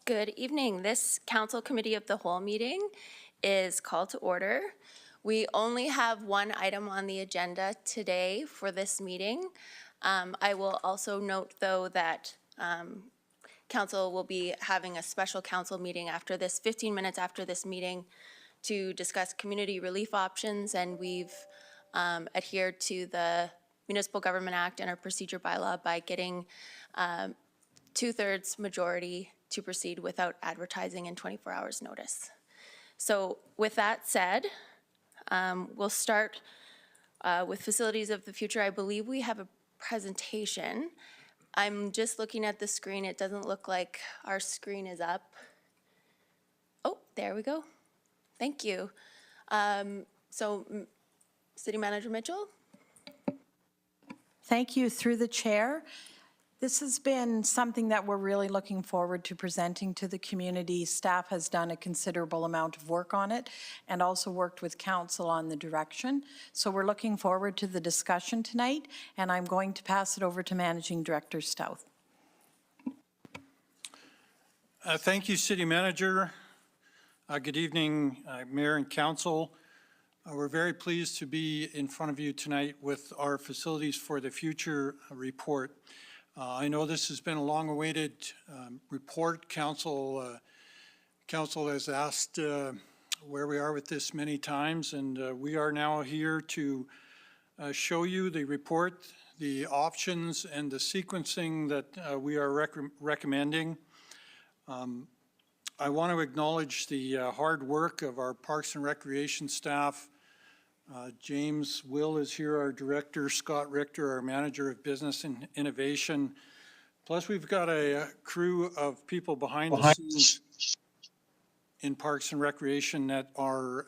Good evening. This Council Committee of the Whole meeting is called to order. We only have one item on the agenda today for this meeting. I will also note, though, that Council will be having a special council meeting after this, 15 minutes after this meeting, to discuss community relief options, and we've adhered to the Municipal Government Act and our procedure bylaw by getting 2/3 majority to proceed without advertising in 24 hours notice. So with that said, we'll start with Facilities of the Future. I believe we have a presentation. I'm just looking at the screen. It doesn't look like our screen is up. Oh, there we go. Thank you. City Manager Mitchell? Thank you. Through the chair, this has been something that we're really looking forward to presenting to the community. Staff has done a considerable amount of work on it and also worked with council on the direction. So we're looking forward to the discussion tonight, and I'm going to pass it over to Managing Director Stouth. Thank you, City Manager. Good evening, Mayor and Council. We're very pleased to be in front of you tonight with our Facilities for the Future report. I know this has been a long-awaited report. Council has asked where we are with this many times, and we are now here to show you the report, the options, and the sequencing that we are recommending. I want to acknowledge the hard work of our Parks and Recreation staff. James Will is here, our director, Scott Richter, our manager of business and innovation. Plus, we've got a crew of people behind the scenes in Parks and Recreation that are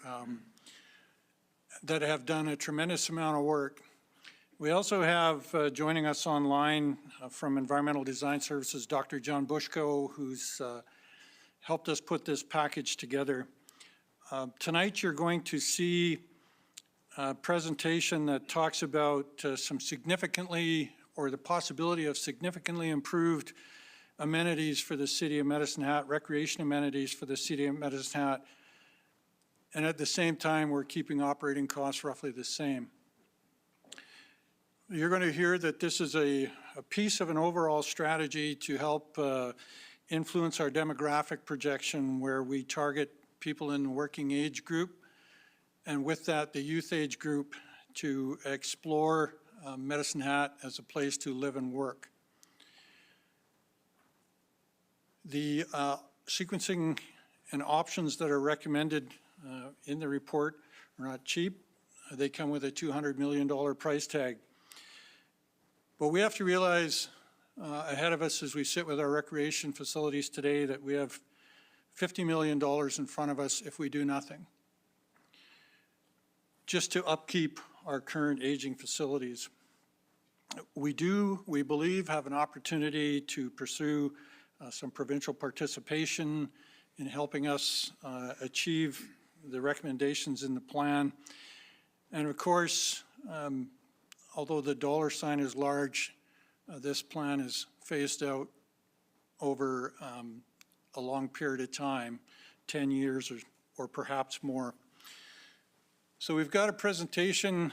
that have done a tremendous amount of work. We also have joining us online from Environmental Design Services, Dr. John Bushko, who's helped us put this package together. Tonight, you're going to see a presentation that talks about some significantly, or the possibility of significantly improved amenities for the City of Medicine Hat, recreation amenities for the City of Medicine Hat, and at the same time, we're keeping operating costs roughly the same. You're going to hear that this is a piece of an overall strategy to help influence our demographic projection, where we target people in the working age group, and with that, the youth age group, to explore Medicine Hat as a place to live and work. The sequencing and options that are recommended in the report are not cheap. They come with a $200 million price tag. But we have to realize ahead of us as we sit with our recreation facilities today that we have $50 million in front of us if we do nothing, just to upkeep our current aging facilities. We believe, have an opportunity to pursue some provincial participation in helping us achieve the recommendations in the plan. And of course, although the dollar sign is large, this plan is phased out over a long period of time, 10 years or perhaps more. So we've got a presentation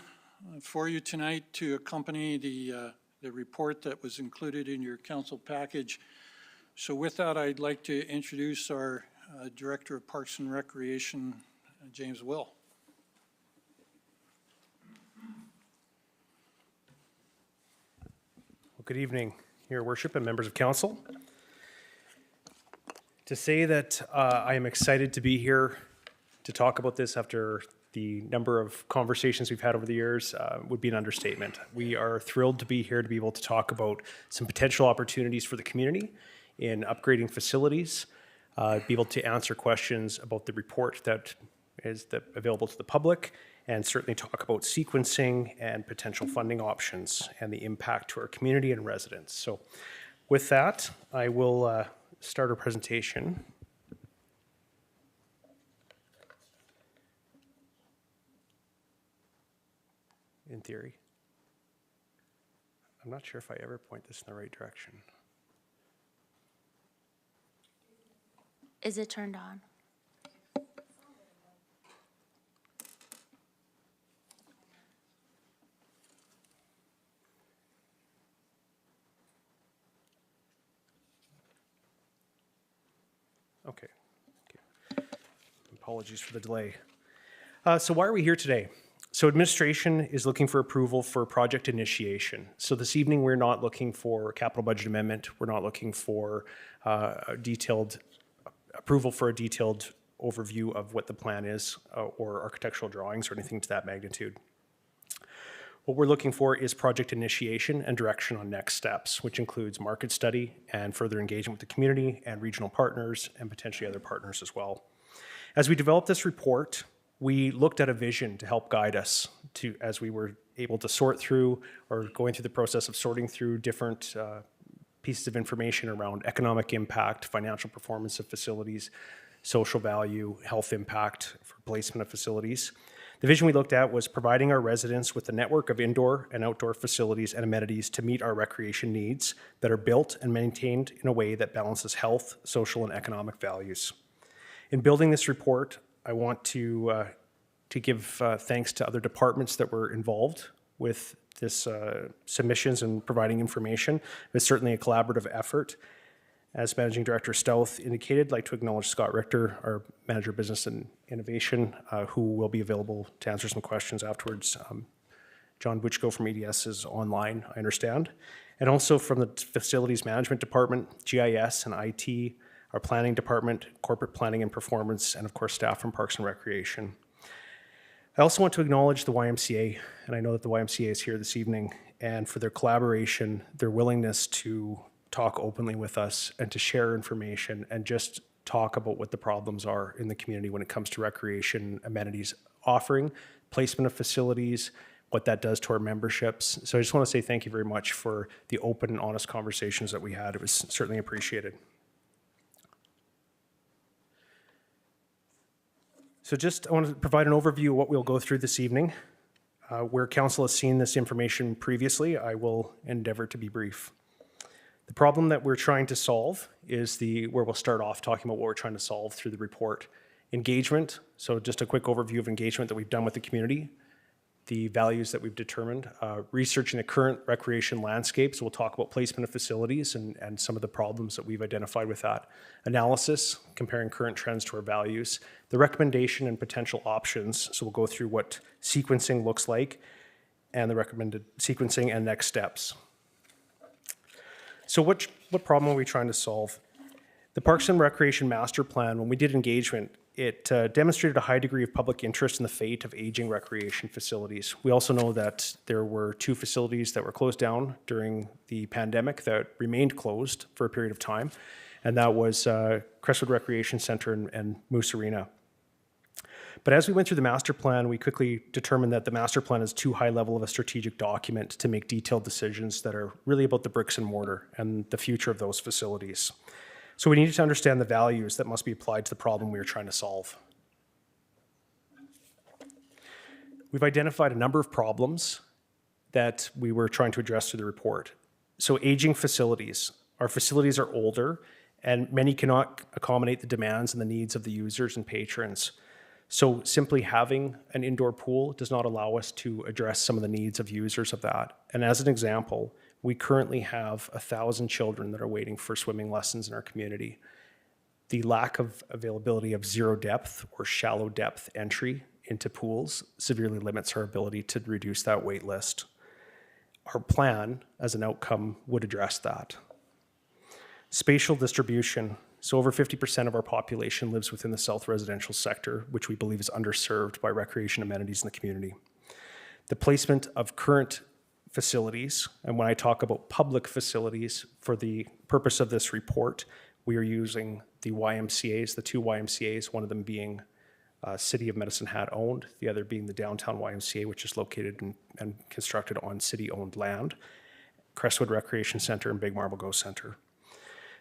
for you tonight to accompany the report that was included in your council package. So with that, I'd like to introduce our Director of Parks and Recreation, James Will. Well, good evening, Your Worship and members of council. To say that I am excited to be here to talk about this after the number of conversations we've had over the years would be an understatement. We are thrilled to be here to be able to talk about some potential opportunities for the community in upgrading facilities, be able to answer questions about the report that is available to the public, and certainly talk about sequencing and potential funding options and the impact to our community and residents. So with that, I will start our presentation. In theory. I'm not sure if I ever point this in the right direction. Is it turned on? Okay. Apologies for the delay. So why are we here today? So administration is looking for approval for project initiation. So this evening, we're not looking for a capital budget amendment. We're not looking for a detailed approval for a detailed overview of what the plan is or architectural drawings or anything to that magnitude. What we're looking for is project initiation and direction on next steps, which includes market study and further engagement with the community and regional partners and potentially other partners as well. As we developed this report, we looked at a vision to help guide us to, as we were able to sort through or going through the process of sorting through different pieces of information around economic impact, financial performance of facilities, social value, health impact for placement of facilities. The vision we looked at was providing our residents with a network of indoor and outdoor facilities and amenities to meet our recreation needs that are built and maintained in a way that balances health, social, and economic values. In building this report, I want to give thanks to other departments that were involved with this submissions and providing information. It's certainly a collaborative effort. As Managing Director Stouth indicated, I'd like to acknowledge Scott Richter, our Manager of Business and Innovation, who will be available to answer some questions afterwards. John Butchko from EDS is online, I understand. And also from the Facilities Management Department, GIS and IT, our Planning Department, Corporate Planning and Performance, and of course staff from Parks and Recreation. I also want to acknowledge the YMCA, and I know that the YMCA is here this evening, and for their collaboration, their willingness to talk openly with us and to share information and just talk about what the problems are in the community when it comes to recreation amenities offering, placement of facilities, what that does to our memberships. So I just want to say thank you very much for the open and honest conversations that we had. It was certainly appreciated. So I want to provide an overview of what we'll go through this evening. Where council has seen this information previously, I will endeavor to be brief. The problem that we're trying to solve is where we'll start off talking about what we're trying to solve through the report. Engagement, so just a quick overview of engagement that we've done with the community, the values that we've determined, researching the current recreation landscape, so we'll talk about placement of facilities and some of the problems that we've identified with that. Analysis, comparing current trends to our values. The recommendation and potential options, so we'll go through what sequencing looks like and the recommended sequencing and next steps. So what problem are we trying to solve? The Parks and Recreation Master Plan, when we did engagement, it demonstrated a high degree of public interest in the fate of aging recreation facilities. We also know that there were 2 facilities that were closed down during the pandemic that remained closed for a period of time, and that was Crestwood Recreation Center and Moose Arena. But as we went through the master plan, we quickly determined that the master plan is too high level of a strategic document to make detailed decisions that are really about the bricks and mortar and the future of those facilities. So we needed to understand the values that must be applied to the problem we were trying to solve. We've identified a number of problems that we were trying to address through the report. So aging facilities. Our facilities are older and many cannot accommodate the demands and the needs of the users and patrons. So simply having an indoor pool does not allow us to address some of the needs of users of that. And as an example, we currently have 1,000 children that are waiting for swimming lessons in our community. The lack of availability of zero depth or shallow depth entry into pools severely limits our ability to reduce that wait list. Our plan, as an outcome, would address that. Spatial distribution. So over 50% of our population lives within the south residential sector, which we believe is underserved by recreation amenities in the community. The placement of current facilities, and when I talk about public facilities, for the purpose of this report, we are using the YMCAs, the 2 YMCAs, one of them being City of Medicine Hat owned, the other being the Downtown YMCA, which is located and constructed on city-owned land, Crestwood Recreation Center and Big Marble Go Center.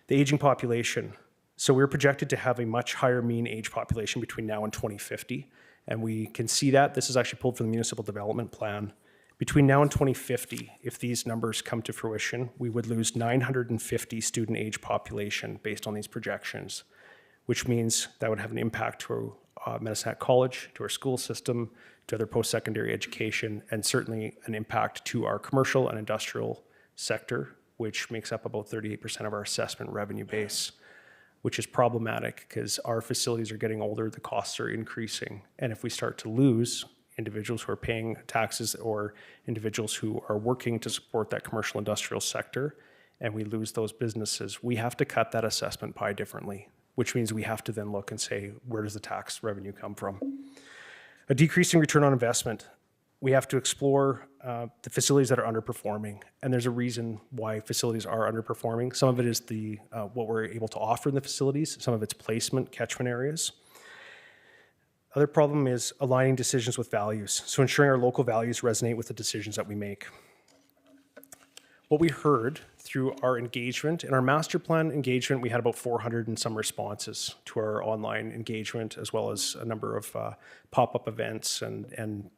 The aging population. So we're projected to have a much higher mean age population between now and 2050, and we can see that. This is actually pulled from the Municipal Development Plan. Between now and 2050, if these numbers come to fruition, we would lose 950 student age population based on these projections. which means that would have an impact to Medicine Hat College, to our school system, to other post-secondary education, and certainly an impact to our commercial and industrial sector, which makes up about 38% of our assessment revenue base, which is problematic because our facilities are getting older, the costs are increasing. And if we start to lose individuals who are paying taxes or individuals who are working to support that commercial industrial sector, and we lose those businesses, we have to cut that assessment pie differently, which means we have to then look and say, where does the tax revenue come from? A decreasing return on investment. We have to explore the facilities that are underperforming, and there's a reason why facilities are underperforming. Some of it is what we're able to offer in the facilities, some of it's placement, catchment areas. Other problem is aligning decisions with values, so ensuring our local values resonate with the decisions that we make. What we heard through our engagement, in our master plan engagement, we had about 400 and some responses to our online engagement, as well as a number of pop-up events and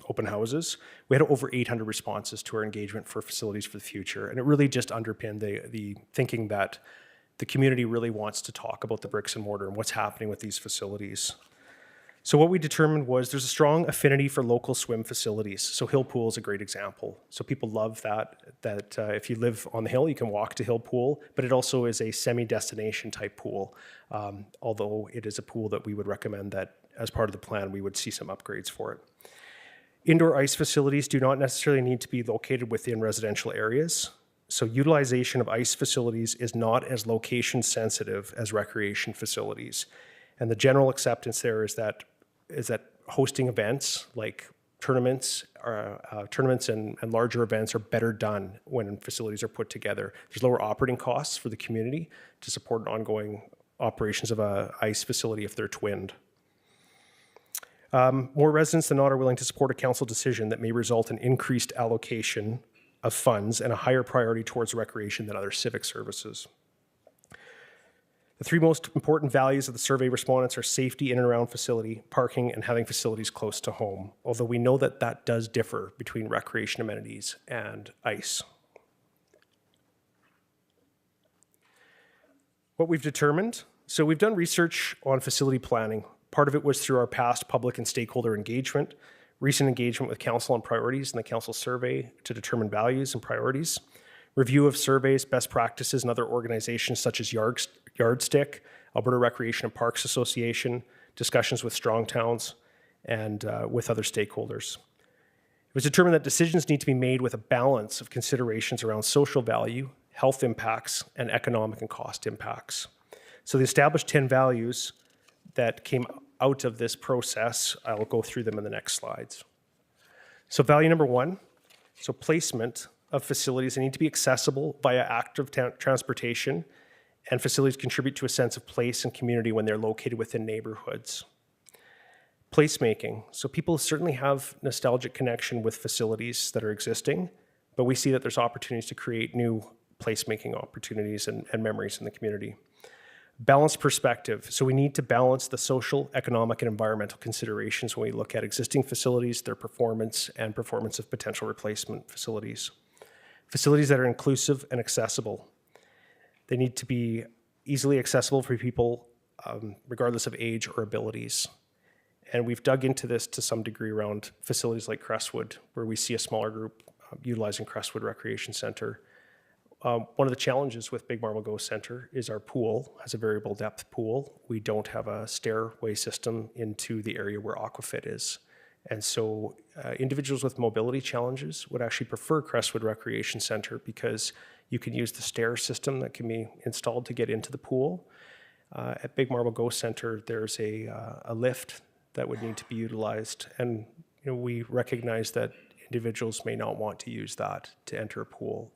open houses. We had over 800 responses to our engagement for facilities for the future, and it really just underpinned the thinking that the community really wants to talk about the bricks and mortar and what's happening with these facilities. So what we determined was there's a strong affinity for local swim facilities. So Hill Pool is a great example. So people love that if you live on the hill, you can walk to Hill Pool, but it also is a semi-destination type pool, although it is a pool that we would recommend that as part of the plan, we would see some upgrades for it. Indoor ice facilities do not necessarily need to be located within residential areas. So utilization of ice facilities is not as location sensitive as recreation facilities. And the general acceptance there is that hosting events like tournaments and larger events are better done when facilities are put together. There's lower operating costs for the community to support ongoing operations of an ice facility if they're twinned. More residents than not are willing to support a council decision that may result in increased allocation of funds and a higher priority towards recreation than other civic services. The three most important values of the survey respondents are safety in and around facility, parking, and having facilities close to home, although we know that that does differ between recreation amenities and ice. What we've determined, so we've done research on facility planning. Part of it was through our past public and stakeholder engagement, recent engagement with council on priorities and the council survey to determine values and priorities, review of surveys, best practices, and other organizations such as Yardstick, Alberta Recreation and Parks Association, discussions with Strong Towns, and with other stakeholders. It was determined that decisions need to be made with a balance of considerations around social value, health impacts, and economic and cost impacts. So the established 10 values that came out of this process, I'll go through them in the next slides. So value number 1, so placement of facilities. They need to be accessible via active transportation, and facilities contribute to a sense of place and community when they're located within neighborhoods. Placemaking. So people certainly have nostalgic connection with facilities that are existing, but we see that there's opportunities to create new placemaking opportunities and memories in the community. Balanced perspective. So we need to balance the social, economic, and environmental considerations when we look at existing facilities, their performance, and performance of potential replacement facilities. Facilities that are inclusive and accessible. They need to be easily accessible for people regardless of age or abilities. And we've dug into this to some degree around facilities like Crestwood, where we see a smaller group utilizing Crestwood Recreation Centre. One of the challenges with Big Marble Go Centre is our pool has a variable depth pool. We don't have a stairway system into the area where Aquafit is. And so individuals with mobility challenges would actually prefer Crestwood Recreation Centre because you can use the stair system that can be installed to get into the pool. At Big Marble Go Centre, there's a lift that would need to be utilized. And we recognize that individuals may not want to use that to enter a pool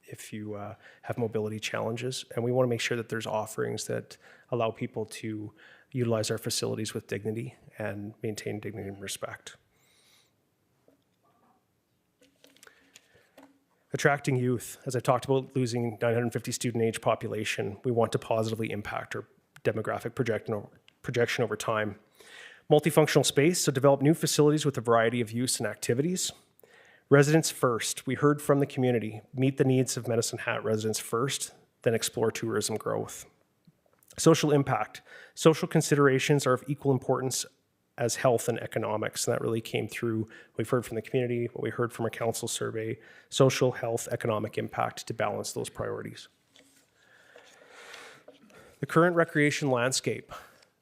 if you have mobility challenges. And we want to make sure that there's offerings that allow people to utilize our facilities with dignity and maintain dignity and respect. Attracting youth. As I talked about losing 950 student age population, we want to positively impact our demographic projection over time. Multifunctional space, so develop new facilities with a variety of use and activities. Residents first. We heard from the community. Meet the needs of Medicine Hat residents first, then explore tourism growth. Social impact. Social considerations are of equal importance as health and economics. And that really came through, we've heard from the community, what we heard from our council survey, social, health, economic impact to balance those priorities. The current recreation landscape.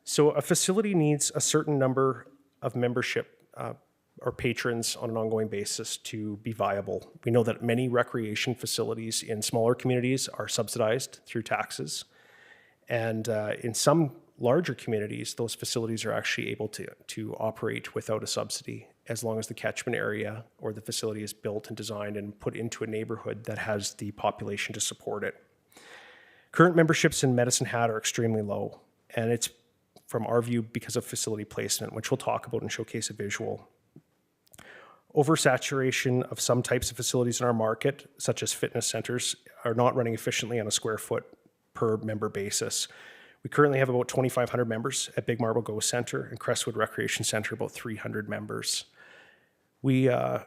So a facility needs a certain number of membership or patrons on an ongoing basis to be viable. We know that many recreation facilities in smaller communities are subsidized through taxes. And in some larger communities, those facilities are actually able to operate without a subsidy as long as the catchment area or the facility is built and designed and put into a neighborhood that has the population to support it. Current memberships in Medicine Hat are extremely low, and it's from our view because of facility placement, which we'll talk about and showcase a visual. Oversaturation of some types of facilities in our market, such as fitness centers, are not running efficiently on a square foot per member basis. We currently have about 2,500 members at Big Marble Go Centre and Crestwood Recreation Centre, about 300 members. We had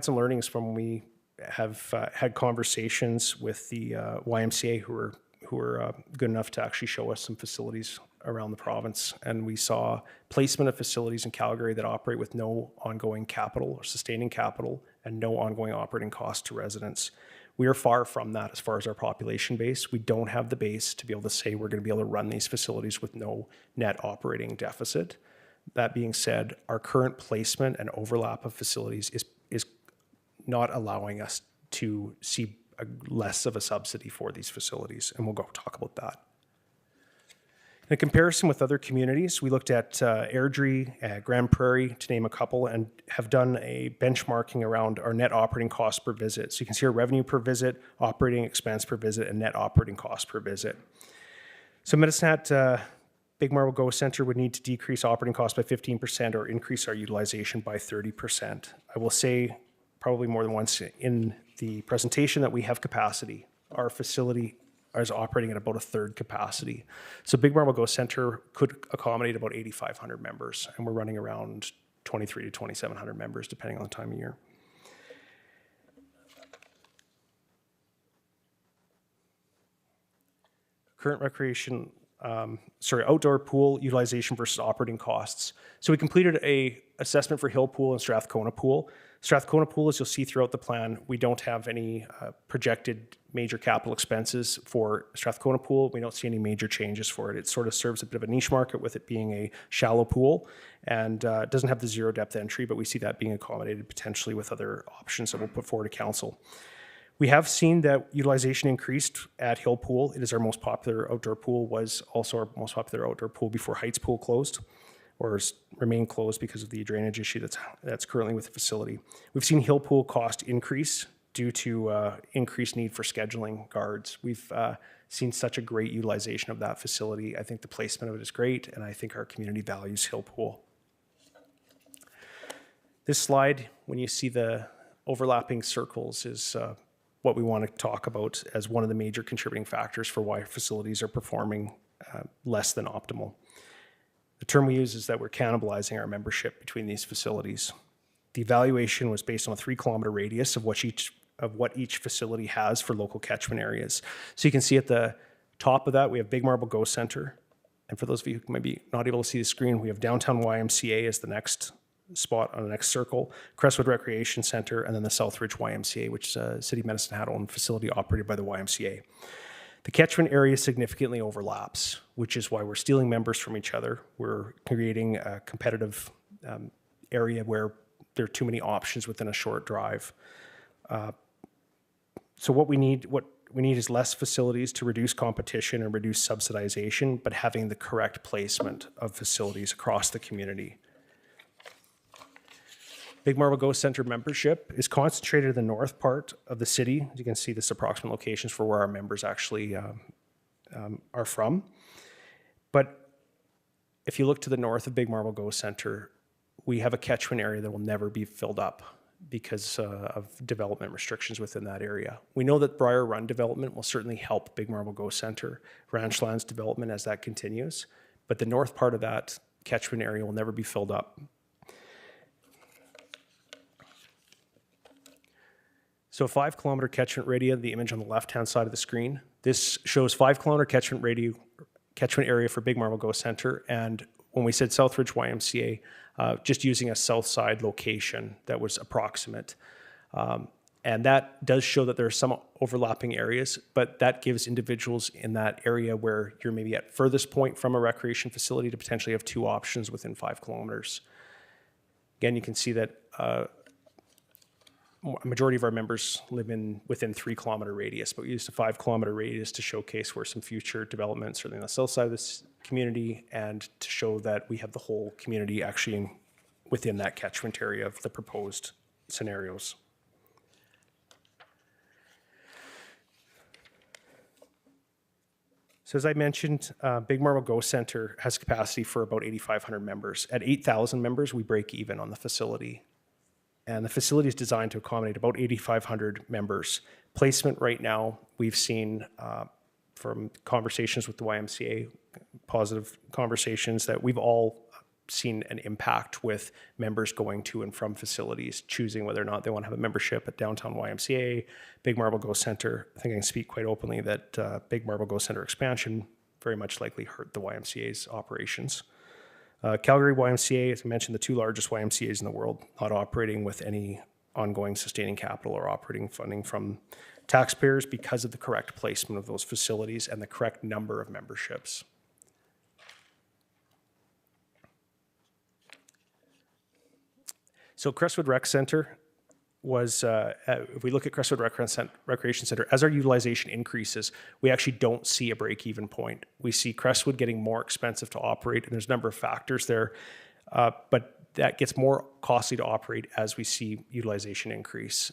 some learnings from when we have had conversations with the YMCA who were good enough to actually show us some facilities around the province. And we saw placement of facilities in Calgary that operate with no ongoing capital or sustaining capital and no ongoing operating cost to residents. We are far from that as far as our population base. We don't have the base to be able to say we're going to be able to run these facilities with no net operating deficit. That being said, our current placement and overlap of facilities is not allowing us to see less of a subsidy for these facilities, and we'll go talk about that. In a comparison with other communities, we looked at Airdrie, Grand Prairie, to name a couple, and have done a benchmarking around our net operating cost per visit. So you can see our revenue per visit, operating expense per visit, and net operating cost per visit. So Medicine Hat, Big Marble Go Centre would need to decrease operating costs by 15% or increase our utilization by 30%. I will say probably more than once in the presentation that we have capacity. Our facility is operating at about a third capacity. So Big Marble Go Centre could accommodate about 8,500 members, and we're running around 2,300 to 2,700 members, depending on the time of year. Current recreation, outdoor pool utilization versus operating costs. So we completed a assessment for Hill Pool and Strathcona Pool. Strathcona Pool, as you'll see throughout the plan, we don't have any projected major capital expenses for Strathcona Pool. We don't see any major changes for it. It sort of serves a bit of a niche market with it being a shallow pool and doesn't have the zero depth entry, but we see that being accommodated potentially with other options that we'll put forward to council. We have seen that utilization increased at Hill Pool. It is our most popular outdoor pool, was also our most popular outdoor pool before Heights Pool closed, or remained closed because of the drainage issue that's currently with the facility. We've seen Hill Pool cost increase due to increased need for scheduling guards. We've seen such a great utilization of that facility. I think the placement of it is great, and I think our community values Hill Pool. This slide, when you see the overlapping circles, is what we want to talk about as one of the major contributing factors for why facilities are performing less than optimal. The term we use is that we're cannibalizing our membership between these facilities. The evaluation was based on a 3-kilometer radius of what each facility has for local catchment areas. So you can see at the top of that, we have Big Marble Go Centre. And for those of you who might be not able to see the screen, we have Downtown YMCA as the next spot on the next circle, Crestwood Recreation Centre, and then the Southridge YMCA, which is a City of Medicine Hat owned facility operated by the YMCA. The catchment area significantly overlaps, which is why we're stealing members from each other. We're creating a competitive area where there are too many options within a short drive. So what we need is less facilities to reduce competition and reduce subsidization, but having the correct placement of facilities across the community. Big Marble Go Centre membership is concentrated in the north part of the city. As you can see, this approximate locations for where our members actually are from. But if you look to the north of Big Marble Go Centre, we have a catchment area that will never be filled up because of development restrictions within that area. We know that Briar Run development will certainly help Big Marble Go Centre, Ranchlands development as that continues, but the north part of that catchment area will never be filled up. So 5 kilometer catchment radius, the image on the left-hand side of the screen. This shows 5 kilometer catchment area for Big Marble Go Centre. And when we said Southridge YMCA, just using a south side location that was approximate. And that does show that there are some overlapping areas, but that gives individuals in that area where you're maybe at furthest point from a recreation facility to potentially have 2 options within 5 kilometers. Again, you can see that a majority of our members live within 3 kilometer radius, but we used a 5 kilometer radius to showcase where some future developments, certainly on the south side of this community, and to show that we have the whole community actually within that catchment area of the proposed scenarios. So as I mentioned, Big Marble Go Centre has capacity for about 8,500 members. At 8,000 members, we break even on the facility. And the facility is designed to accommodate about 8,500 members. Placement right now, we've seen from conversations with the YMCA, positive conversations, that we've all seen an impact with members going to and from facilities, choosing whether or not they want to have a membership at Downtown YMCA, Big Marble Go Centre. I think I can speak quite openly that Big Marble Go Centre expansion very much likely hurt the YMCA's operations. Calgary YMCA, as I mentioned, the 2 largest YMCAs in the world, not operating with any ongoing sustaining capital or operating funding from taxpayers because of the correct placement of those facilities and the correct number of memberships. So Crestwood Rec Centre was, if we look at Crestwood Recreation Centre, as our utilization increases, we actually don't see a break-even point. We see Crestwood getting more expensive to operate, and there's a number of factors there, but that gets more costly to operate as we see utilization increase.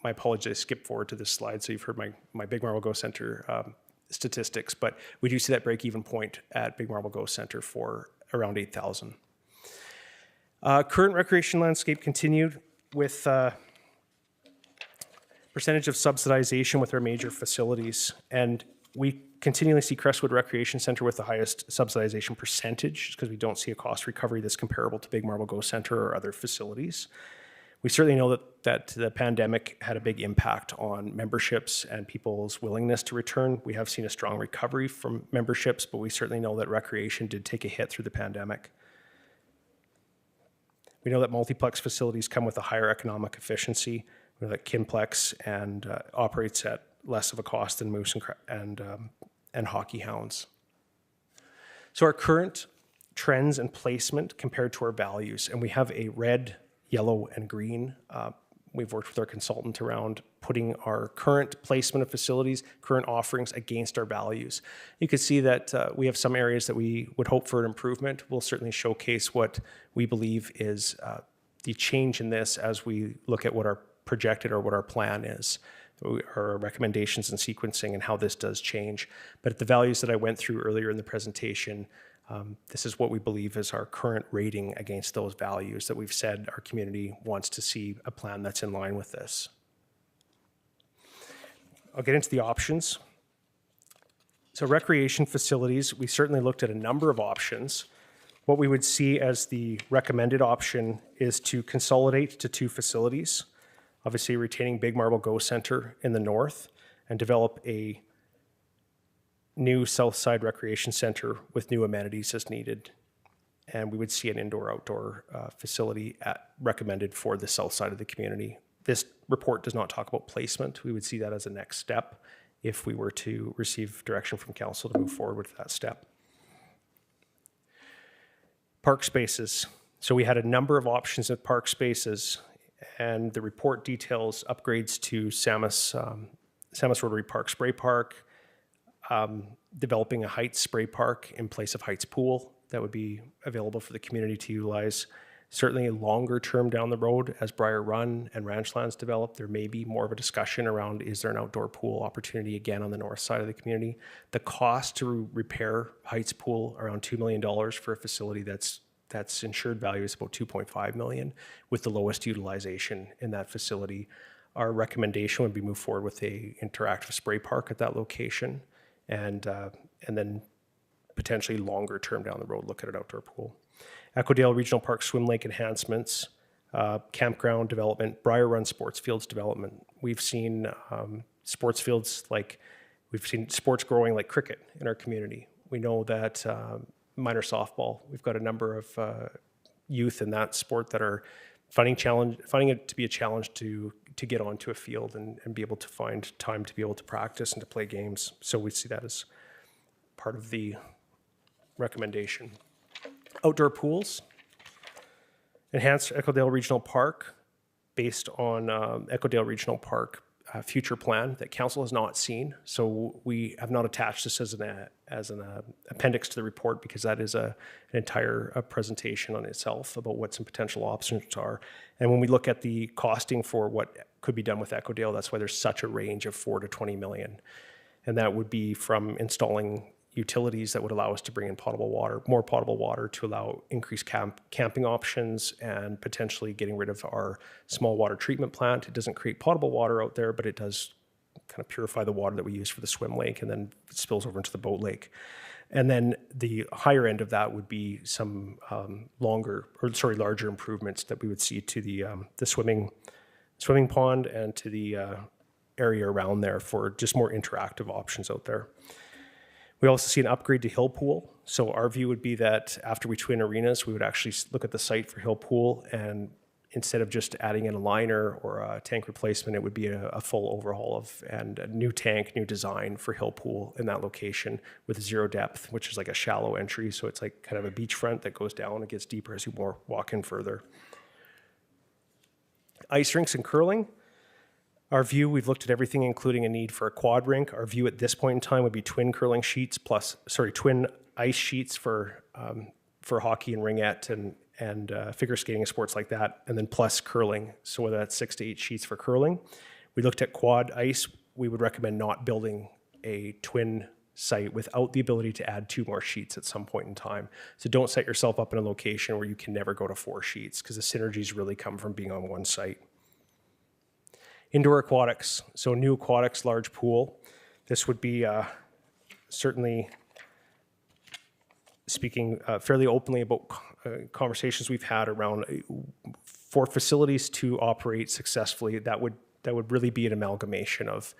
My apologies, I skipped forward to this slide, so you've heard my Big Marble Go Centre statistics, but we do see that break-even point at Big Marble Go Centre for around 8,000. Current recreation landscape continued with percentage of subsidization with our major facilities. And we continually see Crestwood Recreation Centre with the highest subsidization percentage because we don't see a cost recovery that's comparable to Big Marble Go Centre or other facilities. We certainly know that the pandemic had a big impact on memberships and people's willingness to return. We have seen a strong recovery from memberships, but we certainly know that recreation did take a hit through the pandemic. We know that multiplex facilities come with a higher economic efficiency. We know that Kinplex operates at less of a cost than Moose and Hockey Hounds. So our current trends and placement compared to our values, and we have a red, yellow, and green. We've worked with our consultant around putting our current placement of facilities, current offerings against our values. You can see that we have some areas that we would hope for an improvement. We'll certainly showcase what we believe is the change in this as we look at what our projected or what our plan is, our recommendations and sequencing and how this does change. But at the values that I went through earlier in the presentation, this is what we believe is our current rating against those values that we've said our community wants to see a plan that's in line with this. I'll get into the options. So recreation facilities, we certainly looked at a number of options. What we would see as the recommended option is to consolidate to 2 facilities, obviously retaining Big Marble Go Centre in the north and develop a new Southside Recreation Centre with new amenities as needed. And we would see an indoor-outdoor facility recommended for the south side of the community. This report does not talk about placement. We would see that as a next step if we were to receive direction from council to move forward with that step. Park spaces. So we had a number of options at park spaces, and the report details upgrades to Samus Rotary Park Spray Park, developing a Heights Spray Park in place of Heights Pool that would be available for the community to utilize. Certainly longer term down the road as Briar Run and Ranchlands develop, there may be more of a discussion around is there an outdoor pool opportunity again on the north side of the community. The cost to repair Heights Pool, around $2 million for a facility that's insured value is about $2.5 million with the lowest utilization in that facility. Our recommendation would be move forward with a interactive spray park at that location and then potentially longer term down the road look at an outdoor pool. Echo Dale Regional Park swim lake enhancements. campground development, Briar Run sports fields development. We've seen sports fields we've seen sports growing like cricket in our community. We know that minor softball, we've got a number of youth in that sport that are finding it to be a challenge to get onto a field and be able to find time to be able to practice and to play games. So we see that as part of the recommendation. Outdoor pools. Enhance Echo-Dale Regional Park based on Echo-Dale Regional Park future plan that council has not seen. So we have not attached this as an appendix to the report because that is an entire presentation on itself about what some potential options are. And when we look at the costing for what could be done with Echo-Dale, that's why there's such a range of $4 to $20 million. And that would be from installing utilities that would allow us to bring in more potable water to allow increased camping options and potentially getting rid of our small water treatment plant. It doesn't create potable water out there, but it does kind of purify the water that we use for the swim lake and then it spills over into the boat lake. And then the higher end of that would be some larger improvements that we would see to the swimming pond and to the area around there for just more interactive options out there. We also see an upgrade to Hill Pool. So our view would be that after we twin arenas, we would actually look at the site for Hill Pool, and instead of just adding in a liner or a tank replacement, it would be a full overhaul and a new tank, new design for Hill Pool in that location with zero depth, which is like a shallow entry. So it's like kind of a beachfront that goes down and gets deeper as you walk in further. Ice rinks and curling. Our view, we've looked at everything, including a need for a quad rink. Our view at this point in time would be twin ice sheets for hockey and ringette and figure skating and sports like that, and then plus curling. So whether that's 6 to 8 sheets for curling. We looked at quad ice. We would recommend not building a twin site without the ability to add 2 more sheets at some point in time. So don't set yourself up in a location where you can never go to 4 sheets because the synergies really come from being on one site. Indoor aquatics, so new aquatics, large pool. This would be certainly speaking fairly openly about conversations we've had around for facilities to operate successfully. That would really be an amalgamation of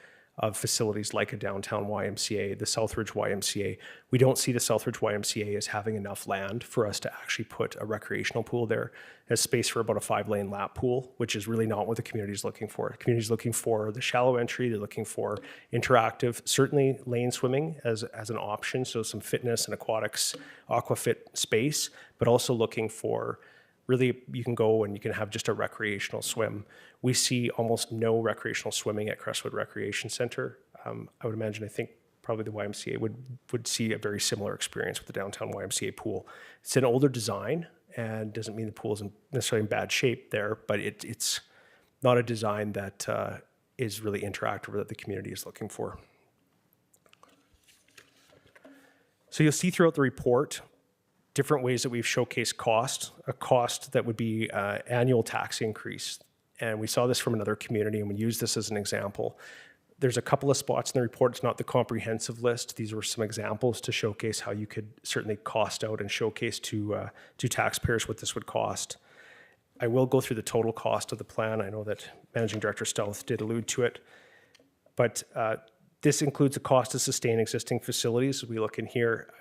facilities like a downtown YMCA, the Southridge YMCA. We don't see the Southridge YMCA as having enough land for us to actually put a recreational pool there. It has space for about a 5-lane lap pool, which is really not what the community is looking for. The community is looking for the shallow entry. They're looking for interactive, certainly lane swimming as an option, so some fitness and aquatics, aquafit space, but also looking for really, you can go and you can have just a recreational swim. We see almost no recreational swimming at Crestwood Recreation Center. I would imagine, I think probably the YMCA would see a very similar experience with the downtown YMCA pool. It's an older design and doesn't mean the pool isn't necessarily in bad shape there, but it's not a design that is really interactive or that the community is looking for. So you'll see throughout the report different ways that we've showcased cost, a cost that would be annual tax increase. And we saw this from another community and we use this as an example. There's a couple of spots in the report, it's not the comprehensive list. These were some examples to showcase how you could certainly cost out and showcase to taxpayers what this would cost. I will go through the total cost of the plan. I know that Managing Director Stealth did allude to it, but this includes the cost to sustain existing facilities. We look in here,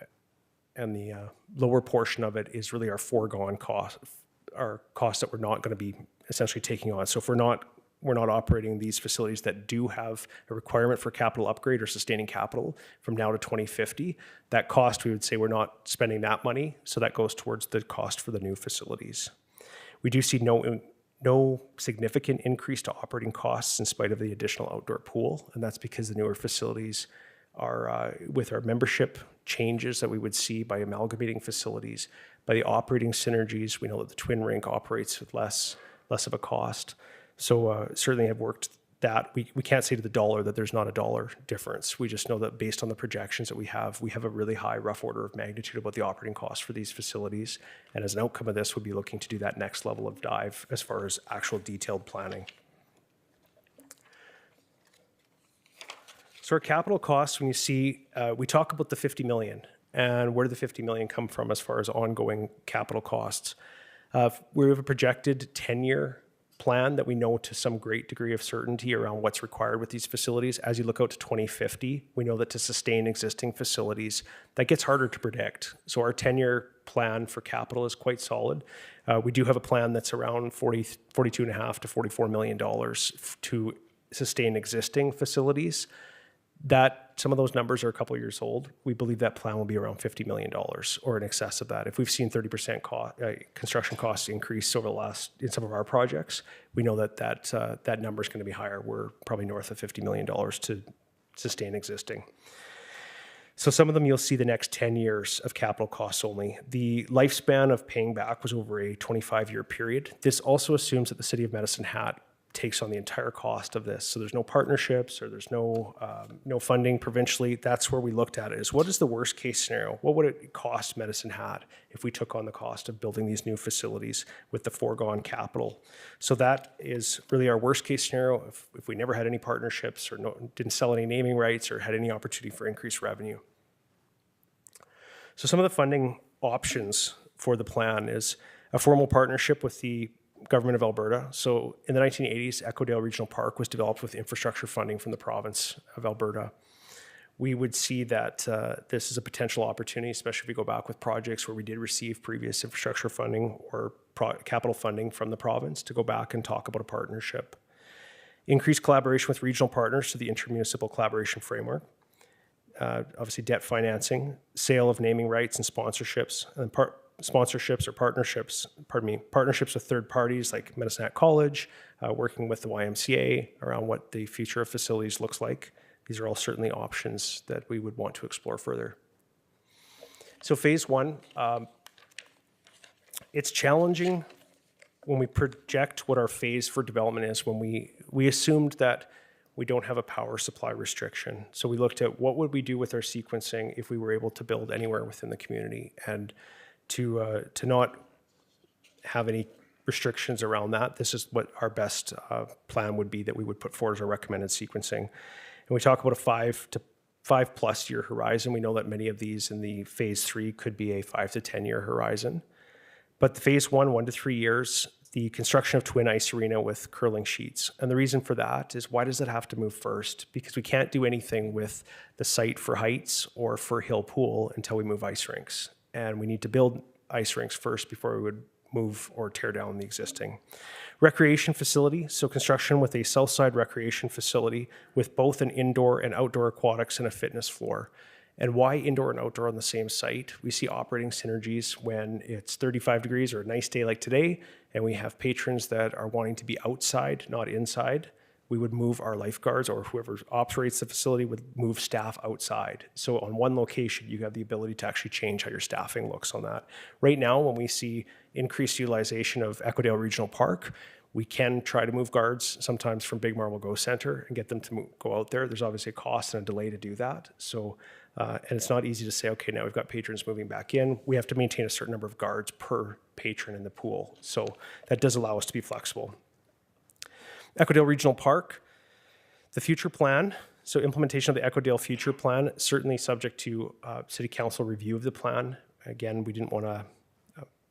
and the lower portion of it is really our foregone cost, our costs that we're not going to be essentially taking on. So if we're not operating these facilities that do have a requirement for capital upgrade or sustaining capital from now to 2050, that cost, we would say we're not spending that money, so that goes towards the cost for the new facilities. We do see no significant increase to operating costs in spite of the additional outdoor pool, and that's because the newer facilities are, with our membership changes that we would see by amalgamating facilities, by the operating synergies, we know that the twin rink operates with less of a cost. So certainly have worked that. We can't say to the dollar that there's not a dollar difference. We just know that based on the projections that we have a really high rough order of magnitude about the operating costs for these facilities. And as an outcome of this, we'll be looking to do that next level of dive as far as actual detailed planning. So our capital costs, when you see, we talk about the 50 million and where did the 50 million come from as far as ongoing capital costs. We have a projected 10-year plan that we know to some great degree of certainty around what's required with these facilities. As you look out to 2050, we know that to sustain existing facilities, that gets harder to predict. So our 10-year plan for capital is quite solid. We do have a plan that's around $42.5 to $44 million to sustain existing facilities. That some of those numbers are a couple of years old. We believe that plan will be around $50 million or in excess of that. If we've seen 30% construction costs increase over the last in some of our projects, we know that that number is going to be higher. We're probably north of $50 million to sustain existing. So some of them you'll see the next 10 years of capital costs only. The lifespan of paying back was over a 25-year period. This also assumes that the City of Medicine Hat takes on the entire cost of this. So there's no partnerships or there's no funding provincially. That's where we looked at it, is what is the worst case scenario? What would it cost Medicine Hat if we took on the cost of building these new facilities with the foregone capital? So that is really our worst case scenario if we never had any partnerships or didn't sell any naming rights or had any opportunity for increased revenue. So some of the funding options for the plan is a formal partnership with the Government of Alberta. So in the 1980s, Echo-Dale Regional Park was developed with infrastructure funding from the province of Alberta. We would see that this is a potential opportunity, especially if we go back with projects where we did receive previous infrastructure funding or capital funding from the province, to go back and talk about a partnership. Increased collaboration with regional partners through the Intermunicipal Collaboration Framework. Obviously debt financing, sale of naming rights and sponsorships, and partnerships with third parties like Medicine Hat College, working with the YMCA around what the future of facilities looks like. These are all certainly options that we would want to explore further. So phase one, it's challenging when we project what our phase for development is. When we assumed that we don't have a power supply restriction. So we looked at what would we do with our sequencing if we were able to build anywhere within the community, and to not have any restrictions around that. This is what our best plan would be that we would put forward as our recommended sequencing. And we talk about a 5+ year horizon. We know that many of these in the phase 3 could be a 5 to 10 year horizon. But the phase 1 to 3 years, the construction of Twin Ice Arena with curling sheets. And the reason for that is, why does it have to move first? Because we can't do anything with the site for Heights or for Hill Pool until we move ice rinks. And we need to build ice rinks first before we would move or tear down the existing. Recreation facility, so construction with a Southside recreation facility with both an indoor and outdoor aquatics and a fitness floor. And why indoor and outdoor on the same site? We see operating synergies when it's 35 degrees or a nice day like today, and we have patrons that are wanting to be outside, not inside. We would move our lifeguards, or whoever operates the facility would move staff outside. So on one location, you have the ability to actually change how your staffing looks on that. Right now, when we see increased utilization of Echo-Dale Regional Park, we can try to move guards sometimes from Big Marble Go Center and get them to go out there. There's obviously a cost and a delay to do that. So, and it's not easy to say, okay, now we've got patrons moving back in. We have to maintain a certain number of guards per patron in the pool. So that does allow us to be flexible. Echo-Dale Regional Park, the future plan. So implementation of the Echo-Dale future plan, certainly subject to City Council review of the plan. Again, we didn't want to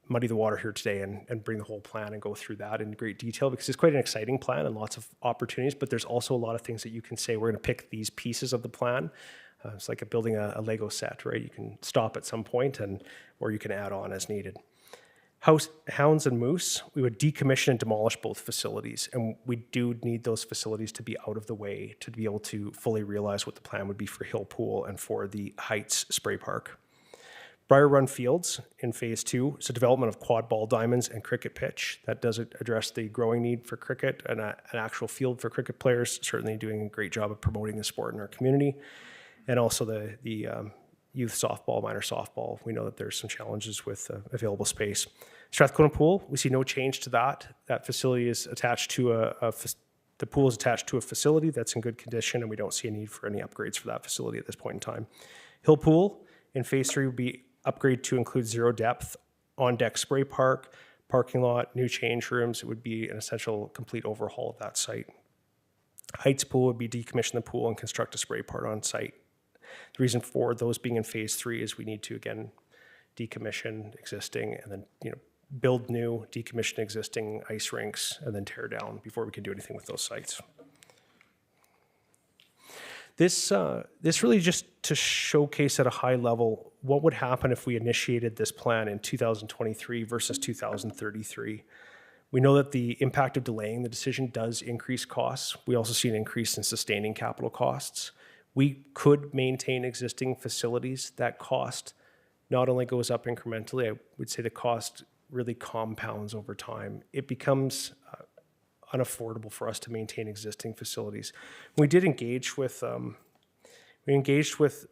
muddy the water here today and bring the whole plan and go through that in great detail, because it's quite an exciting plan and lots of opportunities, but there's also a lot of things that you can say, we're going to pick these pieces of the plan. It's like building a Lego set, right? You can stop at some point or you can add on as needed. Hounds and Moose, we would decommission and demolish both facilities, and we do need those facilities to be out of the way to be able to fully realize what the plan would be for Hill Pool and for the Heights Spray Park. Briar Run Fields in phase 2, so development of quad ball diamonds and cricket pitch. That does address the growing need for cricket and an actual field for cricket players, certainly doing a great job of promoting the sport in our community. And also the youth softball, minor softball. We know that there's some challenges with available space. Strathcona Pool, we see no change to that. That facility is attached to the pool is attached to a facility that's in good condition, and we don't see a need for any upgrades for that facility at this point in time. Hill Pool in phase 3 would be upgrade to include zero depth, on-deck spray park, parking lot, new change rooms. It would be an essential complete overhaul of that site. Heights Pool would be decommission the pool and construct a spray park on site. The reason for those being in phase 3 is we need to, again, decommission existing and then, build new, decommission existing ice rinks, and then tear down before we can do anything with those sites. This really just to showcase at a high level what would happen if we initiated this plan in 2023 versus 2033. We know that the impact of delaying the decision does increase costs. We also see an increase in sustaining capital costs. We could maintain existing facilities. That cost not only goes up incrementally, I would say the cost really compounds over time. It becomes unaffordable for us to maintain existing facilities. We did engage with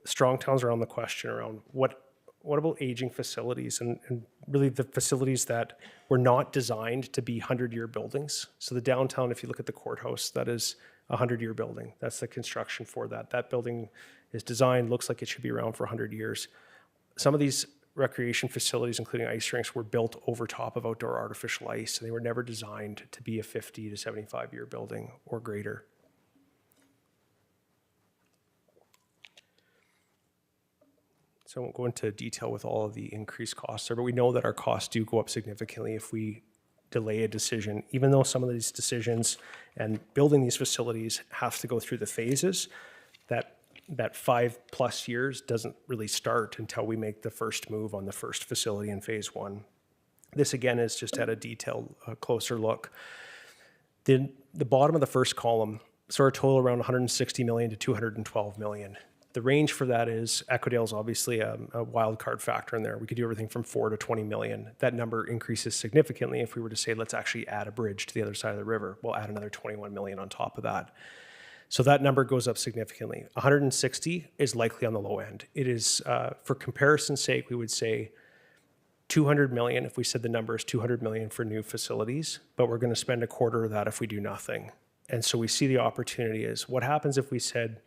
strong towns around the question around what about aging facilities and really the facilities that were not designed to be 100-year buildings. So the downtown, if you look at the courthouse, that is a 100-year building. That's the construction for that. That building is designed, looks like it should be around for 100 years. Some of these recreation facilities, including ice rinks, were built over top of outdoor artificial ice, and they were never designed to be a 50 to 75-year building or greater. So I won't go into detail with all of the increased costs there, but we know that our costs do go up significantly if we delay a decision, even though some of these decisions and building these facilities have to go through the phases. That 5+ years doesn't really start until we make the first move on the first facility in phase 1. This again is just at a detailed, closer look. The bottom of the first column, so our total around 160 million to 212 million. The range for that is, Equidale is obviously a wild card factor in there. We could do everything from 4 to 20 million. That number increases significantly if we were to say, let's actually add a bridge to the other side of the river. We'll add another 21 million on top of that. So that number goes up significantly. 160 is likely on the low end. It is, for comparison's sake, we would say 200 million, if we said the number is 200 million for new facilities, but we're going to spend a quarter of that if we do nothing. And so we see the opportunity is, what happens if we said,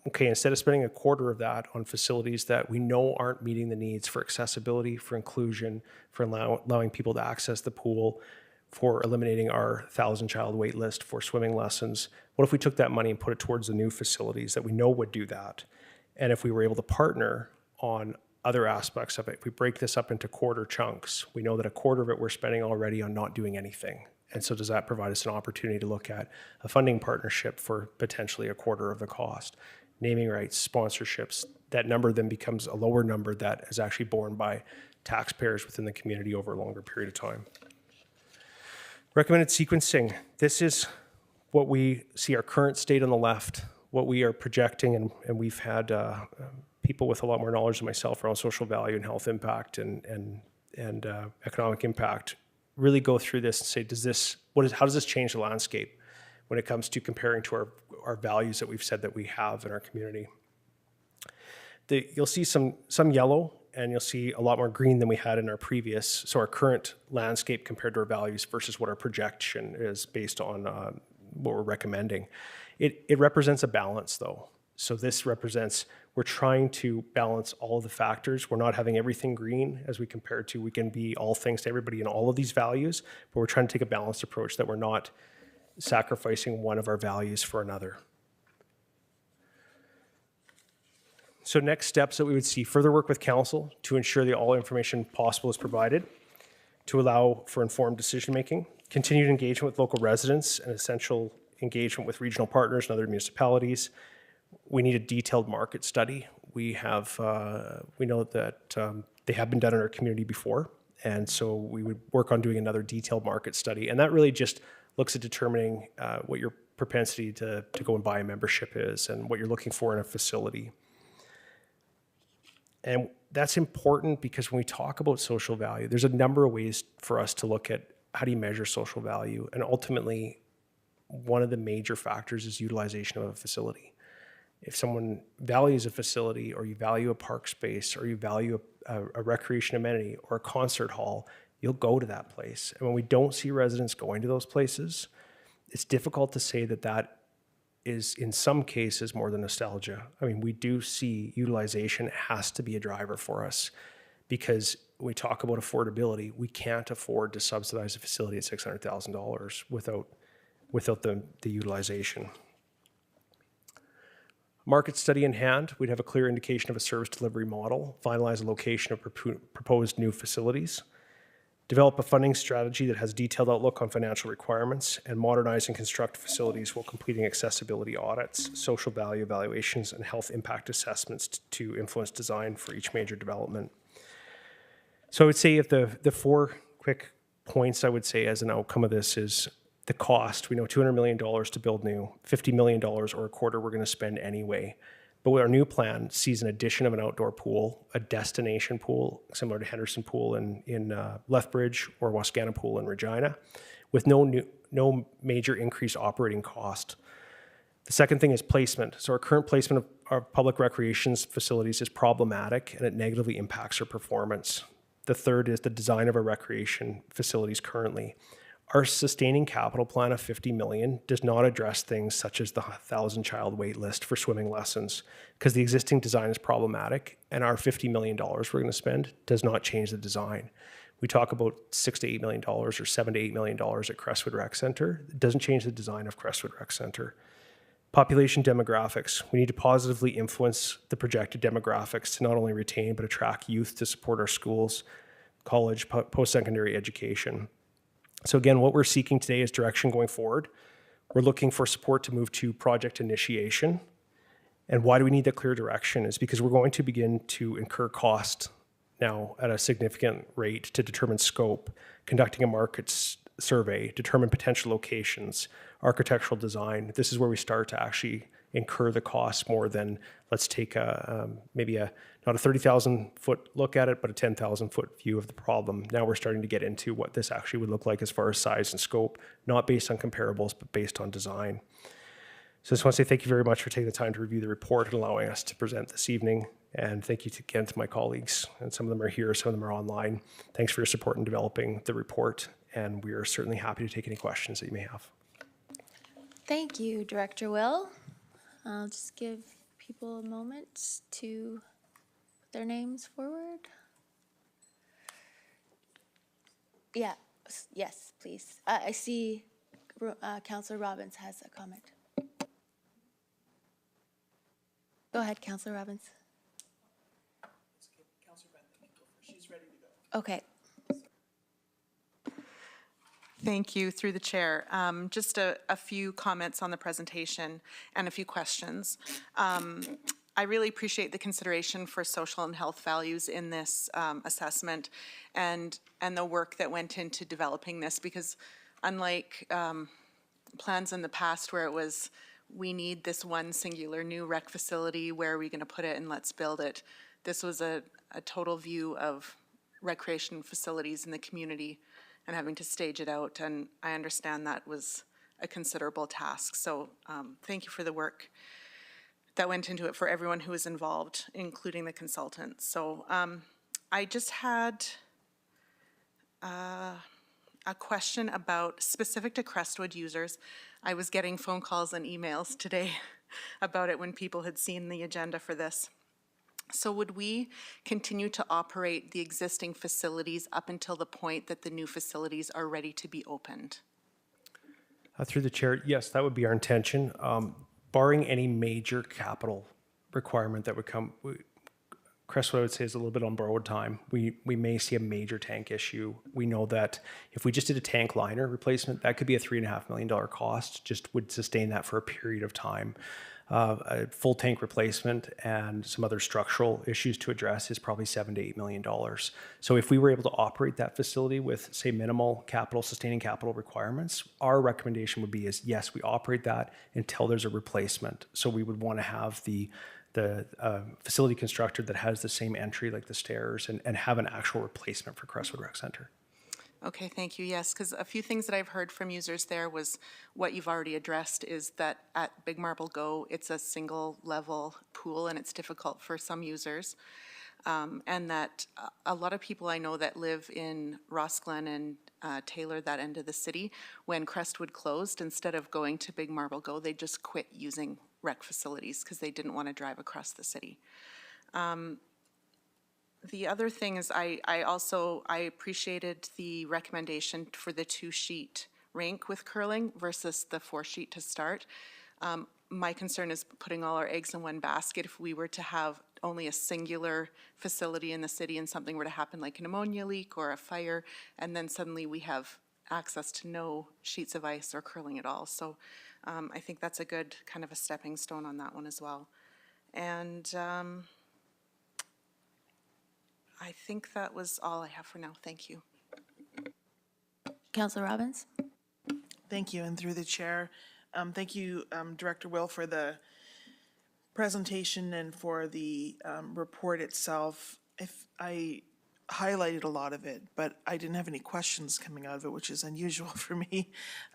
okay, instead of spending a quarter of that on facilities that we know aren't meeting the needs for accessibility, for inclusion, for allowing people to access the pool, for eliminating our 1,000-child wait list for swimming lessons, what if we took that money and put it towards the new facilities that we know would do that? And if we were able to partner on other aspects of it, if we break this up into quarter chunks, we know that a quarter of it we're spending already on not doing anything. And so does that provide us an opportunity to look at a funding partnership for potentially a quarter of the cost? Naming rights, sponsorships, that number then becomes a lower number that is actually borne by taxpayers within the community over a longer period of time. Recommended sequencing. This is what we see our current state on the left, what we are projecting, and we've had people with a lot more knowledge than myself around social value and health impact and economic impact really go through this and say, how does this change the landscape when it comes to comparing to our values that we've said that we have in our community? You'll see some yellow, and you'll see a lot more green than we had in our previous, so our current landscape compared to our values versus what our projection is based on what we're recommending. It represents a balance though. So this represents, we're trying to balance all of the factors. We're not having everything green as we compare to, we can be all things to everybody in all of these values, but we're trying to take a balanced approach that we're not sacrificing one of our values for another. So next steps that we would see, further work with council to ensure that all information possible is provided to allow for informed decision-making, continued engagement with local residents and essential engagement with regional partners and other municipalities. We need a detailed market study. We know that they have been done in our community before, and so we would work on doing another detailed market study. And that really just looks at determining what your propensity to go and buy a membership is and what you're looking for in a facility. And that's important because when we talk about social value, there's a number of ways for us to look at how do you measure social value. And ultimately, one of the major factors is utilization of a facility. If someone values a facility, or you value a park space, or you value a recreation amenity or a concert hall, you'll go to that place. And when we don't see residents going to those places, it's difficult to say that that is in some cases more than nostalgia. I mean, we do see utilization has to be a driver for us, because when we talk about affordability, we can't afford to subsidize a facility at $600,000 without the utilization. Market study in hand, we'd have a clear indication of a service delivery model, finalize a location of proposed new facilities. develop a funding strategy that has a detailed outlook on financial requirements, and modernize and construct facilities while completing accessibility audits, social value evaluations, and health impact assessments to influence design for each major development. So I would say if the four quick points I would say as an outcome of this is the cost. We know $200 million to build new, $50 million or a quarter we're going to spend anyway. But our new plan sees an addition of an outdoor pool, a destination pool, similar to Henderson Pool in Lethbridge or Wascana Pool in Regina, with no major increased operating cost. The second thing is placement. So our current placement of our public recreations facilities is problematic and it negatively impacts our performance. The third is the design of our recreation facilities currently. Our sustaining capital plan of $50 million does not address things such as the 1,000-child wait list for swimming lessons because the existing design is problematic, and our $50 million we're going to spend does not change the design. We talk about $6 to $8 million or $7 to $8 million at Crestwood Rec Center. It doesn't change the design of Crestwood Rec Center. Population demographics. We need to positively influence the projected demographics to not only retain but attract youth to support our schools, college, post-secondary education. So again, what we're seeking today is direction going forward. We're looking for support to move to project initiation. And why do we need that clear direction is because we're going to begin to incur cost now at a significant rate to determine scope, conducting a market survey, determine potential locations, architectural design. This is where we start to actually incur the costs more than let's take maybe not a 30,000 foot look at it, but a 10,000 foot view of the problem. Now we're starting to get into what this actually would look like as far as size and scope, not based on comparables, but based on design. So I just want to say thank you very much for taking the time to review the report and allowing us to present this evening. And thank you again to my colleagues, and some of them are here, some of them are online. Thanks for your support in developing the report, and we are certainly happy to take any questions that you may have. Thank you, Director Will. I'll just give people a moment to put their names forward. Yeah, yes, please. I see Councillor Robbins has a comment. Go ahead, Councillor Robbins. She's ready to go. Okay. Thank you, through the chair. Just a few comments on the presentation and a few questions. I really appreciate the consideration for social and health values in this assessment and the work that went into developing this, because unlike plans in the past where it was, we need this one singular new rec facility, where are we going to put it and let's build it, this was a total view of recreation facilities in the community and having to stage it out, and I understand that was a considerable task. So thank you for the work that went into it for everyone who was involved, including the consultants. So I just had a question about, specific to Crestwood users. I was getting phone calls and emails today about it when people had seen the agenda for this. So would we continue to operate the existing facilities up until the point that the new facilities are ready to be opened? Through the chair, yes, that would be our intention. Barring any major capital requirement that would come, Crestwood, I would say, is a little bit on borrowed time. We may see a major tank issue. We know that if we just did a tank liner replacement, that could be a $3.5 million cost, just would sustain that for a period of time. A full tank replacement and some other structural issues to address is probably $7 to $8 million. So if we were able to operate that facility with, say, minimal capital, sustaining capital requirements, our recommendation would be is, yes, we operate that until there's a replacement. So we would want to have the facility constructor that has the same entry, like the stairs, and have an actual replacement for Crestwood Rec Center. Okay, thank you. Yes, because a few things that I've heard from users there was what you've already addressed, is that at Big Marble Go, it's a single level pool and it's difficult for some users. And that a lot of people I know that live in Rosclin and Taylor, that end of the city, when Crestwood closed, instead of going to Big Marble Go, they just quit using rec facilities because they didn't want to drive across the city. The other thing is I appreciated the recommendation for the 2-sheet rink with curling versus the 4-sheet to start. my concern is putting all our eggs in one basket. If we were to have only a singular facility in the city and something were to happen like an ammonia leak or a fire, and then suddenly we have access to no sheets of ice or curling at all. So I think that's a good kind of a stepping stone on that one as well. And I think that was all I have for now. Thank you. Councillor Robbins? Thank you, and through the chair, thank you, Director Will, for the presentation and for the report itself. If I highlighted a lot of it, but I didn't have any questions coming out of it, which is unusual for me.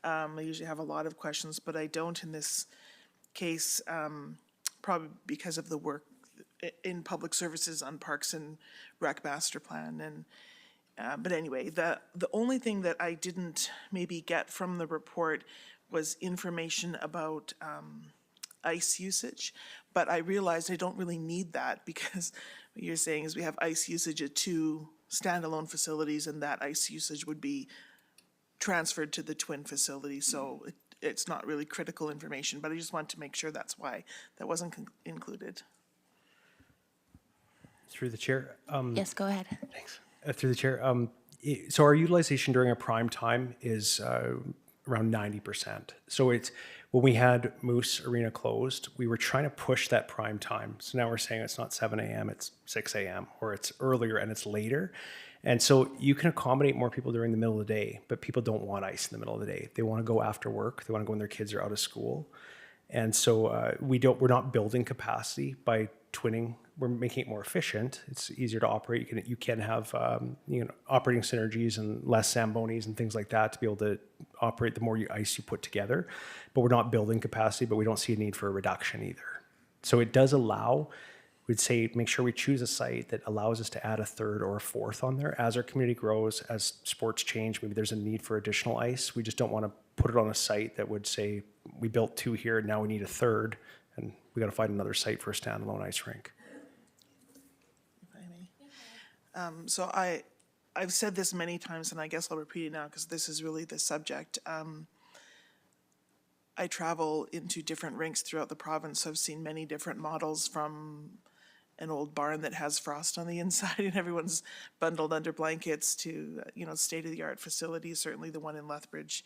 I usually have a lot of questions, but I don't in this case, probably because of the work in public services on Parks and Rec Master Plan. And but anyway, the only thing that I didn't maybe get from the report was information about ice usage, but I realized I don't really need that because what you're saying is we have ice usage at 2 standalone facilities, and that ice usage would be transferred to the twin facility, so it's not really critical information, but I just want to make sure that's why that wasn't included. Through the chair. Yes, go ahead. Thanks. Through the chair. So our utilization during a prime time is around 90%. So it's when we had Moose Arena closed, we were trying to push that prime time. So now we're saying it's not 7 a.m., it's 6 a.m., or it's earlier and it's later. And so you can accommodate more people during the middle of the day, but people don't want ice in the middle of the day. They want to go after work. They want to go when their kids are out of school. And so we're not building capacity by twinning. We're making it more efficient. It's easier to operate. You can have operating synergies and less Zambonis and things like that to be able to operate the more ice you put together. But we're not building capacity, but we don't see a need for a reduction either. So it does allow, we'd say, make sure we choose a site that allows us to add a third or a fourth on there. As our community grows, as sports change, maybe there's a need for additional ice. We just don't want to put it on a site that would say, we built 2 here, now we need a third, and we got to find another site for a standalone ice rink. If I may. So I've said this many times, and I guess I'll repeat it now because this is really the subject. I travel into different rinks throughout the province, so I've seen many different models, from an old barn that has frost on the inside and everyone's bundled under blankets to, state-of-the-art facilities, certainly the one in Lethbridge.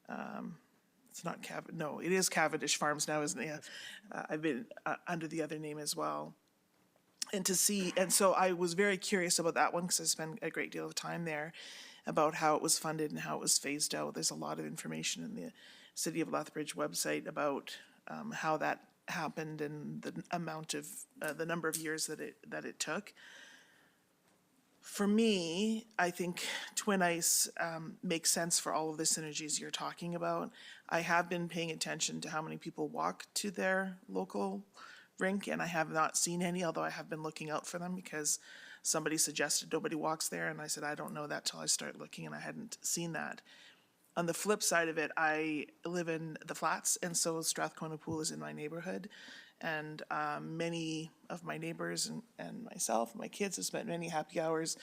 It's not it is Cavendish Farms now, isn't it? Yeah. I've been under the other name as well. And so I was very curious about that one because I spent a great deal of time there about how it was funded and how it was phased out. There's a lot of information in the City of Lethbridge website about how that happened and the amount of, the number of years that it took. For me, I think Twin Ice makes sense for all of the synergies you're talking about. I have been paying attention to how many people walk to their local rink, and I have not seen any, although I have been looking out for them because somebody suggested nobody walks there, and I said, I don't know that till I start looking, and I hadn't seen that. On the flip side of it, I live in the Flats, and so Strathcona Pool is in my neighborhood. And many of my neighbors and myself, my kids have spent many happy hours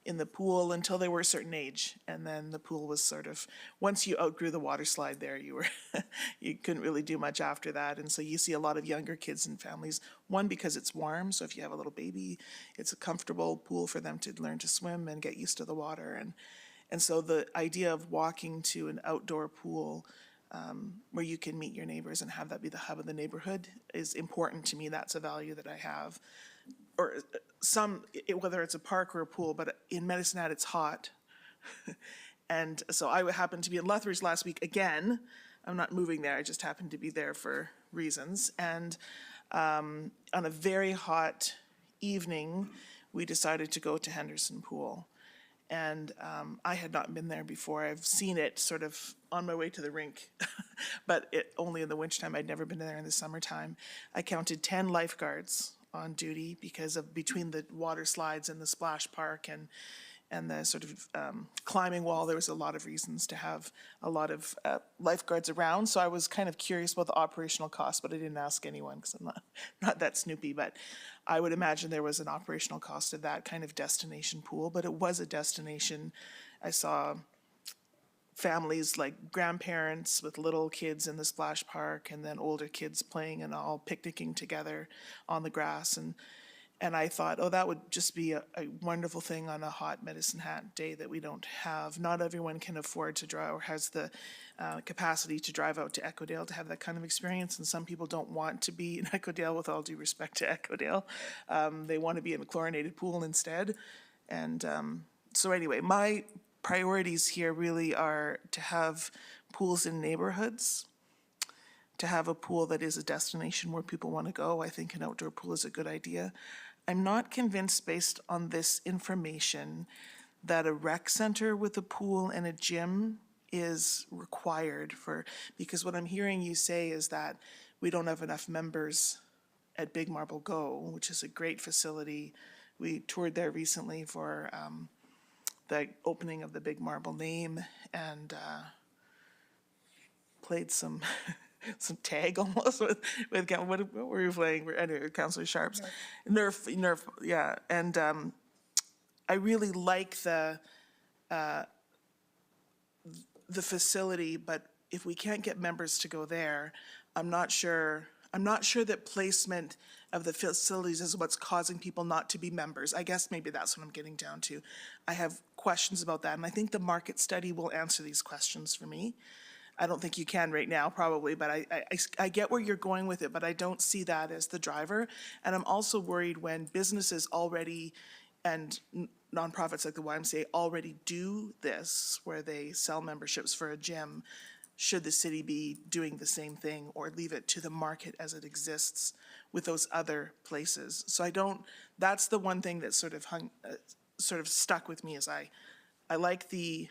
in the pool until they were a certain age. And then the pool was sort of, once you outgrew the water slide there, you couldn't really do much after that. And so you see a lot of younger kids and families, one, because it's warm. So if you have a little baby, it's a comfortable pool for them to learn to swim and get used to the water. And so the idea of walking to an outdoor pool where you can meet your neighbors and have that be the hub of the neighborhood is important to me. That's a value that I have. Or whether it's a park or a pool, but in Medicine Hat it's hot. And so I happened to be in Lethbridge last week again. I'm not moving there, I just happened to be there for reasons. And on a very hot evening, we decided to go to Henderson Pool. And I had not been there before. I've seen it sort of on my way to the rink, but only in the wintertime. I'd never been there in the summertime. I counted 10 lifeguards on duty because of between the water slides and the splash park and the sort of climbing wall, there was a lot of reasons to have a lot of lifeguards around. So I was kind of curious about the operational cost, but I didn't ask anyone because I'm not that snoopy. But I would imagine there was an operational cost of that kind of destination pool, but it was a destination. I saw families like grandparents with little kids in the splash park and then older kids playing and all picnicking together on the grass. And I thought, oh, that would just be a wonderful thing on a hot Medicine Hat day that we don't have. Not everyone can afford to drive or has the capacity to drive out to Echodale to have that kind of experience. And some people don't want to be in Echodale, with all due respect to Echodale. They want to be in a chlorinated pool instead. And so anyway, my priorities here really are to have pools in neighborhoods, to have a pool that is a destination where people want to go. I think an outdoor pool is a good idea. I'm not convinced, based on this information, that a rec center with a pool and a gym is required for, because what I'm hearing you say is that we don't have enough members at Big Marble Go, which is a great facility. We toured there recently for the opening of the Big Marble name and played some some tag almost with what were you playing? Anyway, Councillor Sharps. Nerf, yeah. And I really like the facility, but if we can't get members to go there, I'm not sure that placement of the facilities is what's causing people not to be members. I guess maybe that's what I'm getting down to. I have questions about that, and I think the market study will answer these questions for me. I don't think you can right now, probably, but I get where you're going with it, but I don't see that as the driver. And I'm also worried when businesses already and nonprofits like the YMCA already do this, where they sell memberships for a gym, should the city be doing the same thing or leave it to the market as it exists with those other places? So that's the one thing that sort of stuck with me, is I like the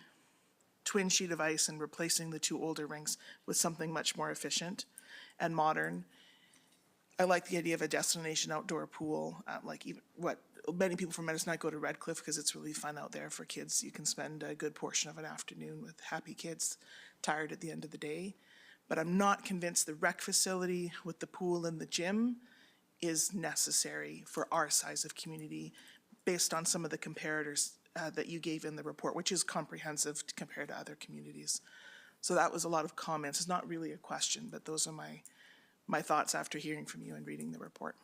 twin sheet of ice and replacing the two older rinks with something much more efficient and modern. I like the idea of a destination outdoor pool, like even what many people from Medicine Hat go to Redcliffe because it's really fun out there for kids. You can spend a good portion of an afternoon with happy kids, tired at the end of the day. But I'm not convinced the rec facility with the pool and the gym is necessary for our size of community based on some of the comparators that you gave in the report, which is comprehensive compared to other communities. So that was a lot of comments. It's not really a question, but those are my thoughts after hearing from you and reading the report.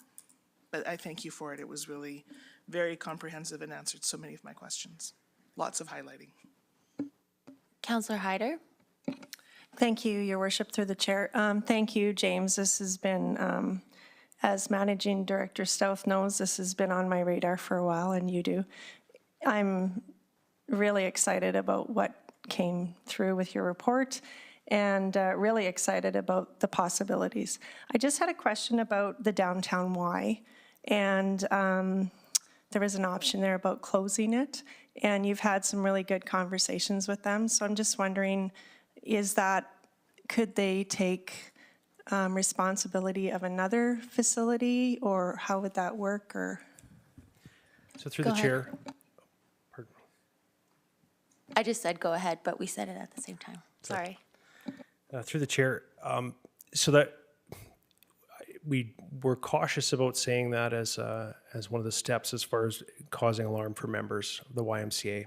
But I thank you for it. It was really very comprehensive and answered so many of my questions. Lots of highlighting. Councillor Hyder? Thank you, Your Worship, through the chair. Thank you, James. This has been, as Managing Director Stouth knows, this has been on my radar for a while, and you do. I'm really excited about what came through with your report and really excited about the possibilities. I just had a question about the Downtown Y, and there was an option there about closing it, and you've had some really good conversations with them, so I'm just wondering, could they take responsibility of another facility, or how would that work, or? So through Go the ahead. chair. Pardon. I just said go ahead, but we said it at the same time. Sorry. Through the chair, so that we were cautious about saying that as one of the steps as far as causing alarm for members of the YMCA.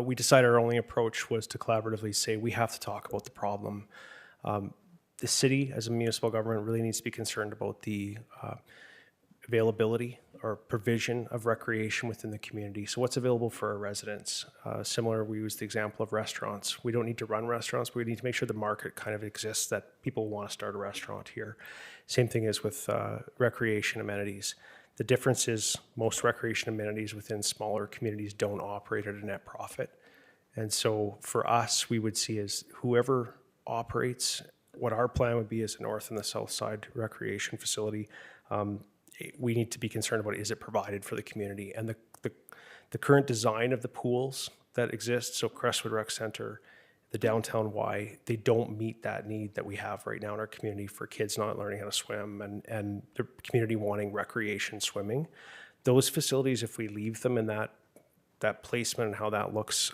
We decided our only approach was to collaboratively say we have to talk about the problem. The city, as a municipal government, really needs to be concerned about the availability or provision of recreation within the community. So what's available for our residents? Similar, we use the example of restaurants. We don't need to run restaurants, but we need to make sure the market kind of exists that people want to start a restaurant here. Same thing is with recreation amenities. The difference is most recreation amenities within smaller communities don't operate at a net profit. And so for us, we would see as whoever operates, what our plan would be is the north and the south side recreation facility. We need to be concerned about, is it provided for the community? And the current design of the pools that exist, so Crestwood Rec Center, the Downtown Y, they don't meet that need that we have right now in our community for kids not learning how to swim and the community wanting recreation swimming. Those facilities, if we leave them in that placement and how that looks,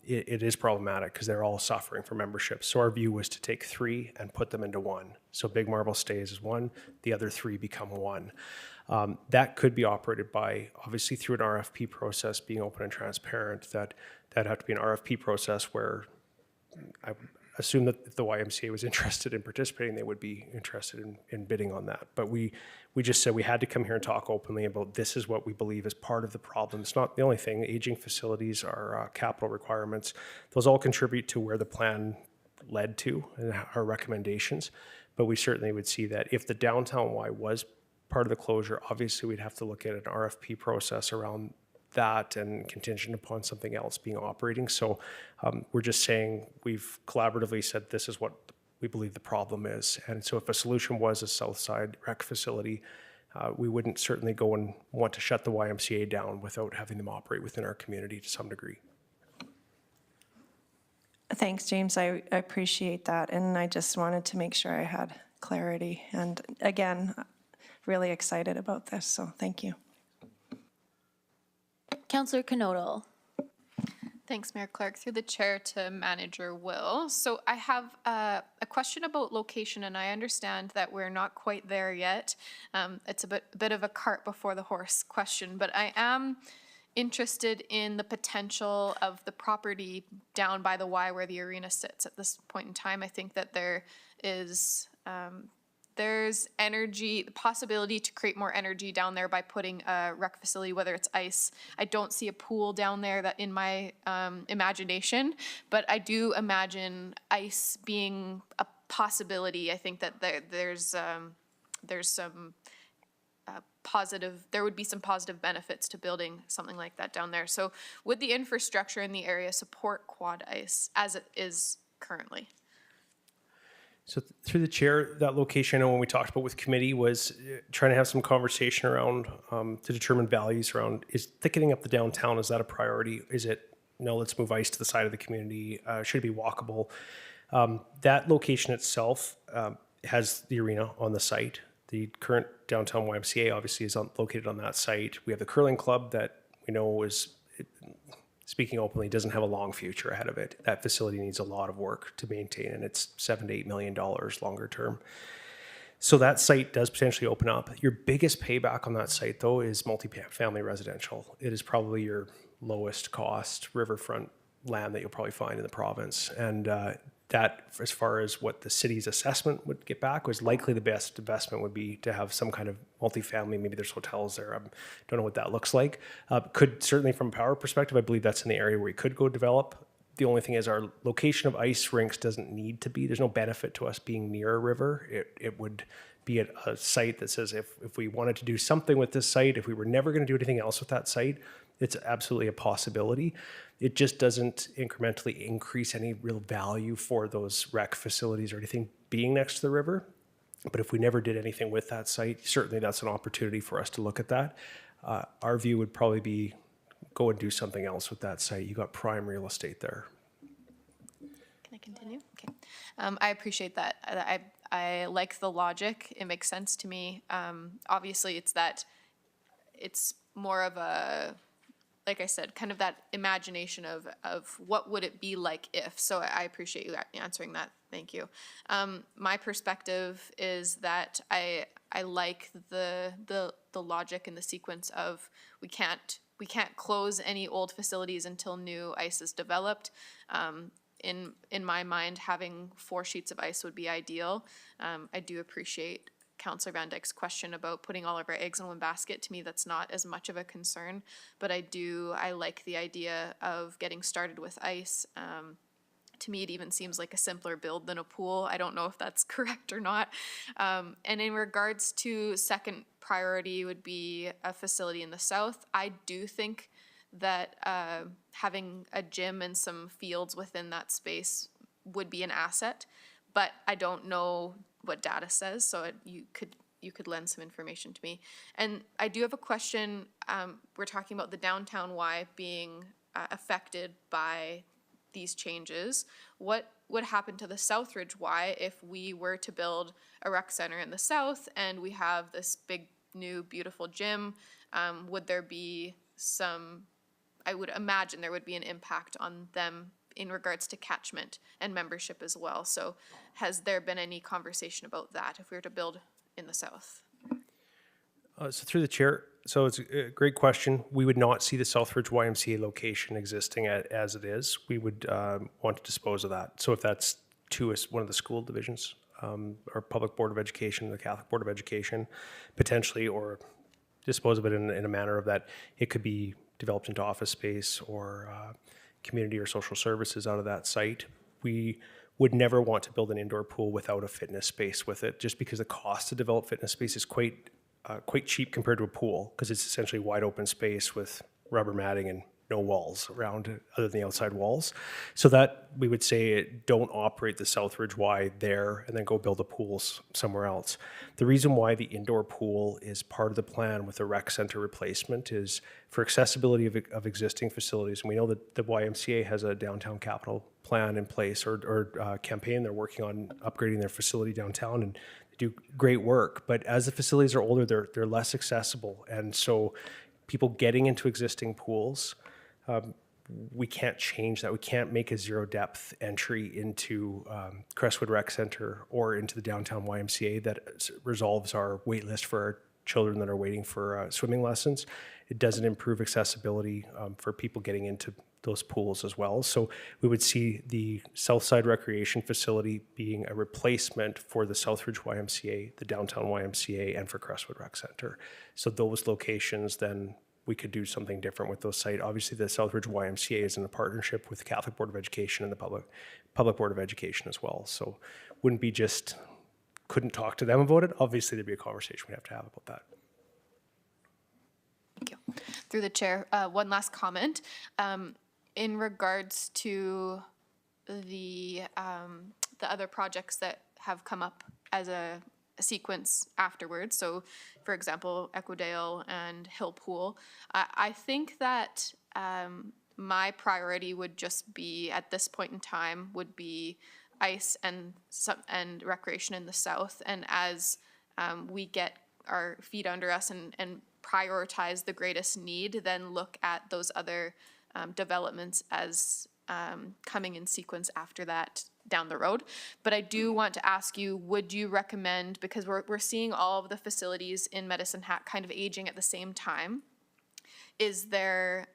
it is problematic because they're all suffering from membership. So our view was to take 3 and put them into 1. So Big Marble stays as 1, the other 3 become 1. That could be operated by, obviously through an RFP process, being open and transparent, that that'd have to be an RFP process where I would assume that if the YMCA was interested in participating, they would be interested in bidding on that. But we just said we had to come here and talk openly about this is what we believe is part of the problem. It's not the only thing. Aging facilities are capital requirements. Those all contribute to where the plan led to and our recommendations. But we certainly would see that if the downtown Y was part of the closure, obviously we'd have to look at an RFP process around that and contingent upon something else being operating. So we're just saying we've collaboratively said this is what we believe the problem is. And so if a solution was a South Side rec facility, we wouldn't certainly go and want to shut the YMCA down without having them operate within our community to some degree. Thanks, James. I appreciate that. And I just wanted to make sure I had clarity. And again, really excited about this. So thank you. Councillor Knodel. Thanks, Mayor Clark. Through the chair to Manager Will. So I have a question about location, and I understand that we're not quite there yet. It's a bit of a cart before the horse question, but I am interested in the potential of the property down by the Y where the arena sits at this point in time. I think that there is there's energy, the possibility to create more energy down there by putting a rec facility, whether it's ice. I don't see a pool down there that in my imagination, but I do imagine ice being a possibility. I think that there's some positive, there would be some positive benefits to building something like that down there. So would the infrastructure in the area support quad ice as it is currently? So through the chair, that location, I know when we talked about with committee was trying to have some conversation around to determine values around, is thickening up the downtown, is that a priority? Is it, no, let's move ice to the side of the community? Should it be walkable? That location itself has the arena on the site. The current downtown YMCA obviously is located on that site. We have the curling club that we know is, speaking openly, doesn't have a long future ahead of it. That facility needs a lot of work to maintain, and it's $7 to $8 million longer term. So that site does potentially open up. Your biggest payback on that site, though, is multifamily residential. It is probably your lowest cost riverfront land that you'll probably find in the province. And that, as far as what the city's assessment would get back, was likely the best investment would be to have some kind of multifamily. Maybe there's hotels there. I don't know what that looks like. Could certainly, from a power perspective, I believe that's in the area where you could go develop. The only thing is our location of ice rinks doesn't need to be. There's no benefit to us being near a river. It would be at a site that says if we wanted to do something with this site, if we were never going to do anything else with that site, it's absolutely a possibility. It just doesn't incrementally increase any real value for those rec facilities or anything being next to the river. But if we never did anything with that site, certainly that's an opportunity for us to look at that. Our view would probably be go and do something else with that site. You got prime real estate there. Can I continue? Okay. I appreciate that. I like the logic. It makes sense to me. Obviously, it's more of a, like I said, kind of that imagination of what would it be like if. So I appreciate you answering that. Thank you. My perspective is that I like the logic and the sequence of we can't close any old facilities until new ice is developed. In my mind, having 4 sheets of ice would be ideal. I do appreciate Councillor Van Dyke's question about putting all of our eggs in one basket. To me, that's not as much of a concern, but I like the idea of getting started with ice. To me, it even seems like a simpler build than a pool. I don't know if that's correct or not. And in regards to second priority would be a facility in the south. I do think that having a gym and some fields within that space would be an asset, but I don't know what data says, so you could lend some information to me. And I do have a question. We're talking about the downtown Y being affected by these changes. What would happen to the Southridge Y if we were to build a rec center in the south and we have this big new beautiful gym? Would there be some, I would imagine there would be an impact on them in regards to catchment and membership as well. So has there been any conversation about that if we were to build in the south? So through the chair, So it's a great question. We would not see the Southridge YMCA location existing as it is. We would want to dispose of that. So if that's to one of the school divisions, or Public Board of Education, the Catholic Board of Education, potentially, or dispose of it in a manner of that it could be developed into office space or community or social services out of that site. We would never want to build an indoor pool without a fitness space with it, just because the cost to develop fitness space is quite cheap compared to a pool, because it's essentially wide open space with rubber matting and no walls around it other than the outside walls. So that we would say don't operate the Southridge Y there and then go build a pool somewhere else. The reason why the indoor pool is part of the plan with the rec center replacement is for accessibility of existing facilities. And we know that the YMCA has a downtown capital plan in place or campaign. They're working on upgrading their facility downtown and they do great work. But as the facilities are older, they're less accessible. And so people getting into existing pools, we can't change that. We can't make a zero depth entry into Crestwood Rec Center or into the downtown YMCA that resolves our wait list for our children that are waiting for swimming lessons. It doesn't improve accessibility for people getting into those pools as well. So we would see the Southside Recreation Facility being a replacement for the Southridge YMCA, the downtown YMCA, and for Crestwood Rec Center. So those locations then we could do something different with those sites. Obviously, the Southridge YMCA is in a partnership with the Catholic Board of Education and the Public Board of Education as well. So wouldn't be just, couldn't talk to them about it. Obviously, there'd be a conversation we'd have to have about that. Thank you. Through the chair, one last comment. In regards to the other projects that have come up as a sequence afterwards, so for example, Equidale and Hillpool, I think that my priority would just be, at this point in time, would be ice and recreation in the south. And as we get our feet under us and prioritize the greatest need, then look at those other developments as coming in sequence after that down the road. But I do want to ask you, would you recommend, because we're seeing all of the facilities in Medicine Hat kind of aging at the same time, is there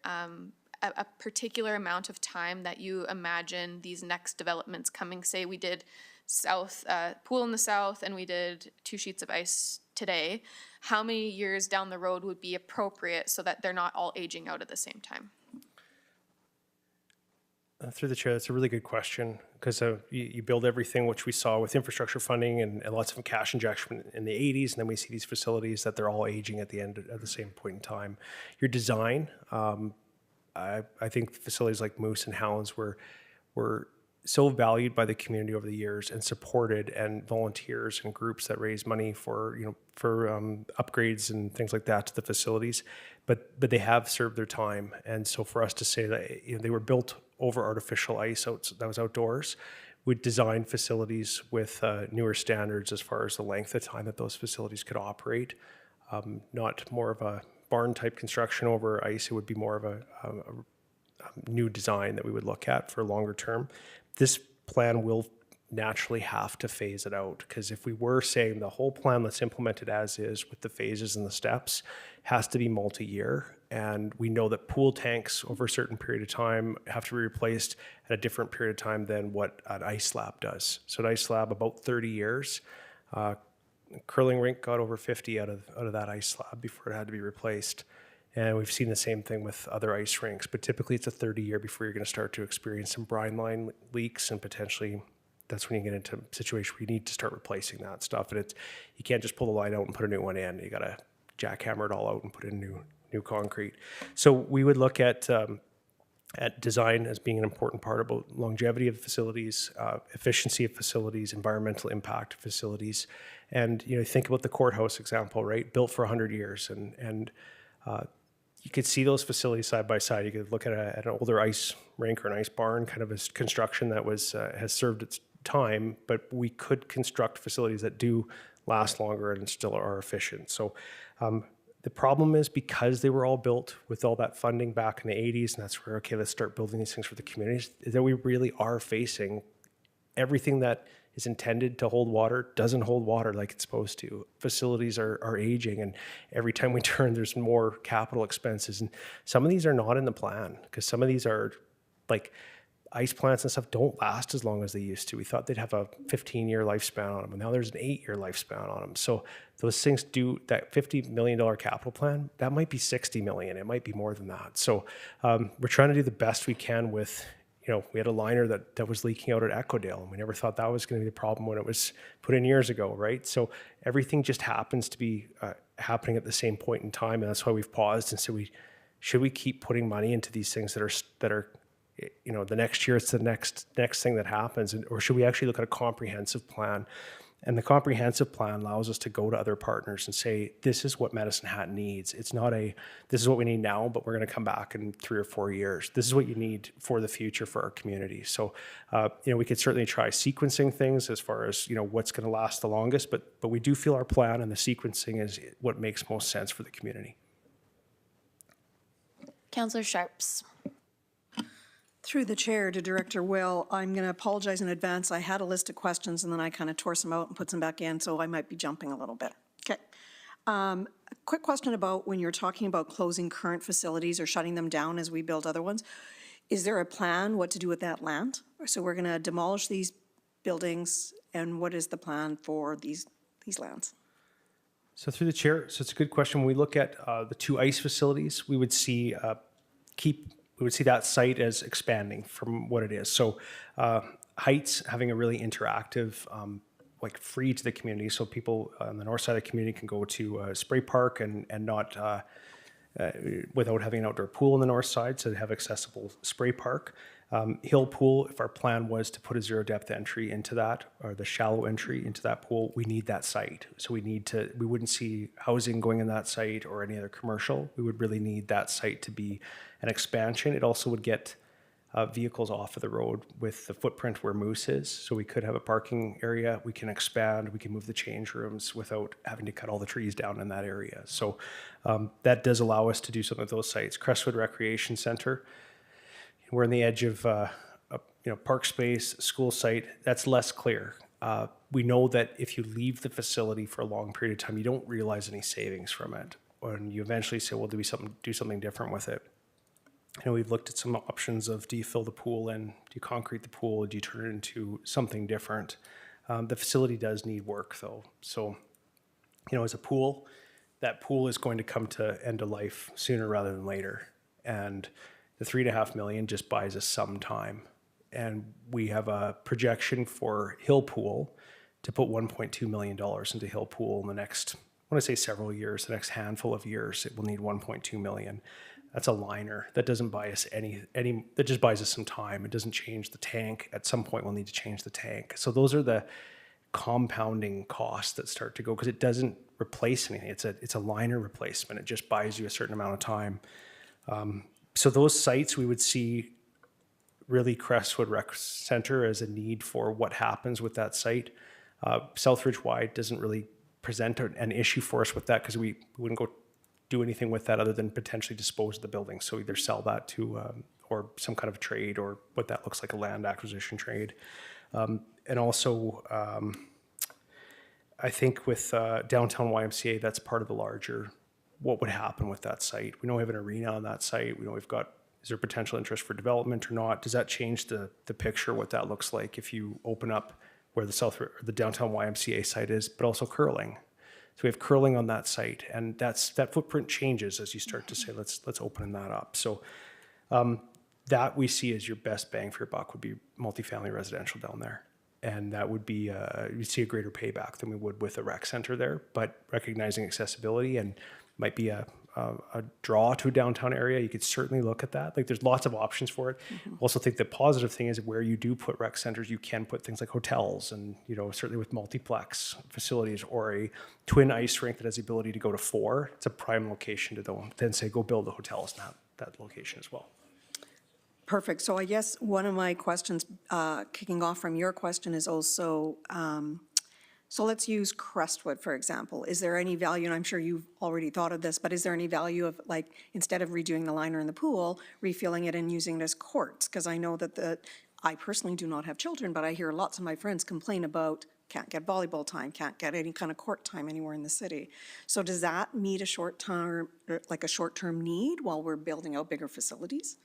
a particular amount of time that you imagine these next developments coming? Say we did pool in the south and we did 2 sheets of ice today. How many years down the road would be appropriate so that they're not all aging out at the same time? Through the chair, that's a really good question, because you build everything, which we saw with infrastructure funding and lots of cash injection in the 80s, and then we see these facilities that they're all aging at the same point in time. Your design, I think facilities like Moose and Howlands were so valued by the community over the years and supported, and volunteers and groups that raise money for upgrades and things like that to the facilities, but they have served their time. And so for us to say that they were built over artificial ice that was outdoors, we designed facilities with newer standards as far as the length of time that those facilities could operate. Not more of a barn type construction over ice. It would be more of a new design that we would look at for longer term. This plan will naturally have to phase it out, because if we were saying the whole plan that's implemented as is with the phases and the steps has to be multi-year, and we know that pool tanks over a certain period of time have to be replaced at a different period of time than what an ice slab does. So an ice slab, about 30 years. Curling rink got over 50 out of that ice slab before it had to be replaced. And we've seen the same thing with other ice rinks, but typically it's a 30-year before you're going to start to experience some brine line leaks, and potentially that's when you get into a situation where you need to start replacing that stuff. And you can't just pull the line out and put a new one in. You got to jackhammer it all out and put in new concrete. So we would look at design as being an important part about longevity of facilities, efficiency of facilities, environmental impact of facilities. And think about the courthouse example, right? Built for 100 years, and you could see those facilities side by side. You could look at an older ice rink or an ice barn, kind of a construction that has served its time, but we could construct facilities that do last longer and still are efficient. So the problem is, because they were all built with all that funding back in the 80s, and that's where, okay, let's start building these things for the communities, that we really are facing everything that is intended to hold water doesn't hold water like it's supposed to. Facilities are aging, and every time we turn, there's more capital expenses. And some of these are not in the plan, because some of these are like ice plants and stuff don't last as long as they used to. We thought they'd have a 15-year lifespan on them, and now there's an 8-year lifespan on them. So those things do, that $50 million capital plan, that might be 60 million. It might be more than that. So we're trying to do the best we can with, we had a liner that was leaking out at Echodale, and we never thought that was going to be the problem when it was put in years ago, right? So everything just happens to be happening at the same point in time, and that's why we've paused and said, should we keep putting money into these things that are the next year it's the next thing that happens, or should we actually look at a comprehensive plan? And the comprehensive plan allows us to go to other partners and say, this is what Medicine Hat needs. It's not this is what we need now, but we're going to come back in 3 or 4 years. This is what you need for the future for our community. So, we could certainly try sequencing things as far as, what's going to last the longest, but we do feel our plan and the sequencing is what makes most sense for the community. Councillor Sharps. Through the chair to Director Will, I'm going to apologize in advance. I had a list of questions and then I kind of tore some out and put some back in, so I might be jumping a little bit. Okay. A quick question about when you're talking about closing current facilities or shutting them down as we build other ones. Is there a plan what to do with that land? So we're going to demolish these buildings, and what is the plan for these lands? So through the chair, so it's a good question. When we look at the 2 ice facilities, we would see that site as expanding from what it is. So Heights having a really interactive, free to the community. So people on the north side of the community can go to Spray Park and not without having an outdoor pool on the north side. So they have accessible Spray Park. Hill Pool, if our plan was to put a 0 depth entry into that, or the shallow entry into that pool, we need that site. So we wouldn't see housing going in that site or any other commercial. We would really need that site to be an expansion. It also would get vehicles off of the road with the footprint where Moose is. So we could have a parking area, we can expand, we can move the change rooms without having to cut all the trees down in that area. So that does allow us to do some of those sites. Crestwood Recreation Center, we're on the edge of park space, school site. That's less clear. We know that if you leave the facility for a long period of time, you don't realize any savings from it. And you eventually say, well, do something different with it? We've looked at some options of, do you fill the pool in? Do you concrete the pool? Do you turn it into something different? The facility does need work though. So, as a pool, that pool is going to come to end of life sooner rather than later. And the $3.5 million just buys us some time. And we have a projection for Hill Pool to put $1.2 million into Hill Pool in the next, I want to say several years, the next handful of years, it will need $1.2 million. That's a liner. That doesn't buy us any, that just buys us some time. It doesn't change the tank. At some point, we'll need to change the tank. So those are the compounding costs that start to go, because it doesn't replace anything. It's a liner replacement. It just buys you a certain amount of time. So those sites, we would see really Crestwood Rec Center as a need for what happens with that site. Southridge Wide doesn't really present an issue for us with that, because we wouldn't go do anything with that other than potentially dispose of the building. So either sell that to, or some kind of trade, or what that looks like, a land acquisition trade. And also, I think with downtown YMCA, that's part of the larger, what would happen with that site. We know we have an arena on that site. We know we've got, is there potential interest for development or not? Does that change the picture, what that looks like if you open up where the downtown YMCA site is, but also curling? So we have curling on that site, and that footprint changes as you start to say, let's open that up. So that we see as your best bang for your buck would be multifamily residential down there. And that would be, you'd see a greater payback than we would with a rec center there, but recognizing accessibility and might be a draw to a downtown area, you could certainly look at that. Like, there's lots of options for it. Also think the positive thing is where you do put rec centers, you can put things like hotels and, certainly with multiplex facilities or a twin ice rink that has the ability to go to 4. It's a prime location to then say, go build the hotels in that location as well. Perfect. So I guess one of my questions, kicking off from your question, is also, so let's use Crestwood, for example. Is there any value, and I'm sure you've already thought of this, but is there any value of, like, instead of redoing the liner in the pool, refilling it and using it as courts? Because I know that I personally do not have children, but I hear lots of my friends complain about can't get volleyball time, can't get any kind of court time anywhere in the city. So does that meet a short-term need while we're building out bigger facilities?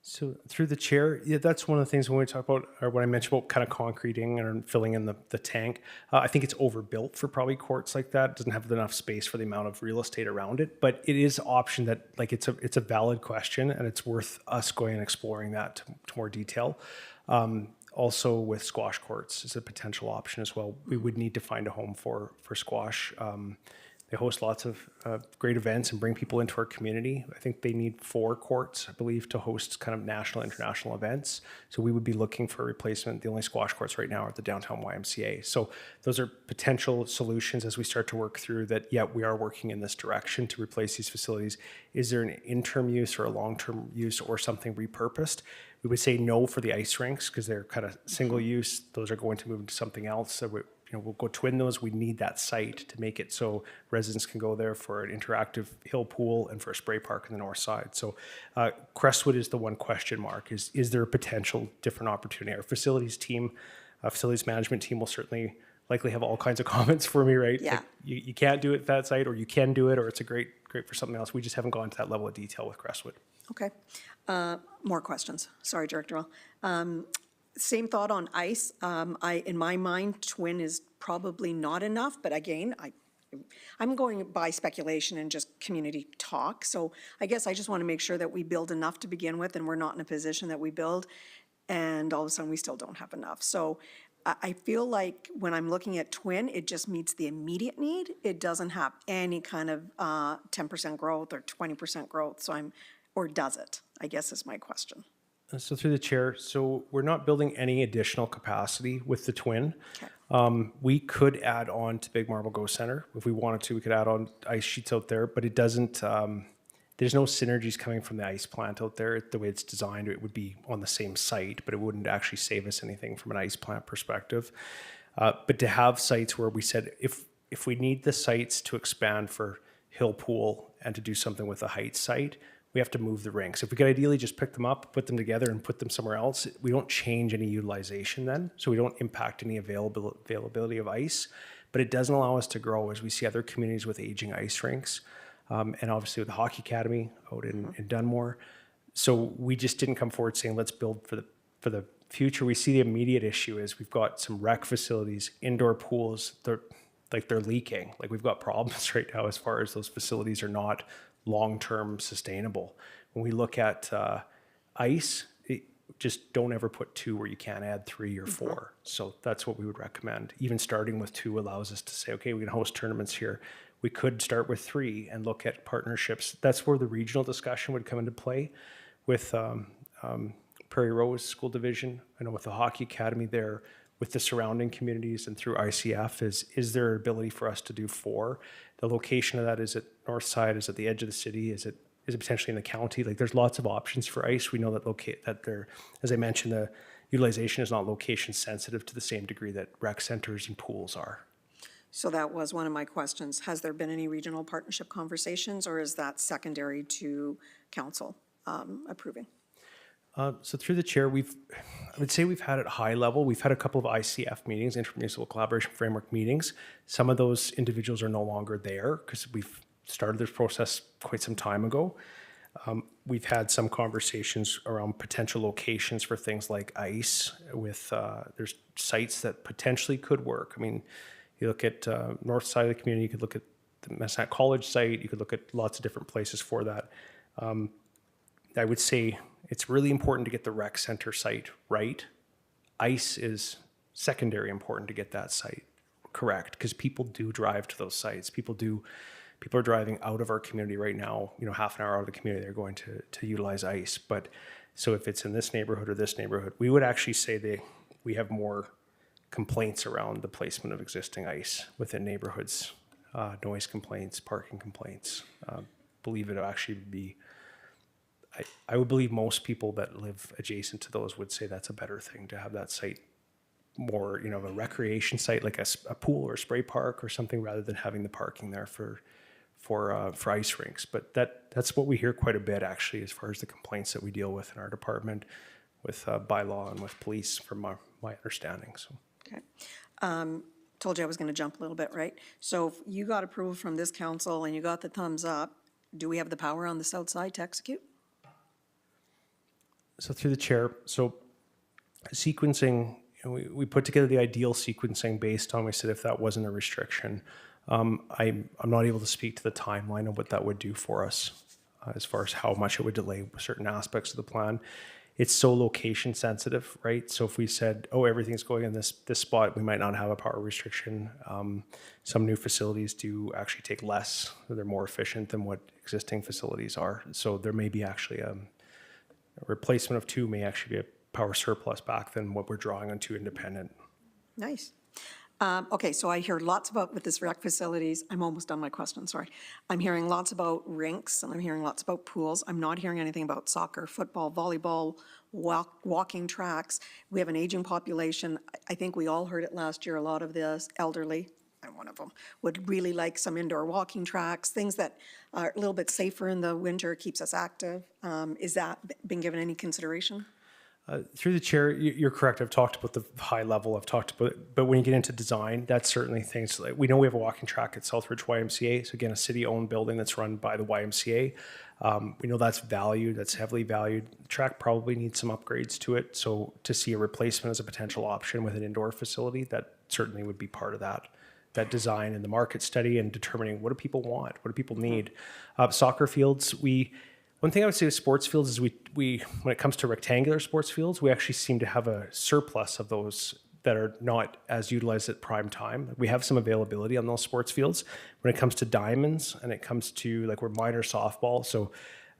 So through the chair, yeah, that's one of the things when we talk about, or when I mentioned about kind of concreting and filling in the tank, I think it's overbuilt for probably courts like that. It doesn't have enough space for the amount of real estate around it, but it is an option that, like, it's a valid question, and it's worth us going and exploring that to more detail. Also with squash courts is a potential option as well. We would need to find a home for squash. They host lots of great events and bring people into our community. I think they need 4 courts, I believe, to host kind of national, international events. So we would be looking for a replacement. The only squash courts right now are at the downtown YMCA. So those are potential solutions as we start to work through that. Yeah, we are working in this direction to replace these facilities. Is there an interim use or a long-term use or something repurposed? We would say no for the ice rinks because they're kind of single use. Those are going to move into something else. So we'll go twin those. We need that site to make it so residents can go there for an interactive hill pool and for a spray park on the north side. So Crestwood is the one question mark. Is there a potential different opportunity? Our facilities team, facilities management team will certainly likely have all kinds of comments for me, right? Yeah. Like, you can't do it at that site, or you can do it, or it's a great for something else. We just haven't gone to that level of detail with Crestwood. Okay. More questions. Sorry, Director Well. Same thought on ice. In my mind, twin is probably not enough, but again, I'm going by speculation and just community talk. So I guess I just want to make sure that we build enough to begin with, and we're not in a position that we build and all of a sudden we still don't have enough. So I feel like when I'm looking at twin, it just meets the immediate need. It doesn't have any kind of 10% growth or 20% growth. Or does it? I guess is my question. So through the chair, so we're not building any additional capacity with the twin. Okay. We could add on to Big Marble Go Center. If we wanted to, we could add on ice sheets out there, but it doesn't, there's no synergies coming from the ice plant out there. The way it's designed, it would be on the same site, but it wouldn't actually save us anything from an ice plant perspective. But to have sites where we said, if we need the sites to expand for hill pool and to do something with the Heights site, we have to move the rinks. If we could ideally just pick them up, put them together and put them somewhere else, we don't change any utilization then. So we don't impact any availability of ice, but it doesn't allow us to grow as we see other communities with aging ice rinks. And obviously with the Hockey Academy out in Dunmore. So we just didn't come forward saying, let's build for the future. We see the immediate issue is we've got some rec facilities, indoor pools, they're leaking. Like, we've got problems right now as far as those facilities are not long-term sustainable. When we look at ice, just don't ever put 2 where you can't add 3 or 4. So that's what we would recommend. Even starting with 2 allows us to say, okay, we can host tournaments here. We could start with 3 and look at partnerships. That's where the regional discussion would come into play with Prairie Rose School Division. I know with the Hockey Academy there, with the surrounding communities and through ICF, is there ability for us to do 4? The location of that, is it north side, is it the edge of the city, is it potentially in the county? Like, there's lots of options for ice. We know that there, as I mentioned, the utilization is not location sensitive to the same degree that rec centers and pools are. So that was one of my questions. Has there been any regional partnership conversations, or is that secondary to council approving? So through the chair, I would say we've had at high level, we've had a couple of ICF meetings, Intermunicipal Collaboration Framework meetings. Some of those individuals are no longer there because we've started this process quite some time ago. We've had some conversations around potential locations for things like ice with, there's sites that potentially could work. I mean, you look at north side of the community, you could look at the Messinac College site, you could look at lots of different places for that. I would say it's really important to get the rec center site right. Ice is secondary important to get that site correct, because people do drive to those sites. People are driving out of our community right now, half an hour out of the community, they're going to utilize ice. But so if it's in this neighborhood or this neighborhood, we would actually say we have more complaints around the placement of existing ice within neighborhoods, noise complaints, parking complaints. Believe it actually be, I would believe most people that live adjacent to those would say that's a better thing to have that site more, a recreation site like a pool or a spray park or something, rather than having the parking there for ice rinks. But that's what we hear quite a bit actually, as far as the complaints that we deal with in our department. bylaw and with police from my understanding, so. Okay. Told you I was going to jump a little bit, right? So if you got approval from this council and you got the thumbs up, do we have the power on the south side to execute? So through the chair, so sequencing, we put together the ideal sequencing based on, we said if that wasn't a restriction. I'm not able to speak to the timeline of what that would do for us as far as how much it would delay certain aspects of the plan. It's so location sensitive, right? So if we said, oh, everything's going in this spot, we might not have a power restriction. Some new facilities do actually take less. They're more efficient than what existing facilities are. So there may be actually a replacement of two may actually be a power surplus back than what we're drawing on two independent. Nice. Okay, so I hear lots about with this rec facilities. I'm almost done my question, sorry. I'm hearing lots about rinks and I'm hearing lots about pools. I'm not hearing anything about soccer, football, volleyball, walking tracks. We have an aging population. I think we all heard it last year. A lot of this elderly, I'm one of them, would really like some indoor walking tracks, things that are a little bit safer in the winter, keeps us active. Is that been given any consideration? Through the chair, you're correct. I've talked about the high level. I've talked about, but when you get into design, that's certainly things like, we know we have a walking track at Southridge YMCA. So again, a city-owned building that's run by the YMCA. We know that's valued, that's heavily valued. The track probably needs some upgrades to it. So to see a replacement as a potential option with an indoor facility, that certainly would be part of that design and the market study and determining what do people want, what do people need. Soccer fields, one thing I would say with sports fields is we when it comes to rectangular sports fields, we actually seem to have a surplus of those that are not as utilized at prime time. We have some availability on those sports fields. When it comes to diamonds and it comes to like we're minor softball, so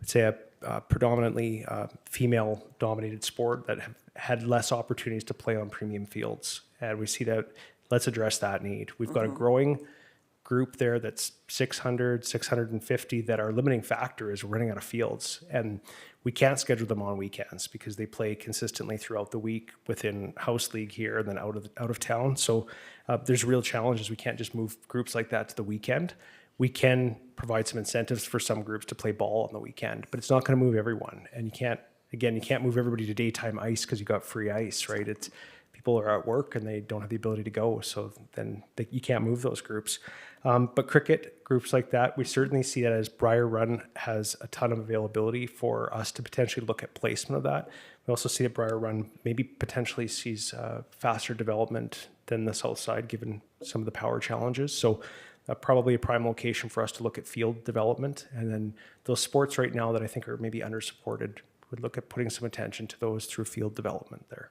I'd say a predominantly female-dominated sport that have had less opportunities to play on premium fields. And we see that, let's address that need. We've got a growing group there that's 600, 650 that our limiting factor is running out of fields. And we can't schedule them on weekends because they play consistently throughout the week within house league here and then out of town. So there's real challenges. We can't just move groups like that to the weekend. We can provide some incentives for some groups to play ball on the weekend, but it's not going to move everyone. And you can't move everybody to daytime ice because you got free ice, right? People are at work and they don't have the ability to go. So then you can't move those groups. But cricket, groups like that, we certainly see that as Briar Run has a ton of availability for us to potentially look at placement of that. We also see that Briar Run maybe potentially sees faster development than the south side given some of the power challenges. So probably a prime location for us to look at field development. And then those sports right now that I think are maybe undersupported, would look at putting some attention to those through field development there.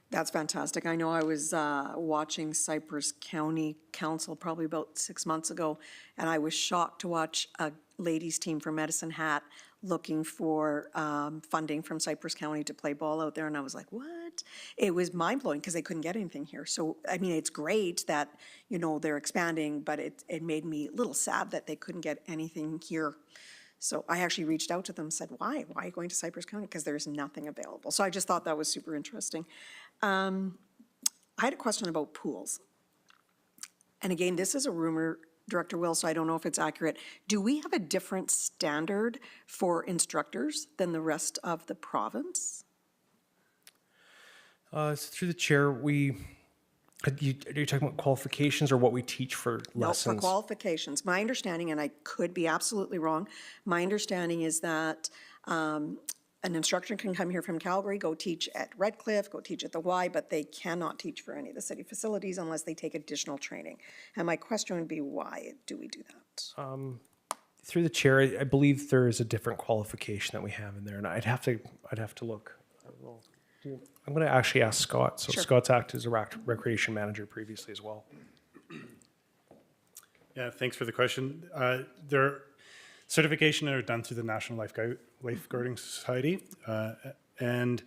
That's fantastic. I know I was watching Cypress County Council probably about 6 months ago, and I was shocked to watch a ladies team from Medicine Hat looking for funding from Cypress County to play ball out there, and I was like, what? It was mind-blowing because they couldn't get anything here. So, I mean, it's great that, you know, they're expanding, but it made me a little sad that they couldn't get anything here. So I actually reached out to them and said, why? Why are you going to Cypress County? Because there's nothing available. So I just thought that was super interesting. I had a question about pools. And again, this is a rumor, Director Will, so I don't know if it's accurate. Do we have a different standard for instructors than the rest of the province? So through the chair, are you talking about qualifications or what we teach for lessons? No, for qualifications. My understanding, and I could be absolutely wrong, my understanding is that an instructor can come here from Calgary, go teach at Redcliffe, go teach at the Y, but they cannot teach for any of the city facilities unless they take additional training. And my question would be, why do we do that? Through the chair, I believe there is a different qualification that we have in there, and I'd have to look. I'm going to actually ask Scott. So Sure. Scott's acted as a recreation manager previously as well. Yeah, thanks for the question. Their certification are done through the National Lifeguarding Society, and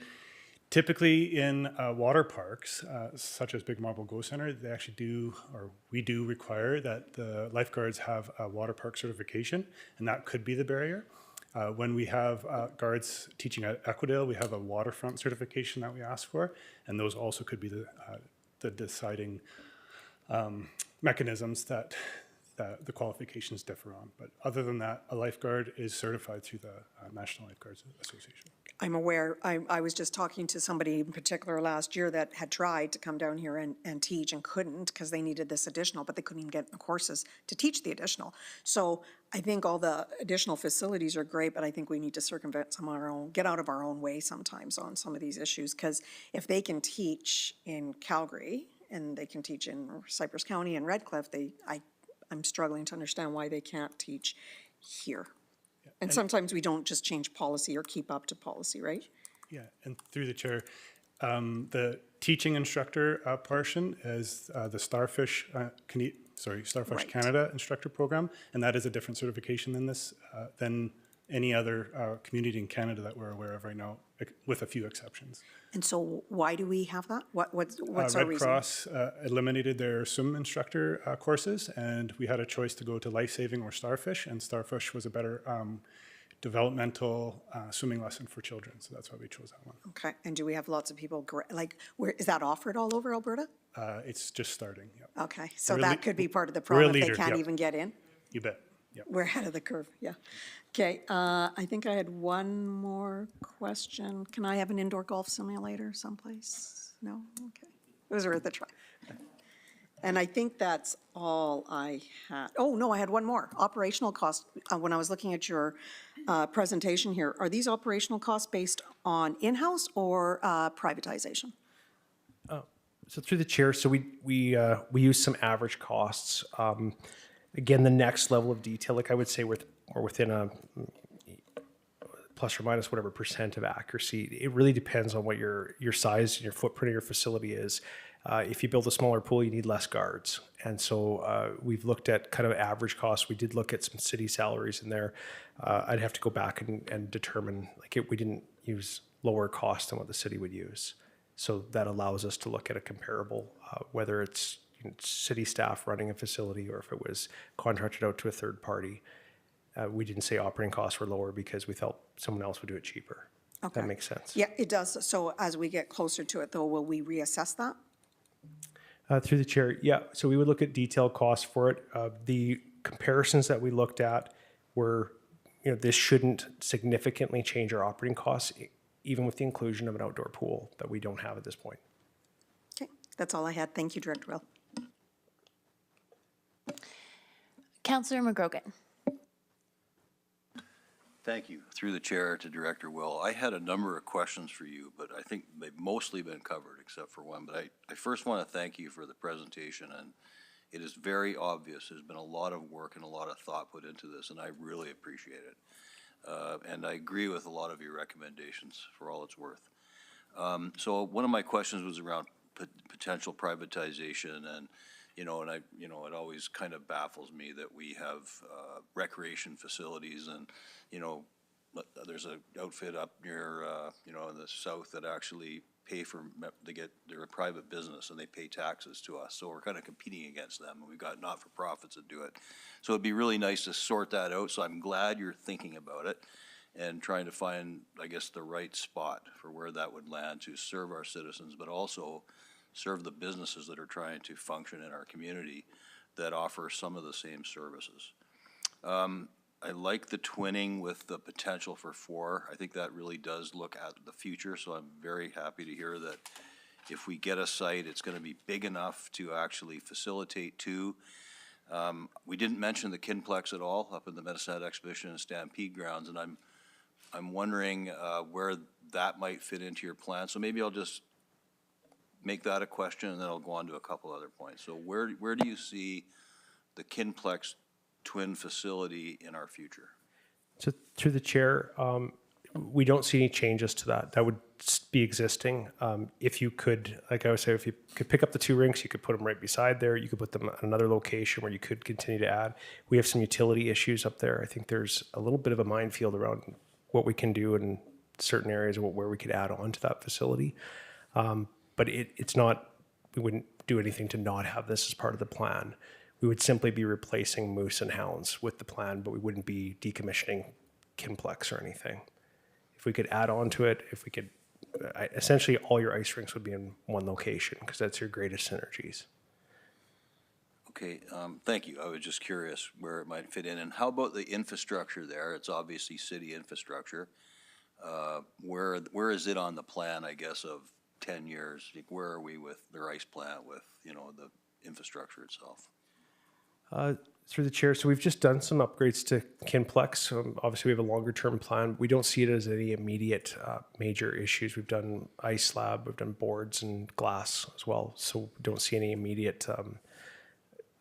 typically in water parks, such as Big Marble Go Center, they actually do, or we do require that the lifeguards have a water park certification, and that could be the barrier. When we have guards teaching at Equidale, we have a waterfront certification that we ask for, and those also could be the deciding mechanisms that the qualifications differ on. But other than that, a lifeguard is certified through the National Lifeguards Association. I'm aware, I was just talking to somebody in particular last year that had tried to come down here and teach and couldn't because they needed this additional, but they couldn't even get the courses to teach the additional. So I think all the additional facilities are great, but I think we need to circumvent some of our own, get out of our own way sometimes on some of these issues. Because if they can teach in Calgary and they can teach in Cypress County and Redcliffe, I'm struggling to understand why they can't teach here. And sometimes we don't just change policy or keep up to policy, right? Yeah, and through the chair, the teaching instructor portion is the Starfish, Starfish Right. Canada instructor program, and that is a different certification than this, than any other community in Canada that we're aware of right now, with a few exceptions. And so why do we have that? What's our Red reason? Cross eliminated their swim instructor courses, and we had a choice to go to Life Saving or Starfish, and Starfish was a better developmental swimming lesson for children, so that's why we chose that one. Okay, and do we have lots of people, like, where, is that offered all over Alberta? It's just starting, yeah. Okay, so We're a that lea- could be part of the we're a problem if they leader, can't yep. even get in? You bet, yeah. We're ahead of the curve, yeah. Okay, I think I had one more question. Can I have an indoor golf simulator someplace? No? Okay. It was worth a try. And I think that's all I had. Oh, no, I had one more. Operational costs. When I was looking at your presentation here, are these operational costs based on in-house or privatization? So through the chair, so we use some average costs. Again, the next level of detail, like I would say, we're within a plus or minus whatever % of accuracy. It really depends on what your size and your footprint of your facility is. If you build a smaller pool, you need less guards. And so we've looked at kind of average costs. We did look at some city salaries in there. I'd have to go back and determine, we didn't use lower cost than what the city would use. So that allows us to look at a comparable, whether it's city staff running a facility or if it was contracted out to a third party. We didn't say operating costs were lower because we felt someone else would do it cheaper. Okay. That makes sense. Yeah, it does. So as we get closer to it, though, will we reassess that? Through the chair, yeah. So we would look at detailed costs for it. The comparisons that we looked at were, this shouldn't significantly change our operating costs, even with the inclusion of an outdoor pool that we don't have at this point. Okay, that's all I had. Thank you, Director Will. Councillor McGrogan. Thank you. Through the chair to Director Will. I had a number of questions for you, but I think they've mostly been covered except for one. But I first want to thank you for the presentation, and it is very obvious there's been a lot of work and a lot of thought put into this, and I really appreciate it. And I agree with a lot of your recommendations for all it's worth. So one of my questions was around potential privatization, and it always kind of baffles me that we have recreation facilities, and there's an outfit up near in the south that actually they're a private business and they pay taxes to us, so we're kind of competing against them, and we've got not-for-profits that do it. So it'd be really nice to sort that out. So I'm glad you're thinking about it and trying to find, I guess, the right spot for where that would land to serve our citizens, but also serve the businesses that are trying to function in our community that offer some of the same services. I like the twinning with the potential for 4. I think that really does look at the future, so I'm very happy to hear that if we get a site, it's going to be big enough to actually facilitate 2. We didn't mention the Kinplex at all up in the Medicine Hat Exhibition and Stampede grounds, and I'm wondering where that might fit into your plan. So maybe I'll just make that a question, and then I'll go on to a couple other points. So where do you see the Kinplex twin facility in our future? So through the chair, we don't see any changes to that. That would be existing. If you could, like I would say, if you could pick up the 2 rinks, you could put them right beside there. You could put them at another location where you could continue to add. We have some utility issues up there. I think there's a little bit of a minefield around what we can do in certain areas where we could add on to that facility. But it's not, we wouldn't do anything to not have this as part of the plan. We would simply be replacing moose and hounds with the plan, but we wouldn't be decommissioning Kinplex or anything. If we could add on to it, if we could, essentially all your ice rinks would be in one location because that's your greatest synergies. Okay, thank you. I was just curious where it might fit in. And how about the infrastructure there? It's obviously city infrastructure. Where is it on the plan, I guess, of 10 years? Like, where are we with their ice plant, with, you know, the infrastructure itself? Through the chair, so we've just done some upgrades to Kinplex. Obviously, we have a longer-term plan. We don't see it as any immediate major issues. We've done ice slab, we've done boards and glass as well, so we don't see any immediate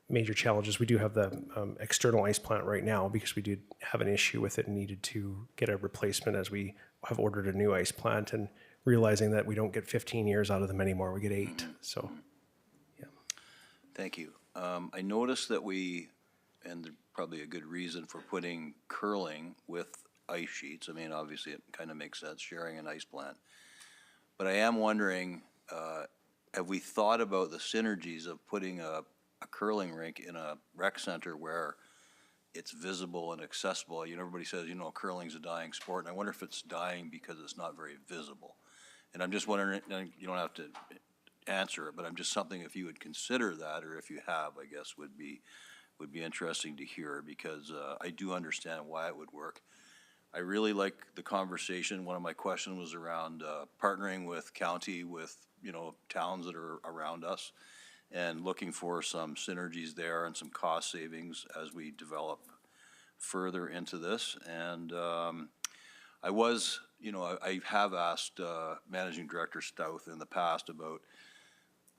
major challenges. We do have the external ice plant right now because we did have an issue with it and needed to get a replacement as we have ordered a new ice plant and realizing that we don't get 15 years out of them anymore, we get 8. So, yeah. Thank you. I noticed that and probably a good reason for putting curling with ice sheets. I mean, obviously it kind of makes sense, sharing an ice plant. But I am wondering, have we thought about the synergies of putting a curling rink in a rec center where it's visible and accessible? You know, everybody says, you know, curling's a dying sport, and I wonder if it's dying because it's not very visible. And I'm just wondering, and you don't have to answer it, but I'm just something, if you would consider that, or if you have, I guess, would be interesting to hear, because I do understand why it would work. I really like the conversation. One of my questions was around partnering with county, with, you know, towns that are around us, and looking for some synergies there and some cost savings as we develop further into this. And I have asked Managing Director Stouth in the past about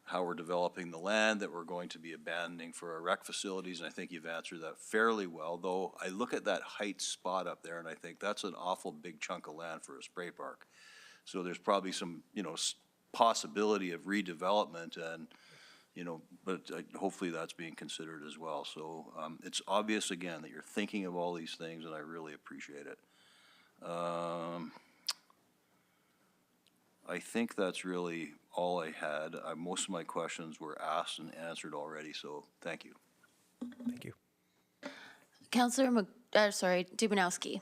how we're developing the land that we're going to be abandoning for our rec facilities, and I think you've answered that fairly well, though I look at that height spot up there and I think that's an awful big chunk of land for a spray park. So there's probably some, you know, possibility of redevelopment, and, you know, but hopefully that's being considered as well. So it's obvious, again, that you're thinking of all these things, and I really appreciate it. I think that's really all I had. Most of my questions were asked and answered already, so thank you. Thank you. Councillor Dubanowski.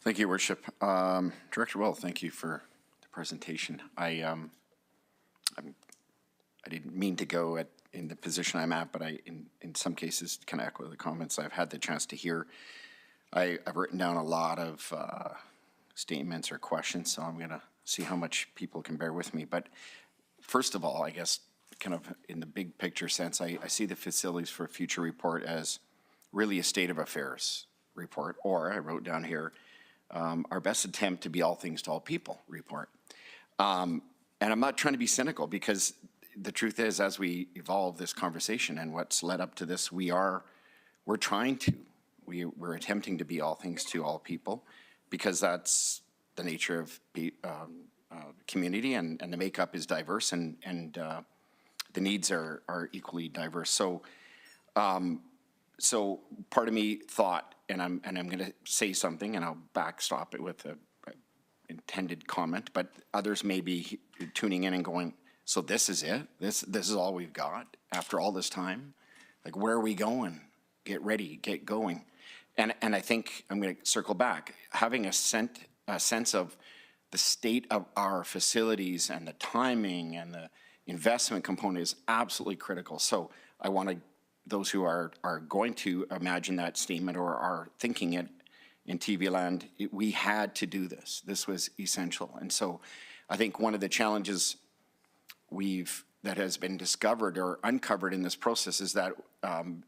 Thank you, Worship. Director Will, thank you for the presentation. I didn't mean to go in the position I'm at, but in some cases, kind of echo the comments I've had the chance to hear. I've written down a lot of statements or questions, so I'm going to see how much people can bear with me. But first of all, I guess, kind of in the big picture sense, I see the Facilities for a Future report as really a state of affairs report, or I wrote down here, our best attempt to be all things to all people report. And I'm not trying to be cynical, because the truth is, as we evolve this conversation and what's led up to this, we're attempting to be all things to all people, because that's the nature of community, and the makeup is diverse, and the needs are equally diverse. So, so part of me thought, and I'm going to say something, and I'll backstop it with a intended comment, but others may be tuning in and going, so this is it? This is all we've got after all this time? Like, where are we going? Get ready, get going. And I think I'm going to circle back. Having a sense of the state of our facilities and the timing and the investment component is absolutely critical. So I want those who are going to imagine that statement or are thinking it in TV land, we had to do this. This was essential. And so I think one of the challenges that has been discovered or uncovered in this process is that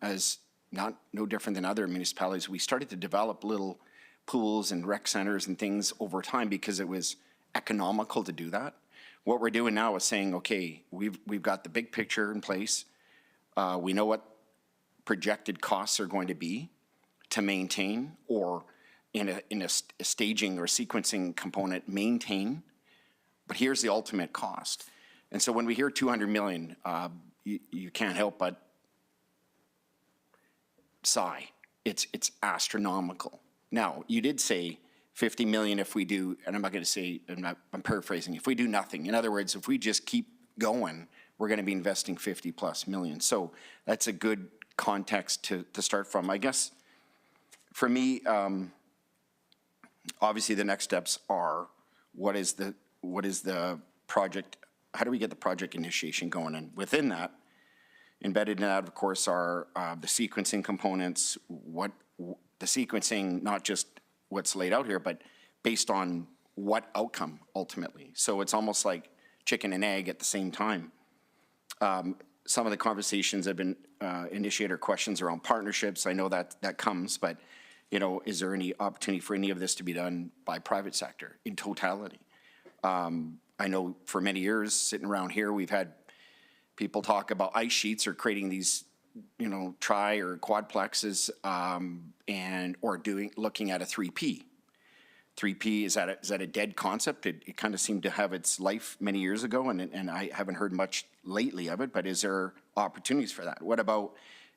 as no different than other municipalities, we started to develop little pools and rec centers and things over time because it was economical to do that. What we're doing now is saying, okay, we've got the big picture in place. We know what projected costs are going to be to maintain, or in a staging or sequencing component, maintain. But here's the ultimate cost. And so when we hear 200 million, you can't help but sigh. It's astronomical. Now, you did say 50 million if we do, and I'm not going to say, I'm paraphrasing, if we do nothing. In other words, if we just keep going, we're going to be investing 50 plus million. So that's a good context to start from. I guess for me, obviously the next steps are, what is the project, how do we get the project initiation going? And within that, embedded in that, of course, are the sequencing components, the sequencing, not just what's laid out here, but based on what outcome ultimately. So it's almost like chicken and egg at the same time. Some of the conversations have been initiator questions around partnerships. I know that comes, but you know, is there any opportunity for any of this to be done by private sector in totality? I know for many years sitting around here, we've had people talk about ice sheets or creating these, you know, tri or quadplexes, or looking at a 3P. 3P, is that a dead concept? It kind of seemed to have its life many years ago, and I haven't heard much lately of it, but is there opportunities for that? What about,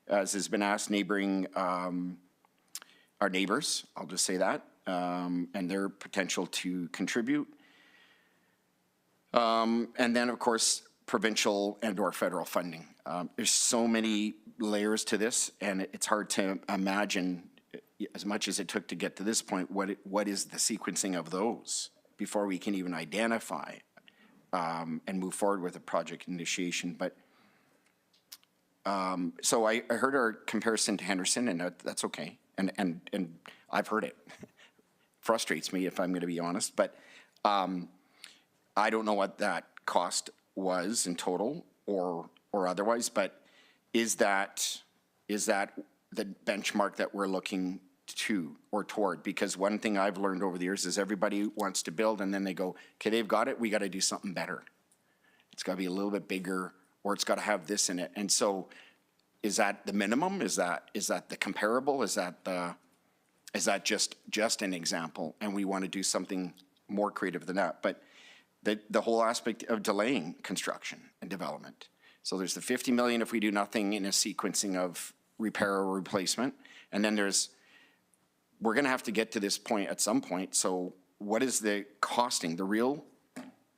as has been asked, neighboring, our neighbors, I'll just say that, and their potential to contribute? And then, of course, provincial and or federal funding. There's so many layers to this, and it's hard to imagine, as much as it took to get to this point, what is the sequencing of those before we can even identify and move forward with a project initiation. But so I heard our comparison to Henderson, and that's okay. And I've heard it. Frustrates me, if I'm going to be honest. But I don't know what that cost was in total or otherwise. But is that the benchmark that we're looking to or toward? Because one thing I've learned over the years is everybody wants to build, and then they go, okay, they've got it. We got to do something better. It's got to be a little bit bigger, or it's got to have this in it. And so, is that the minimum? Is that the comparable? Is that just an example? And we want to do something more creative than that. But the whole aspect of delaying construction and development. So there's the 50 million if we do nothing in a sequencing of repair or replacement, and then we're going to have to get to this point at some point. So what is the costing, the real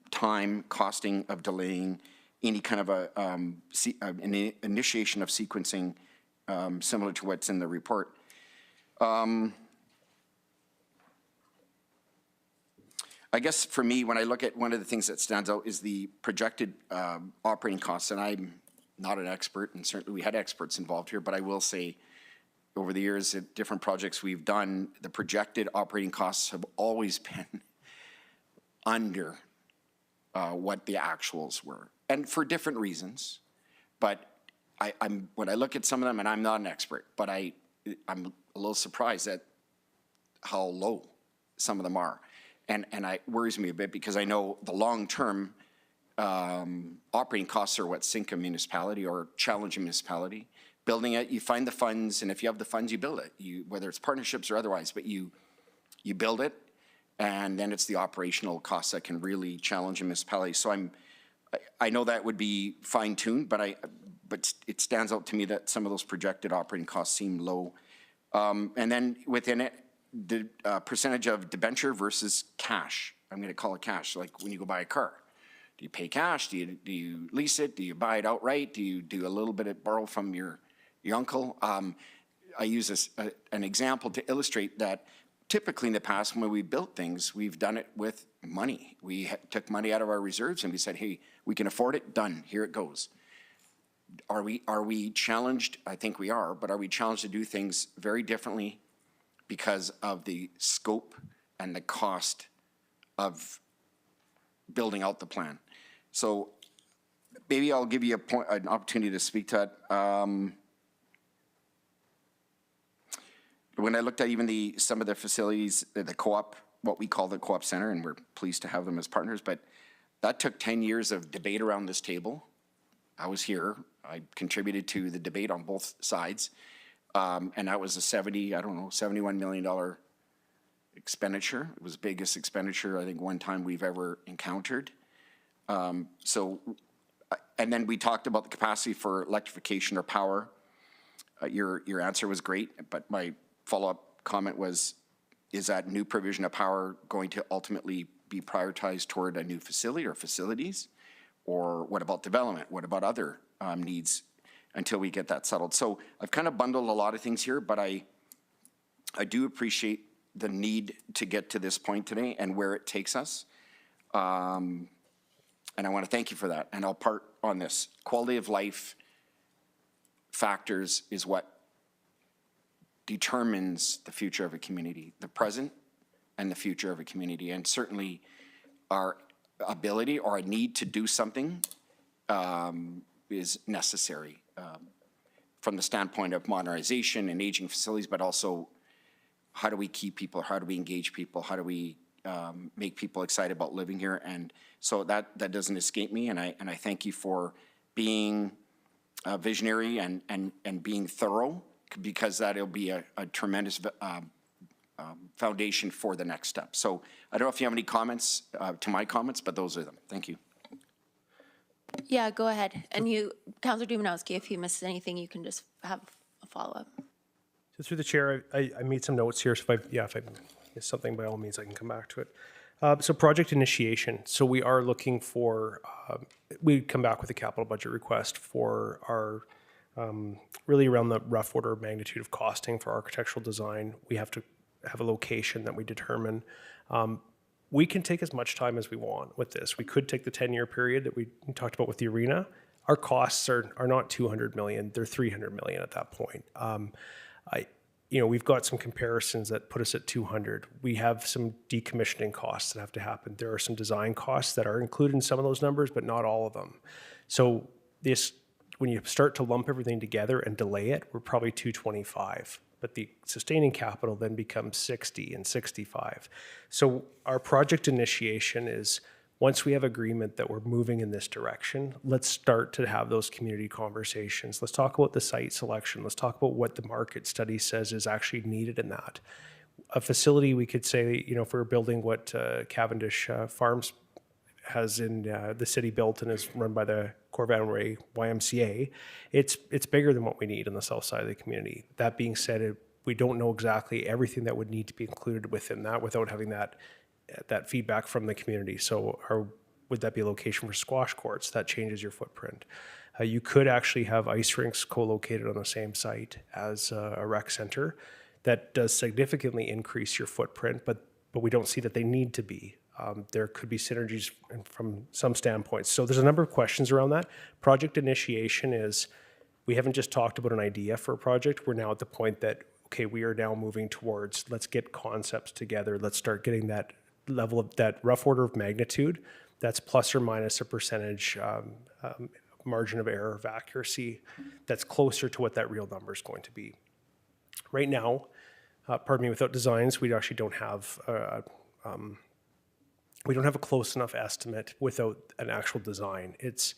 time costing of delaying any kind of an initiation of sequencing similar to what's in the report? I guess for me, when I look at one of the things that stands out is the projected operating costs, and I'm not an expert, and certainly we had experts involved here, but I will say over the years at different projects we've done, the projected operating costs have always been under what the actuals were, and for different reasons. But when I look at some of them, and I'm not an expert, but I'm a little surprised at how low some of them are. And it worries me a bit because I know the long-term operating costs are what sink a municipality or challenge a municipality. Building it, you find the funds, and if you have the funds, you build it. Whether it's partnerships or otherwise, but you build it, and then it's the operational costs that can really challenge a municipality. So I know that would be fine-tuned, but it stands out to me that some of those projected operating costs seem low. And then within it, the percentage of debenture versus cash. I'm going to call it cash, like when you go buy a car. Do you pay cash? Do you lease it? Do you buy it outright? Do you do a little bit of borrow from your uncle? I use an example to illustrate that typically in the past when we built things, we've done it with money. We took money out of our reserves and we said, hey, we can afford it, done, here it goes. Are we challenged? I think we are, but are we challenged to do things very differently because of the scope and the cost of building out the plan? So maybe I'll give you an opportunity to speak to that. When I looked at even some of the facilities, the co-op, what we call the co-op center, and we're pleased to have them as partners, but that took 10 years of debate around this table. I was here. I contributed to the debate on both sides. And that was a $71 million expenditure. It was the biggest expenditure, I think, one time we've ever encountered. And then we talked about the capacity for electrification or power. Your answer was great, but my follow-up comment was, is that new provision of power going to ultimately be prioritized toward a new facility or facilities? Or what about development? What about other needs until we get that settled? So I've kind of bundled a lot of things here, but I do appreciate the need to get to this point today and where it takes us. And I want to thank you for that. And I'll part on this. Quality of life factors is what determines the future of a community, the present and the future of a community. And certainly our ability or a need to do something is necessary from the standpoint of modernization and aging facilities, but also how do we keep people, how do we engage people, how do we make people excited about living here? And so that doesn't escape me, and I thank you for being visionary and being thorough, because that'll be a tremendous foundation for the next step. So I don't know if you have any comments to my comments, but those are them. Thank you. Yeah, go ahead. And you, Councillor Dumanowski, if you missed anything, you can just have a follow-up. So through the chair, I made some notes here, so if I miss something, by all means, I can come back to it. So project initiation. So we are looking for, we come back with a capital budget request for our, really around the rough order of magnitude of costing for architectural design. We have to have a location that we determine. We can take as much time as we want with this. We could take the 10-year period that we talked about with the arena. Our costs are not 200 million, they're 300 million at that point. We've got some comparisons that put us at 200. We have some decommissioning costs that have to happen. There are some design costs that are included in some of those numbers, but not all of them. So this, when you start to lump everything together and delay it, we're probably 225. But the sustaining capital then becomes 60 and 65. So our project initiation is, once we have agreement that we're moving in this direction, let's start to have those community conversations. Let's talk about the site selection. Let's talk about what the market study says is actually needed in that. A facility, we could say, if we're building what Cavendish Farms has in the city built and is run by the Corvan YMCA, it's bigger than what we need on the south side of the community. That being said, we don't know exactly everything that would need to be included within that without having that feedback from the community. So would that be a location for squash courts? That changes your footprint. You could actually have ice rinks co-located on the same site as a rec center. That does significantly increase your footprint, but we don't see that they need to be. There could be synergies from some standpoints. So there's a number of questions around that. Project initiation is, we haven't just talked about an idea for a project. We're now at the point that, okay, we are now moving towards, let's get concepts together. Let's start getting that level of, that rough order of magnitude. That's plus or minus a percentage margin of error of accuracy that's closer to what that real number is going to be. Right now, without designs, we actually don't have we don't have a close enough estimate without an actual design. It's,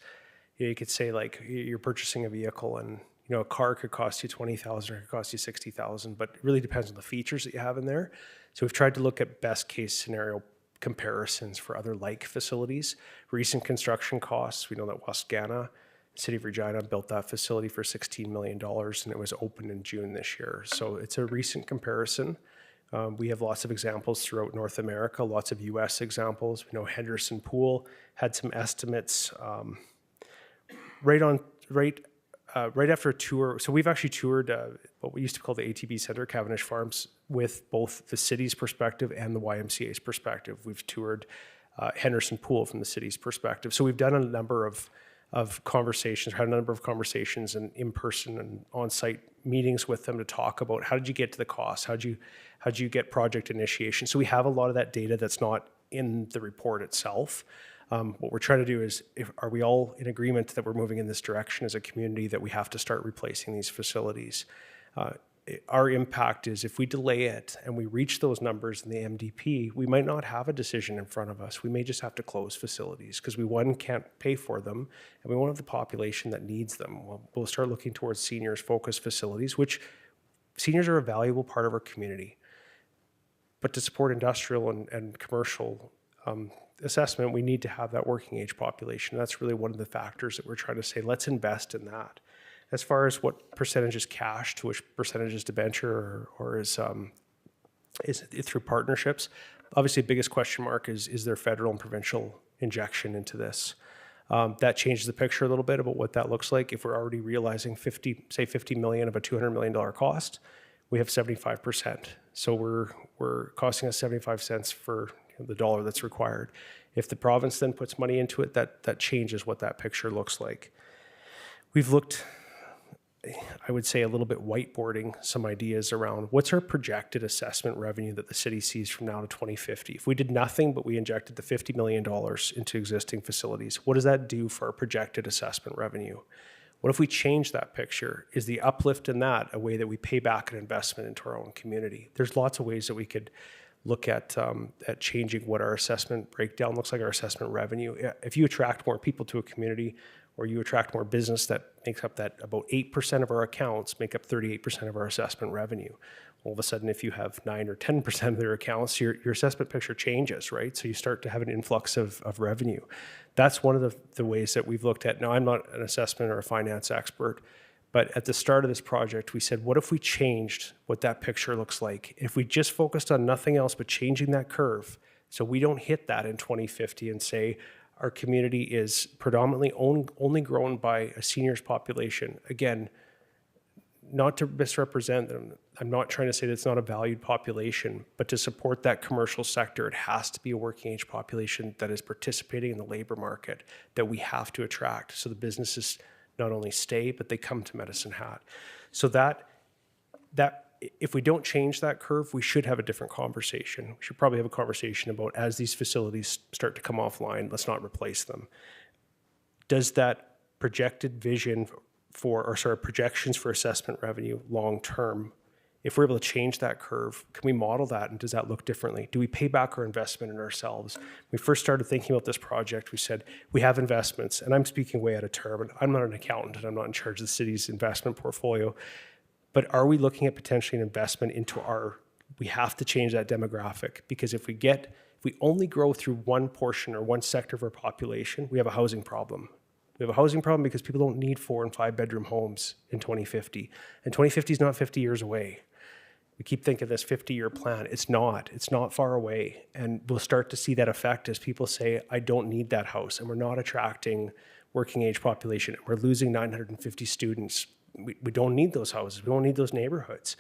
you could say like you're purchasing a vehicle and a car could cost you 20,000 or it could cost you 60,000, but it really depends on the features that you have in there. So we've tried to look at best case scenario comparisons for other like facilities. Recent construction costs, we know that Wascana, City of Regina built that facility for $16 million and it was opened in June this year. So it's a recent comparison. We have lots of examples throughout North America, lots of US examples. We know Henderson Pool had some estimates right after a tour. So we've actually toured what we used to call the ATB Center, Cavendish Farms, with both the city's perspective and the YMCA's perspective. We've toured Henderson Pool from the city's perspective. So we've done a number of conversations, had a number of conversations and in-person and on-site meetings with them to talk about how did you get to the cost? How'd you get project initiation? So we have a lot of that data that's not in the report itself. What we're trying to do is, are we all in agreement that we're moving in this direction as a community, that we have to start replacing these facilities? Our impact is if we delay it and we reach those numbers in the MDP, we might not have a decision in front of us. We may just have to close facilities because we, one, can't pay for them and we won't have the population that needs them. We'll start looking towards seniors-focused facilities, which seniors are a valuable part of our community. But to support industrial and commercial assessment, we need to have that working age population. That's really one of the factors that we're trying to say, let's invest in that. As far as what percentage is cash to which percentage is debenture or is it through partnerships, obviously the biggest question mark is there federal and provincial injection into this. That changes the picture a little bit about what that looks like. If we're already realizing 50 million of a $200 million cost, we have 75%. So we're costing us 75 cents for the dollar that's required. If the province then puts money into it, that changes what that picture looks like. We've looked I would say, a little bit whiteboarding some ideas around what's our projected assessment revenue that the city sees from now to 2050. If we did nothing but we injected the $50 million into existing facilities, what does that do for our projected assessment revenue? What if we change that picture? Is the uplift in that a way that we pay back an investment into our own community? There's lots of ways that we could look at changing what our assessment breakdown looks like, our assessment revenue. If you attract more people to a community, or you attract more business, that makes up that about 8% of our accounts make up 38% of our assessment revenue. All of a sudden, if you have 9 or 10% of their accounts, your assessment picture changes, right? So you start to have an influx of revenue. That's one of the ways that we've looked at. Now, I'm not an assessment or a finance expert, but at the start of this project, we said, what if we changed what that picture looks like? If we just focused on nothing else but changing that curve, so we don't hit that in 2050 and say, our community is predominantly only grown by a seniors population. Again, not to misrepresent them, I'm not trying to say that it's not a valued population, but to support that commercial sector, it has to be a working age population that is participating in the labor market that we have to attract. So the businesses not only stay, but they come to Medicine Hat. So that if we don't change that curve, we should have a different conversation. We should probably have a conversation about, as these facilities start to come offline, let's not replace them. Does that projected vision projections for assessment revenue long-term, if we're able to change that curve, can we model that, and does that look differently? Do we pay back our investment in ourselves? When we first started thinking about this project, we said, we have investments, and I'm speaking way out of term, and I'm not an accountant, and I'm not in charge of the city's investment portfolio. But are we looking at potentially an investment into we have to change that demographic, because if we only grow through one portion or one sector of our population, we have a housing problem. We have a housing problem because people don't need 4 and 5 bedroom homes in 2050. And 2050 is not 50 years away. We keep thinking this 50-year plan. It's not far away. And we'll start to see that effect as people say, I don't need that house. And we're not attracting working age population. We're losing 950 students. We don't need those houses. We don't need those neighborhoods.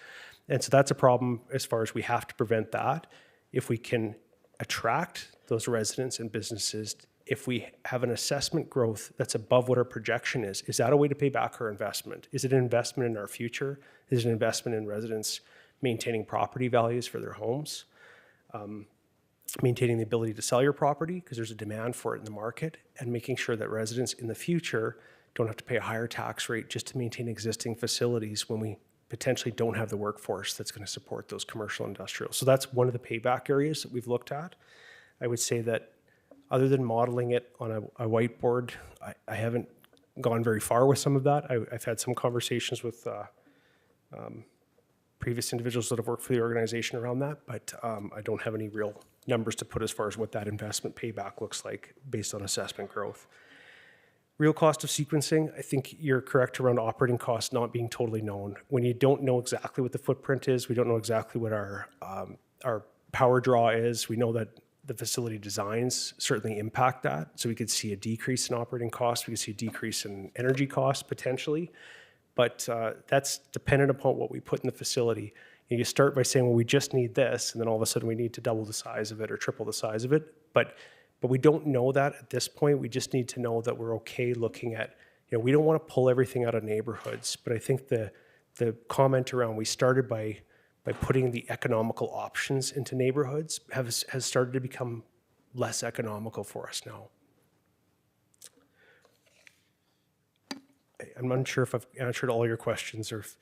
And so that's a problem as far as we have to prevent that. If we can attract those residents and businesses, if we have an assessment growth that's above what our projection is that a way to pay back our investment? Is it an investment in our future? Is it an investment in residents maintaining property values for their homes? Maintaining the ability to sell your property because there's a demand for it in the market, and making sure that residents in the future don't have to pay a higher tax rate just to maintain existing facilities when we potentially don't have the workforce that's going to support those commercial industrial. So that's one of the payback areas that we've looked at. I would say that other than modeling it on a whiteboard, I haven't gone very far with some of that. I've had some conversations with previous individuals that have worked for the organization around that, but I don't have any real numbers to put as far as what that investment payback looks like based on assessment growth. Real cost of sequencing, I think you're correct around operating costs not being totally known. When you don't know exactly what the footprint is, we don't know exactly what our power draw is. We know that the facility designs certainly impact that. So we could see a decrease in operating costs. We could see a decrease in energy costs potentially. But that's dependent upon what we put in the facility. You start by saying, well, we just need this, and then all of a sudden we need to double the size of it or triple the size of it. But we don't know that at this point. We just need to know that we're okay looking at, we don't want to pull everything out of neighborhoods. But I think the comment around we started by putting the economical options into neighborhoods has started to become less economical for us now. I'm not sure if I've answered all your questions or if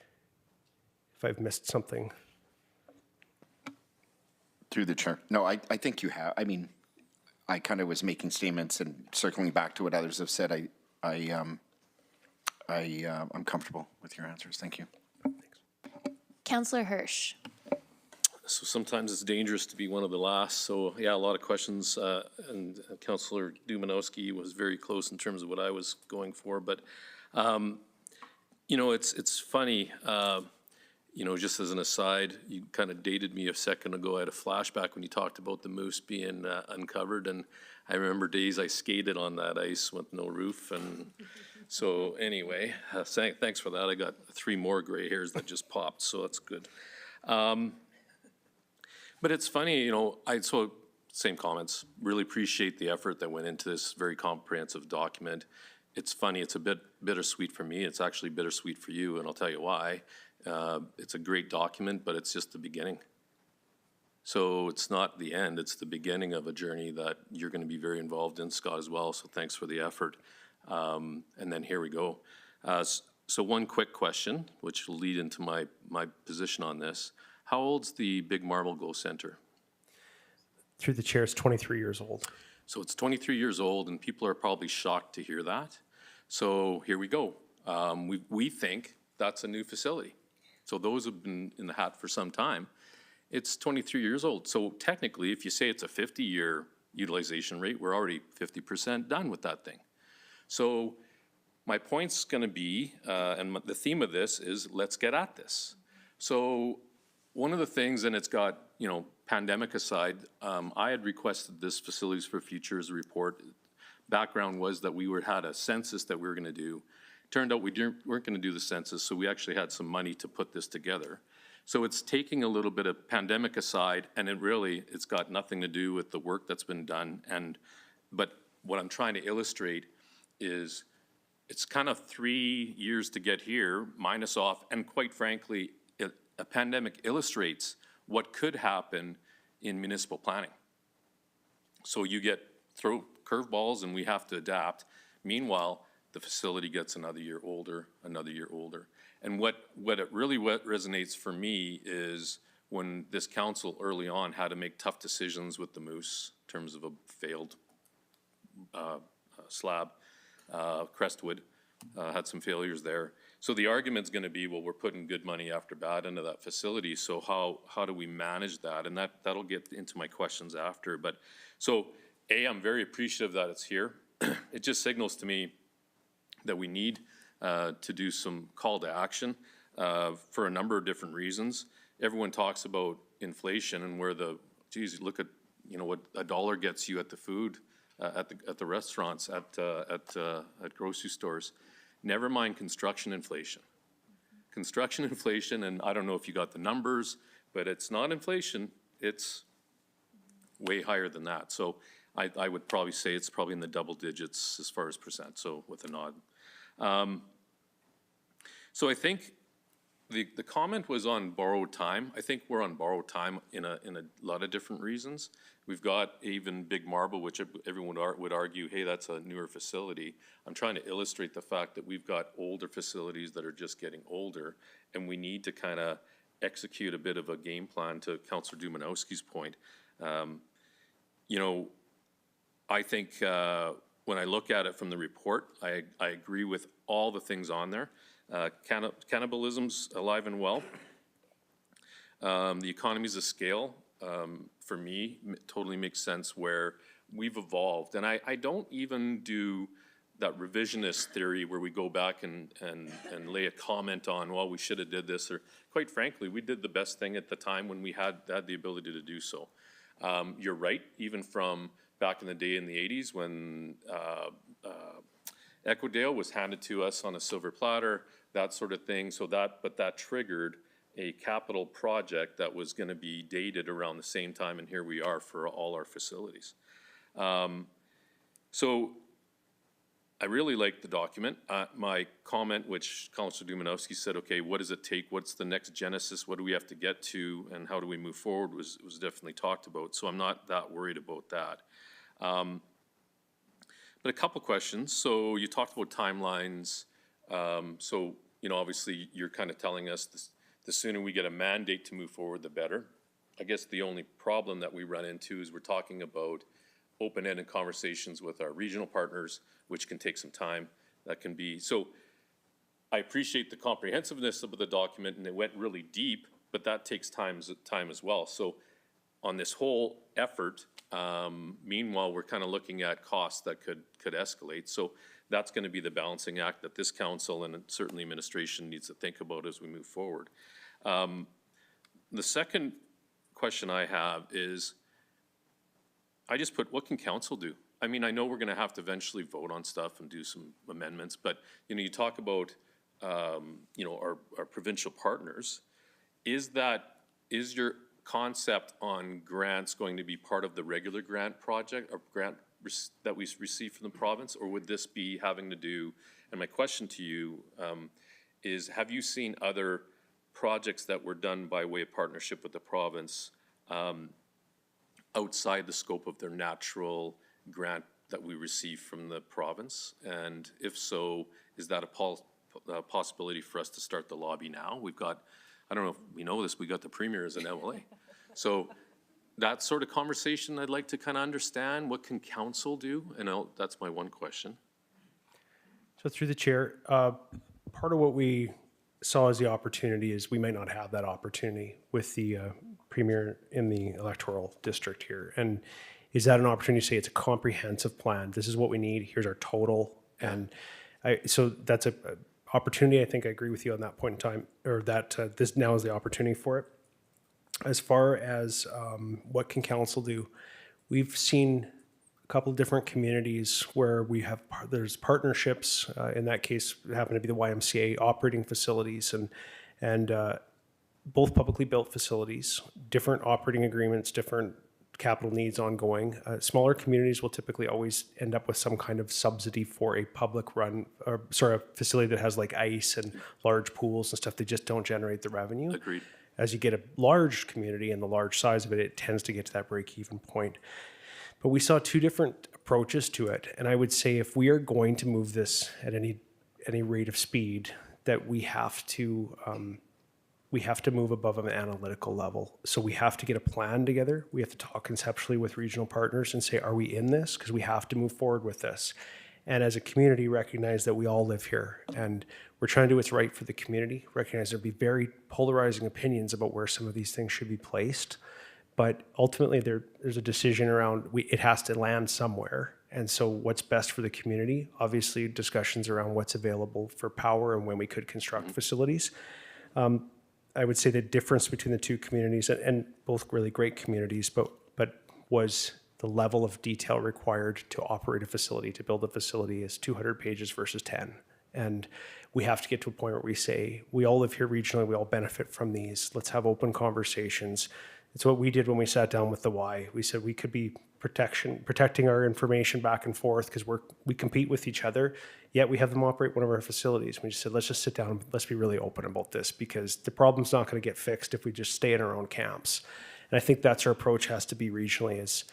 I've missed something. Through the chair. No, I think you have. I mean, I kind of was making statements and circling back to what others have said. I'm comfortable with your answers. Thank you. Councillor Hirsch. So sometimes it's dangerous to be one of the last. So yeah, a lot of questions, and Councillor Dumanowski was very close in terms of what I was going for. But it's funny. Just as an aside, you kind of dated me a second ago. I had a flashback when you talked about the moose being uncovered, and I remember days I skated on that ice with no roof. And so anyway, thanks for that. I got 3 more gray hairs that just popped, so that's good. But it's funny, same comments. Really appreciate the effort that went into this very comprehensive document. it's funny, it's a bit bittersweet for me. It's actually bittersweet for you, and I'll tell you why. It's a great document, but it's just the beginning. So it's not the end, it's the beginning of a journey that you're going to be very involved in, Scott, as well. So thanks for the effort. And then here we go. So one quick question, which will lead into my position on this. How old's the Big Marble Go Center? Through the chair, it's 23 years old. So it's 23 years old, and people are probably shocked to hear that. So here we go. We think that's a new facility. So those have been in the hat for some time. It's 23 years old. So technically, if you say it's a 50-year utilization rate, we're already 50% done with that thing. So my point's going to be, and the theme of this is, let's get at this. So one of the things, and it's got, you know, pandemic aside, I had requested this Facilities for Futures report. Background was that we had a census that we were going to do. Turned out we weren't going to do the census, so we actually had some money to put this together. So it's taking a little bit of pandemic aside, and it's got nothing to do with the work that's been done. But what I'm trying to illustrate is it's kind of 3 years to get here, minus off, and quite frankly, a pandemic illustrates what could happen in municipal planning. So you throw curveballs and we have to adapt. Meanwhile, the facility gets another year older. And what resonates for me is when this council early on had to make tough decisions with the Moose in terms of a failed slab. Crestwood had some failures there. So the argument's going to be, well, we're putting good money after bad into that facility, so how do we manage that? And that'll get into my questions after. But so, I'm very appreciative that it's here. It just signals to me that we need to do some call to action for a number of different reasons. Everyone talks about inflation and where look at, you know, what $1 gets you at the food, at the restaurants, at grocery stores. Never mind construction inflation. Construction inflation, and I don't know if you got the numbers, but it's not inflation, it's way higher than that. So I would probably say it's probably in the double digits as far as percent, so with a nod. So I think the comment was on borrowed time. I think we're on borrowed time in a lot of different reasons. We've got even Big Marble, which everyone would argue, hey, that's a newer facility. I'm trying to illustrate the fact that we've got older facilities that are just getting older, and we need to kind of execute a bit of a game plan, to Councillor Dumanowski's point. You know, I think when I look at it from the report, I agree with all the things on there. Cannibalism's alive and well. The economies of scale, for me, totally makes sense, where we've evolved. And I don't even do that revisionist theory where we go back and lay a comment on, well, we should have did this, or quite frankly, we did the best thing at the time when we had the ability to do so. You're right, even from back in the day in the 80s when Equidale was handed to us on a silver platter, that sort of thing. But that triggered a capital project that was going to be dated around the same time, and here we are for all our facilities. So I really like the document. My comment, which Councillor Dumanowski said, okay, what does it take? What's the next genesis? What do we have to get to? And how do we move forward was definitely talked about. So I'm not that worried about that. But a couple questions. So you talked about timelines. So, you know, obviously you're kind of telling us the sooner we get a mandate to move forward, the better. I guess the only problem that we run into is we're talking about open-ended conversations with our regional partners, which can take some time. That can be, so I appreciate the comprehensiveness of the document, and it went really deep, but that takes time as well. So on this whole effort, meanwhile, we're kind of looking at costs that could escalate. So that's going to be the balancing act that this council and certainly administration needs to think about as we move forward. The second question I have is, I just put, what can council do? I mean, I know we're going to have to eventually vote on stuff and do some amendments, but, you know, you talk about, you know, our provincial partners. Is your concept on grants going to be part of the regular grant project or grant that we receive from the province, or would this be having to do, and my question to you is, have you seen other projects that were done by way of partnership with the province outside the scope of their natural grant that we receive from the province? And if so, is that a possibility for us to start the lobby now? We've got, I don't know if we know this, we got the Premier as an MLA. So that sort of conversation I'd like to kind of understand. What can council do? And that's my one question. So through the chair, part of what we saw as the opportunity is we might not have that opportunity with the Premier in the electoral district here. And is that an opportunity to say it's a comprehensive plan? This is what we need. Here's our total. And so that's a opportunity. I think I agree with you on that point in time, or that this now is the opportunity for it. As far as what can council do, we've seen a couple of different communities where we have there's partnerships. In that case, it happened to be the YMCA operating facilities and both publicly built facilities, different operating agreements, different capital needs ongoing. Smaller communities will typically always end up with some kind of subsidy for a public run, or sorry, a facility that has like ice and large pools and stuff. They just don't generate the revenue. Agreed. As you get a large community and the large size of it, it tends to get to that break-even point. But we saw two different approaches to it. And I would say if we are going to move this at any rate of speed, that we have to move above an analytical level. So we have to get a plan together. We have to talk conceptually with regional partners and say, are we in this? Because we have to move forward with this. And as a community, recognize that we all live here and we're trying to do what's right for the community. Recognize there'll be very polarizing opinions about where some of these things should be placed. But ultimately, there's a decision around it has to land somewhere. And so what's best for the community? Obviously, discussions around what's available for power and when we could construct facilities. I would say the difference between the two communities, and both really great communities, but was the level of detail required to operate a facility, to build a facility, is 200 pages versus 10. And we have to get to a point where we say, we all live here regionally, we all benefit from these. Let's have open conversations. It's what we did when we sat down with the Y. We said we could be protecting our information back and forth because we compete with each other, yet we have them operate one of our facilities. We just said, let's just sit down and let's be really open about this, because the problem's not going to get fixed if we just stay in our own camps. And I think that's our approach has to be regionally is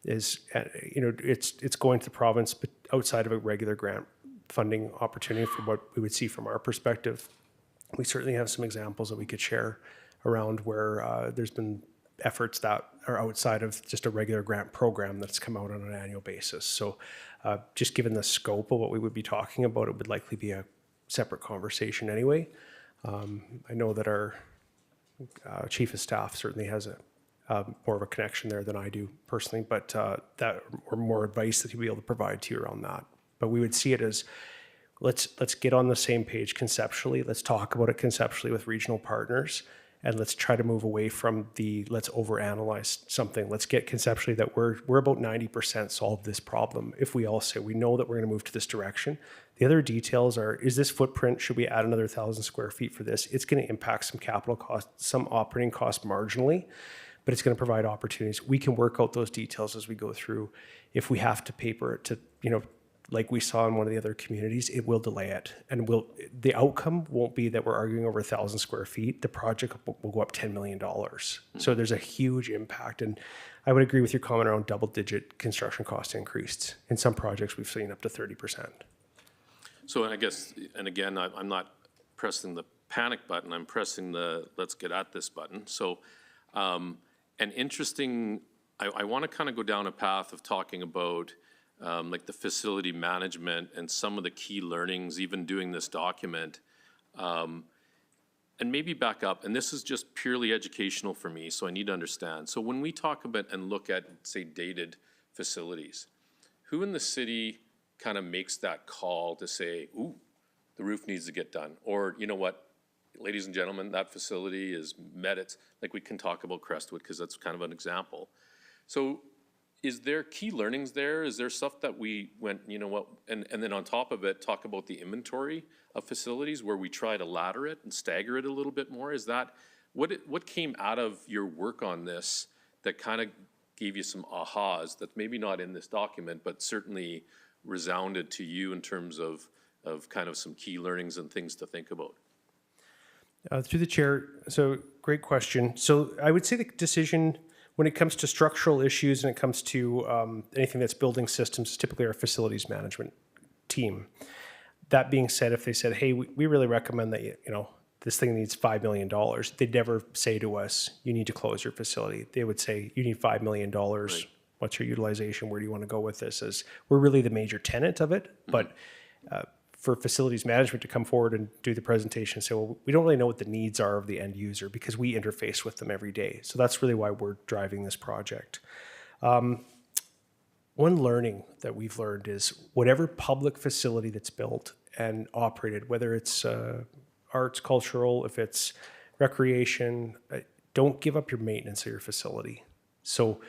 it's going to the province, but outside of a regular grant funding opportunity for what we would see from our perspective. We certainly have some examples that we could share around where there's been efforts that are outside of just a regular grant program that's come out on an annual basis. So just given the scope of what we would be talking about, it would likely be a separate conversation anyway. I know that our chief of staff certainly has more of a connection there than I do personally, but that or more advice that he'll be able to provide to you around that. But we would see it as let's get on the same page conceptually. Let's talk about it conceptually with regional partners, and let's try to move away from let's overanalyze something. Let's get conceptually that we're about 90% solved this problem. If we all say we know that we're going to move to this direction, the other details are: is this footprint? Should we add another 1,000 square feet for this? It's going to impact some capital costs, some operating costs marginally, but it's going to provide opportunities. We can work out those details as we go through. If we have to paper it to, like we saw in one of the other communities, it will delay it. And the outcome won't be that we're arguing over 1,000 square feet. The project will go up $10 million. So there's a huge impact. And I would agree with your comment around double-digit construction cost increase. In some projects, we've seen up to 30%. So, and I guess, and again, I'm not pressing the panic button, I'm pressing the let's get at this button. So, an interesting, I want to kind of go down a path of talking about like the facility management and some of the key learnings, even doing this document, and maybe back up, and this is just purely educational for me, so I need to understand. So when we talk about and look at, say, dated facilities, who in the city kind of makes that call to say, ooh, the roof needs to get done? Or, you know what, ladies and gentlemen, that facility is met its, like we can talk about Crestwood because that's kind of an example. So is there key learnings there? Is there stuff that we went, you know what, and then on top of it, talk about the inventory of facilities where we try to ladder it and stagger it a little bit more? Is that, what came out of your work on this that kind of gave you some ahas that maybe not in this document, but certainly resounded to you in terms of kind of some key learnings and things to think about? Through the chair, so great question. So I would say the decision when it comes to structural issues and it comes to anything that's building systems is typically our facilities management team. That being said, if they said, hey, we really recommend that, this thing needs $5 million, they'd never say to us, you need to close your facility. They would say, you need $5 million. Right. What's your utilization? Where do you want to go with this? As we're really the major tenant of it, but for facilities management to come forward and do the presentation and say, well, we don't really know what the needs are of the end user because we interface with them every day. So that's really why we're driving this project. One learning that we've learned is whatever public facility that's built and operated, whether it's arts, cultural, if it's recreation, don't give up your maintenance of your facility. So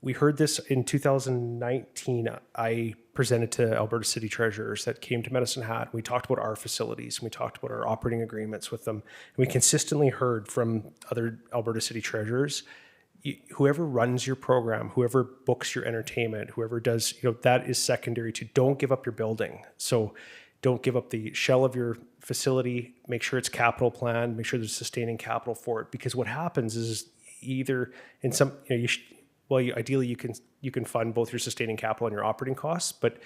we heard this in 2019. I presented to Alberta City Treasurers that came to Medicine Hat. We talked about our facilities and we talked about our operating agreements with them. And we consistently heard from other Alberta City Treasurers, whoever runs your program, whoever books your entertainment, whoever does, that is secondary to don't give up your building. So don't give up the shell of your facility, make sure it's capital planned, make sure there's sustaining capital for it. Because what happens is either in some, ideally you can fund both your sustaining capital and your operating costs, but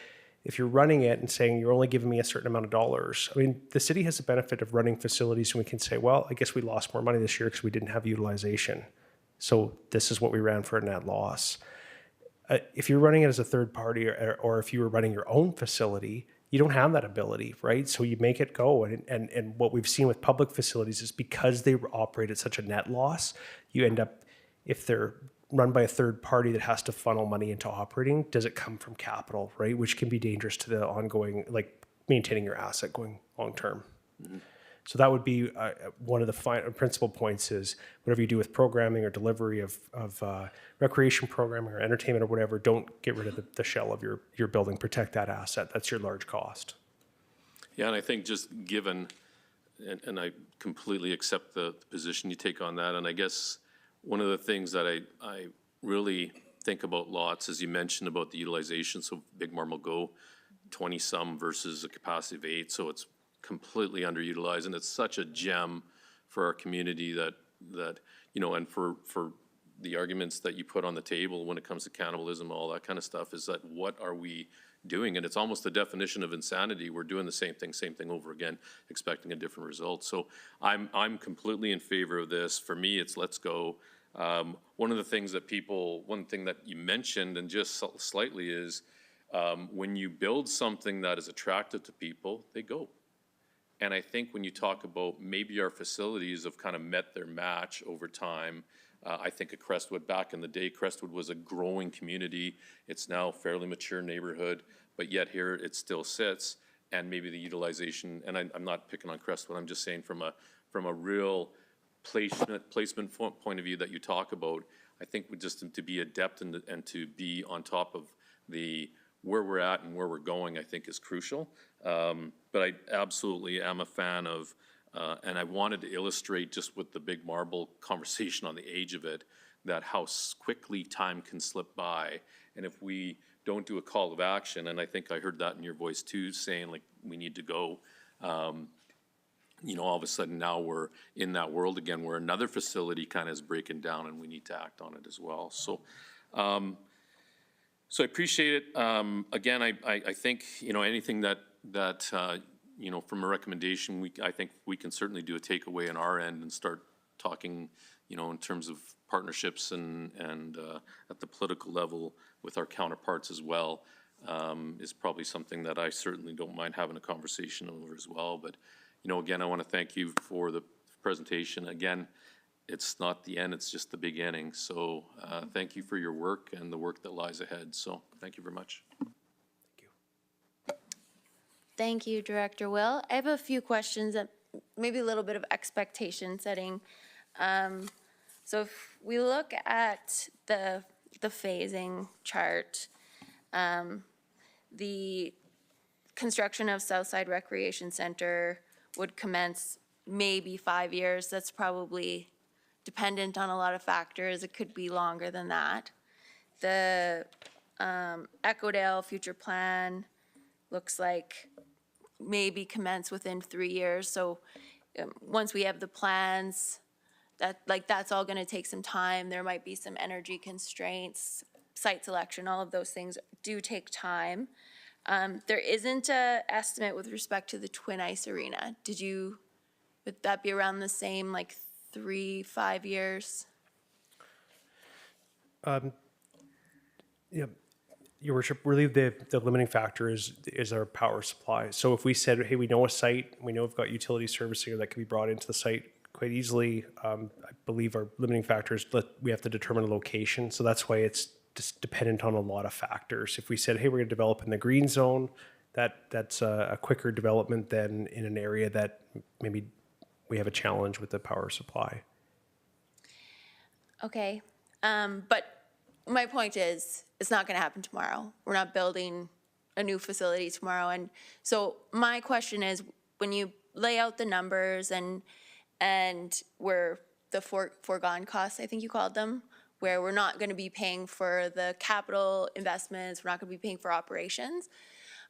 if you're running it and saying you're only giving me a certain amount of dollars, the city has the benefit of running facilities and we can say, well, I guess we lost more money this year because we didn't have utilization. So this is what we ran for a net loss. If you're running it as a third party or if you were running your own facility, you don't have that ability, right? So you make it go. And what we've seen with public facilities is because they operate at such a net loss, you end up, if they're run by a third party that has to funnel money into operating, does it come from capital, right? Which can be dangerous to the ongoing, maintaining your asset going long term. Mm-hmm. So that would be one of the principal points is whatever you do with programming or delivery of recreation programming or entertainment or whatever, don't get rid of the shell of your building, protect that asset. That's your large cost. Yeah, and I think just given, and I completely accept the position you take on that, and I guess one of the things that I really think about lots, as you mentioned about the utilization, so Big Marble Go, 20-some versus a capacity of 8, so it's completely underutilized, and it's such a gem for our community that and for the arguments that you put on the table when it comes to cannibalism, all that kind of stuff, is that what are we doing? And it's almost the definition of insanity. We're doing the same thing over again, expecting a different result. So I'm completely in favor of this. For me, it's let's go. One thing that you mentioned, and just slightly, is when you build something that is attractive to people, they go. And I think when you talk about maybe our facilities have kind of met their match over time, I think of Crestwood back in the day. Crestwood was a growing community. It's now a fairly mature neighborhood, but yet here it still sits. And maybe the utilization, and I'm not picking on Crestwood, I'm just saying from a real placement point of view that you talk about, I think we just to be adept and to be on top of where we're at and where we're going, I think is crucial. But I absolutely am a fan of, and I wanted to illustrate just with the Big Marble conversation on the age of it, that how quickly time can slip by. And if we don't do a call of action, and I think I heard that in your voice too, saying we need to go, all of a sudden now we're in that world again where another facility kind of is breaking down and we need to act on it as well. So, so I appreciate it. Again, I think, anything that from a recommendation, I think we can certainly do a takeaway on our end and start talking, in terms of partnerships and at the political level with our counterparts as well, is probably something that I certainly don't mind having a conversation over as well. But, again, I want to thank you for the presentation. Again, it's not the end, it's just the beginning. So thank you for your work and the work that lies ahead. So thank you very much. Thank you, Director Will. I have a few questions that maybe a little bit of expectation setting. So if we look at the phasing chart, the construction of Southside Recreation Center would commence maybe 5 years. That's probably dependent on a lot of factors. It could be longer than that. the Echodale future plan looks like maybe commence within 3 years. So once we have the plans, that's all gonna take some time. There might be some energy constraints, site selection, all of those things do take time. There isn't a estimate with respect to the Twin Ice Arena. Would that be around the same, like 3-5 years? Yeah, Your Worship, really the limiting factor is our power supply. So if we said, hey, we know a site, we know we've got utility servicing that can be brought into the site quite easily, I believe our limiting factor is we have to determine a location. So that's why it's just dependent on a lot of factors. If we said, hey, we're going to develop in the green zone, that's a quicker development than in an area that maybe we have a challenge with the power supply. Okay, but my point is, it's not gonna happen tomorrow. We're not building a new facility tomorrow. And so my question is, when you lay out the numbers and where the foregone costs, I think you called them, where we're not gonna be paying for the capital investments, we're not gonna be paying for operations.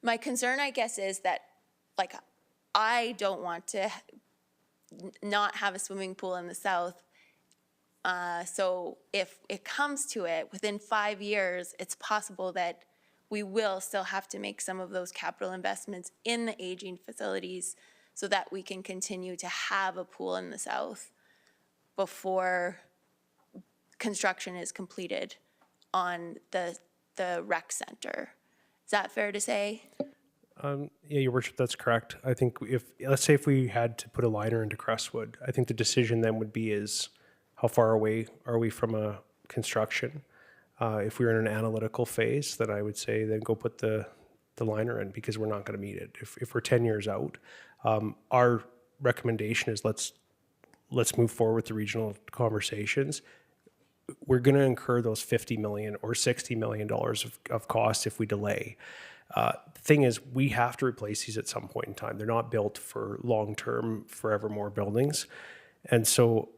My concern, I guess, is that, like, I don't want to not have a swimming pool in the south. So if it comes to it, within 5 years, it's possible that we will still have to make some of those capital investments in the aging facilities so that we can continue to have a pool in the south before construction is completed on the rec center. Is that fair to say? Yeah, Your Worship, that's correct. I think let's say if we had to put a liner into Crestwood, I think the decision then would be is how far away are we from a construction? If we're in an analytical phase, then I would say then go put the liner in because we're not going to meet it. If we're 10 years out, our recommendation is let's move forward with the regional conversations. We're going to incur those $50 million or $60 million of costs if we delay. The thing is, we have to replace these at some point in time. They're not built for long-term, forevermore buildings. And so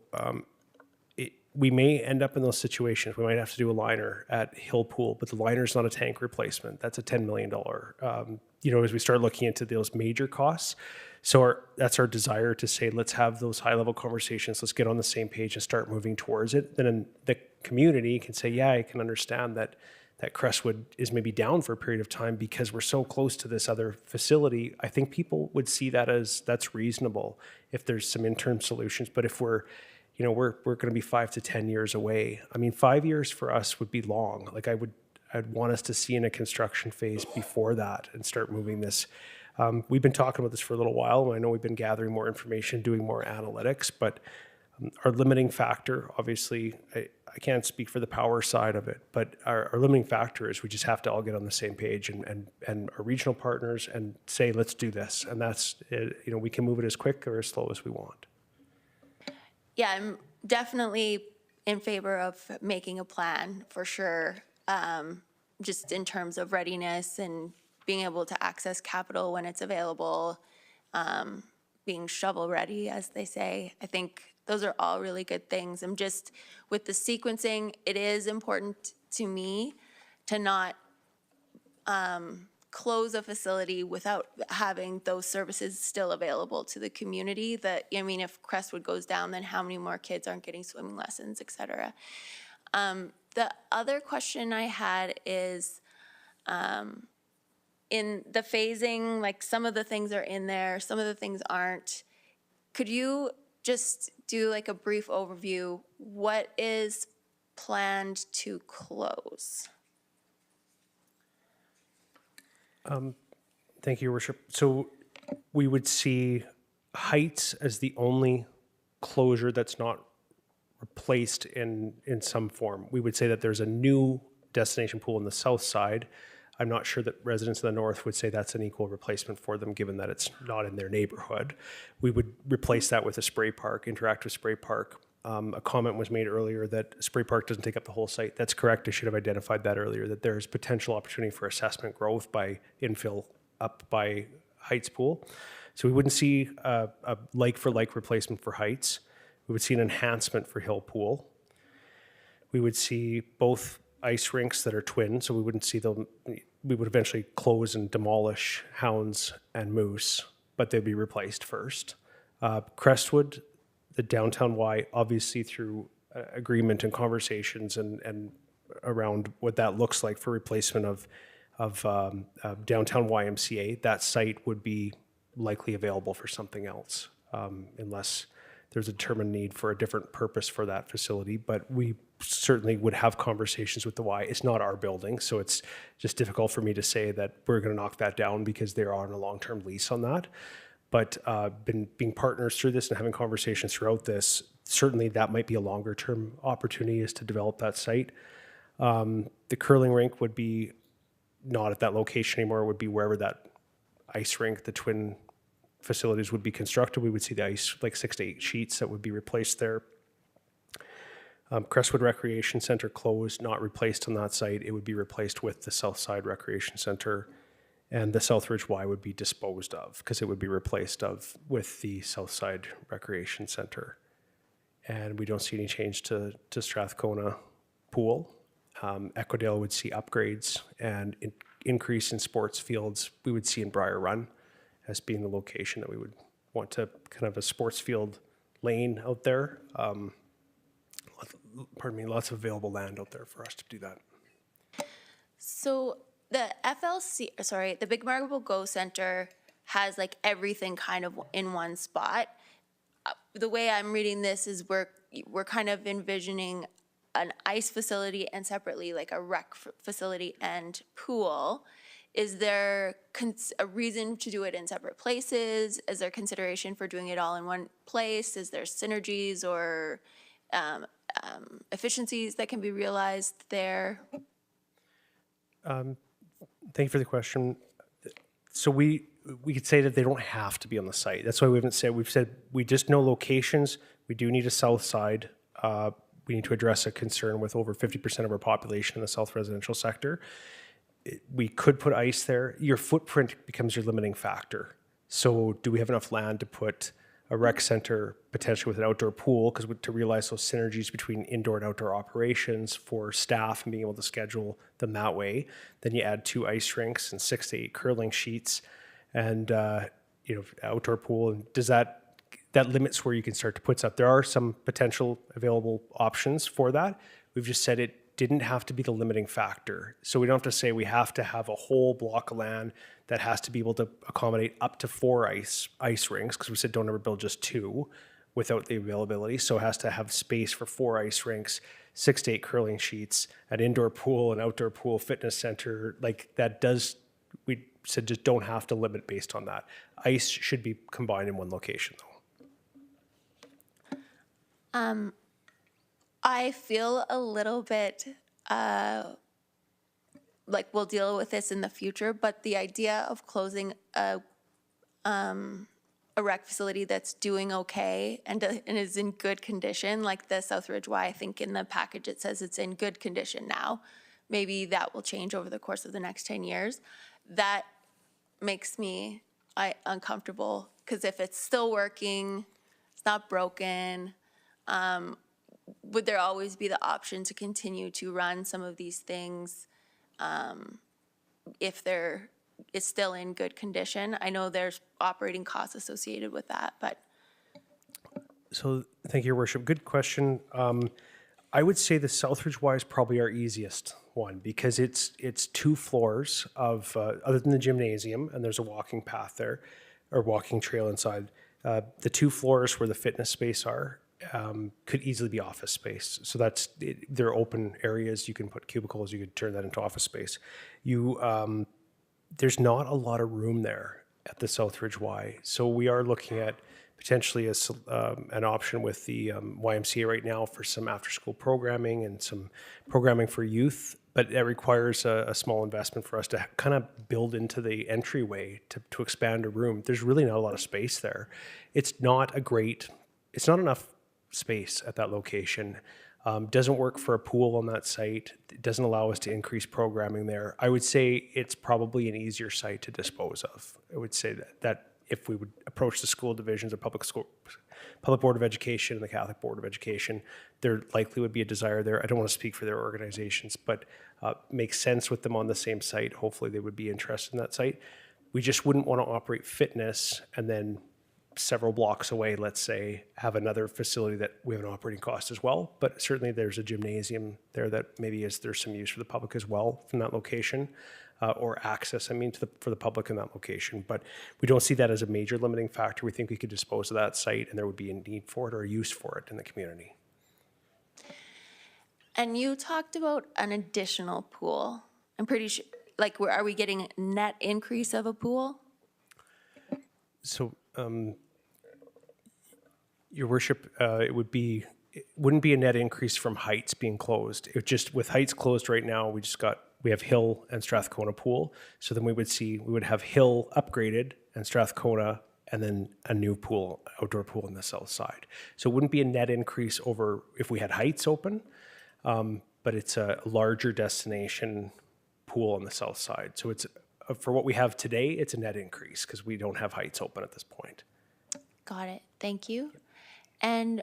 we may end up in those situations. We might have to do a liner at Hill Pool, but the liner is not a tank replacement. That's a $10 million. As we start looking into those major costs. So that's our desire to say, let's have those high-level conversations. Let's get on the same page and start moving towards it. Then the community can say, yeah, I can understand that Crestwood is maybe down for a period of time because we're so close to this other facility. I think people would see that as that's reasonable if there's some interim solutions. But if we're going to be 5 to 10 years away. I mean, 5 years for us would be long. Like I'd want us to see in a construction phase before that and start moving this. We've been talking about this for a little while, and I know we've been gathering more information, doing more analytics, but our limiting factor, obviously, I can't speak for the power side of it, but our limiting factor is we just have to all get on the same page and our regional partners and say, let's do this. And that's, we can move it as quick or as slow as we want. Yeah, I'm definitely in favor of making a plan for sure, just in terms of readiness and being able to access capital when it's available, being shovel ready, as they say. I think those are all really good things. And just with the sequencing, it is important to me to not close a facility without having those services still available to the community. If Crestwood goes down, then how many more kids aren't getting swimming lessons, et cetera? The other question I had is, in the phasing, like some of the things are in there, some of the things aren't. Could you just do like a brief overview? What is planned to close? Thank you, Your Worship. So we would see Heights as the only closure that's not replaced in some form. We would say that there's a new destination pool on the south side. I'm not sure that residents of the north would say that's an equal replacement for them, given that it's not in their neighborhood. We would replace that with a spray park, interactive spray park. A comment was made earlier that spray park doesn't take up the whole site. That's correct. I should have identified that earlier, that there's potential opportunity for assessment growth by infill up by Heights Pool. So we wouldn't see a like-for-like replacement for Heights. We would see an enhancement for Hill Pool. We would see both ice rinks that are twin, so we wouldn't see them. We would eventually close and demolish Hounds and Moose, but they'd be replaced first. Crestwood, the downtown Y, obviously through agreement and conversations and around what that looks like for replacement of downtown YMCA, that site would be likely available for something else, unless there's a determined need for a different purpose for that facility. But we certainly would have conversations with the Y. It's not our building, so it's just difficult for me to say that we're going to knock that down because they're on a long-term lease on that. But being partners through this and having conversations throughout this, certainly that might be a longer-term opportunity, is to develop that site. The curling rink would be not at that location anymore. It would be wherever that ice rink, the twin facilities would be constructed. We would see the ice, like 6 to 8 sheets that would be replaced there. Crestwood Recreation Center closed, not replaced on that site. It would be replaced with the Southside Recreation Center, and the Southridge Y would be disposed of because it would be replaced with the Southside Recreation Center. And we don't see any change to Strathcona Pool. Equidale would see upgrades and increase in sports fields. We would see in Briar Run as being the location that we would want to kind of a sports field lane out there. Lots of available land out there for us to do that. So the the Big Marble Go Center has like everything kind of in one spot. The way I'm reading this is we're kind of envisioning an ice facility and separately like a rec facility and pool. Is there a reason to do it in separate places? Is there consideration for doing it all in one place? Is there synergies or efficiencies that can be realized there? Thank you for the question. So we could say that they don't have to be on the site. That's why we haven't said, we've said we just know locations. We do need a south side. We need to address a concern with over 50% of our population in the south residential sector. We could put ice there. Your footprint becomes your limiting factor. So do we have enough land to put a rec center potentially with an outdoor pool? Because to realize those synergies between indoor and outdoor operations for staff and being able to schedule them that way, then you add 2 ice rinks and 6 to 8 curling sheets and outdoor pool. And does that limits where you can start to put stuff? There are some potential available options for that. We've just said it didn't have to be the limiting factor. So we don't have to say we have to have a whole block of land that has to be able to accommodate up to 4 ice rinks, because we said don't ever build just 2 without the availability. So it has to have space for 4 ice rinks, 6 to 8 curling sheets, an indoor pool, an outdoor pool, fitness center. Like that does, we said just don't have to limit based on that. Ice should be combined in one location though. I feel a little bit like we'll deal with this in the future, but the idea of closing a rec facility that's doing okay and is in good condition, like the Southridge Y, I think in the package it says it's in good condition now. Maybe that will change over the course of the next 10 years. That makes me uncomfortable, because if it's still working, it's not broken, would there always be the option to continue to run some of these things if it's still in good condition? I know there's operating costs associated with that, but. So thank you, Your Worship. Good question. I would say the Southridge Y is probably our easiest one, because it's 2 floors of, other than the gymnasium, and there's a walking path there, or walking trail inside. The 2 floors where the fitness space are could easily be office space. So they're open areas. You can put cubicles. You could turn that into office space. There's not a lot of room there at the Southridge Y. So we are looking at potentially an option with the YMCA right now for some after-school programming and some programming for youth, but it requires a small investment for us to kind of build into the entryway to expand a room. There's really not a lot of space there. It's not enough space at that location. Doesn't work for a pool on that site. It doesn't allow us to increase programming there. I would say it's probably an easier site to dispose of. I would say that if we would approach the school divisions of Public Board of Education and the Catholic Board of Education there likely would be a desire there. I don't want to speak for their organizations, but makes sense with them on the same site. Hopefully they would be interested in that site. We just wouldn't want to operate fitness and then several blocks away, let's say, have another facility that we have an operating cost as well. But certainly there's a gymnasium there that maybe there's some use for the public as well from that location, or access, for the public in that location. But we don't see that as a major limiting factor. We think we could dispose of that site and there would be a need for it or a use for it in the community. And you talked about an additional pool. I'm pretty sure, are we getting a net increase of a pool? So, Your Worship, it wouldn't be a net increase from Heights being closed. It just, with Heights closed right now, we have Hill and Strathcona Pool. So then we would have Hill upgraded and Strathcona, and then a new pool, outdoor pool on the south side. So it wouldn't be a net increase over if we had Heights open, but it's a larger destination pool on the south side. So it's, for what we have today, it's a net increase because we don't have Heights open at this point. Got it. Thank you. And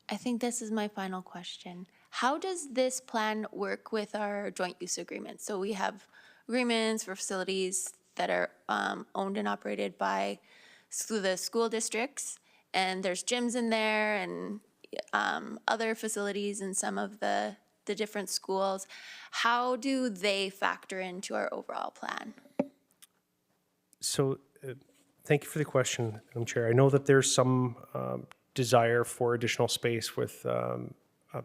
I think this is my final question. How does this plan work with our joint use agreement? So we have agreements for facilities that are owned and operated by the school districts, and there's gyms in there and other facilities in some of the different schools. How do they factor into our overall plan? So thank you for the question, Madam Chair. I know that there's some desire for additional space with one of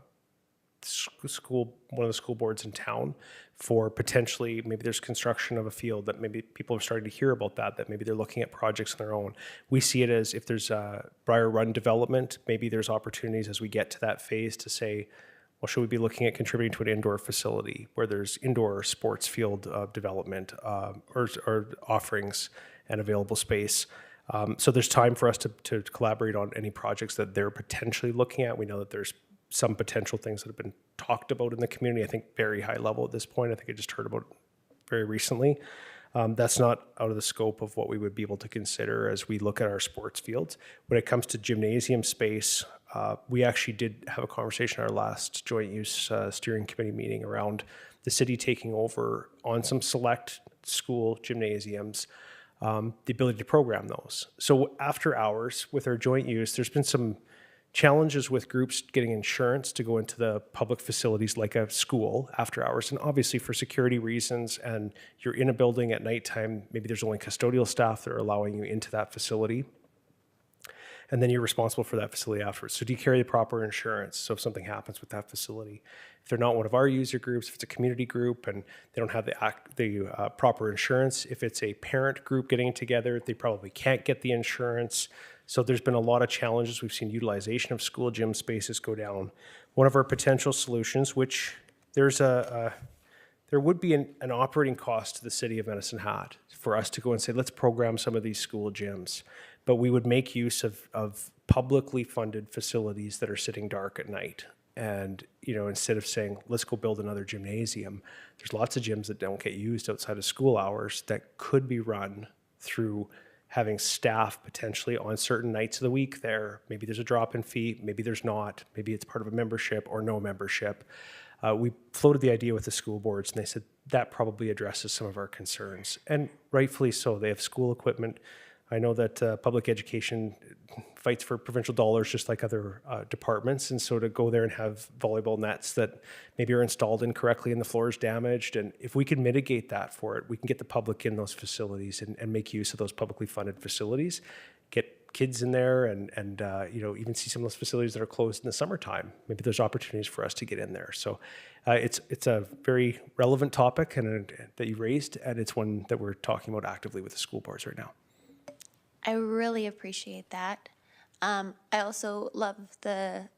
the school boards in town for potentially, maybe there's construction of a field that maybe people are starting to hear about that maybe they're looking at projects on their own. We see it as if there's a Briar Run development, maybe there's opportunities as we get to that phase to say, well, should we be looking at contributing to an indoor facility where there's indoor sports field development or offerings and available space. So there's time for us to collaborate on any projects that they're potentially looking at. We know that there's some potential things that have been talked about in the community, I think very high level at this point. I think I just heard about it very recently. That's not out of the scope of what we would be able to consider as we look at our sports fields. When it comes to gymnasium space, we actually did have a conversation at our last joint use steering committee meeting around the city taking over on some select school gymnasiums, the ability to program those. So after hours with our joint use, there's been some challenges with groups getting insurance to go into the public facilities like a school after hours. And obviously for security reasons, and you're in a building at nighttime, maybe there's only custodial staff that are allowing you into that facility. And then you're responsible for that facility afterwards. So do you carry the proper insurance? So if something happens with that facility, if they're not one of our user groups, if it's a community group and they don't have the proper insurance, if it's a parent group getting together, they probably can't get the insurance. So there's been a lot of challenges. We've seen utilization of school gym spaces go down. One of our potential solutions, which there would be an operating cost to the city of Medicine Hat for us to go and say, let's program some of these school gyms. But we would make use of publicly funded facilities that are sitting dark at night. And, instead of saying, let's go build another gymnasium, there's lots of gyms that don't get used outside of school hours that could be run through having staff potentially on certain nights of the week there. Maybe there's a drop-in fee, maybe there's not, maybe it's part of a membership or no membership. We floated the idea with the school boards and they said that probably addresses some of our concerns. And rightfully so, they have school equipment. I know that public education fights for provincial dollars just like other departments. And so to go there and have volleyball nets that maybe are installed incorrectly and the floor is damaged. And if we can mitigate that for it, we can get the public in those facilities and make use of those publicly funded facilities, get kids in there and even see some of those facilities that are closed in the summertime. Maybe there's opportunities for us to get in there. So it's a very relevant topic that you raised, and it's one that we're talking about actively with the school boards right now. I really appreciate that. I also love the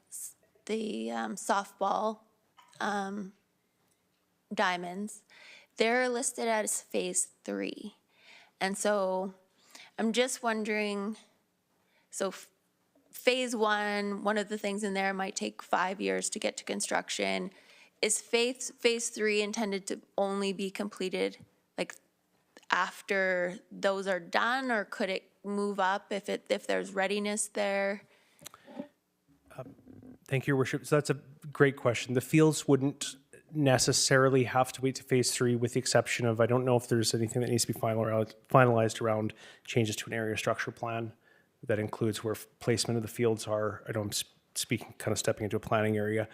softball diamonds. They're listed as phase 3. And so I'm just wondering, so phase 1, one of the things in there might take 5 years to get to construction. Is phase 3 intended to only be completed after those are done, or could it move up if there's readiness there? Thank you, Your Worship. So that's a great question. The fields wouldn't necessarily have to wait to phase 3, with the exception of, I don't know if there's anything that needs to be finalized around changes to an area structure plan that includes where placement of the fields are. I know I'm speaking, kind of stepping into a planning area,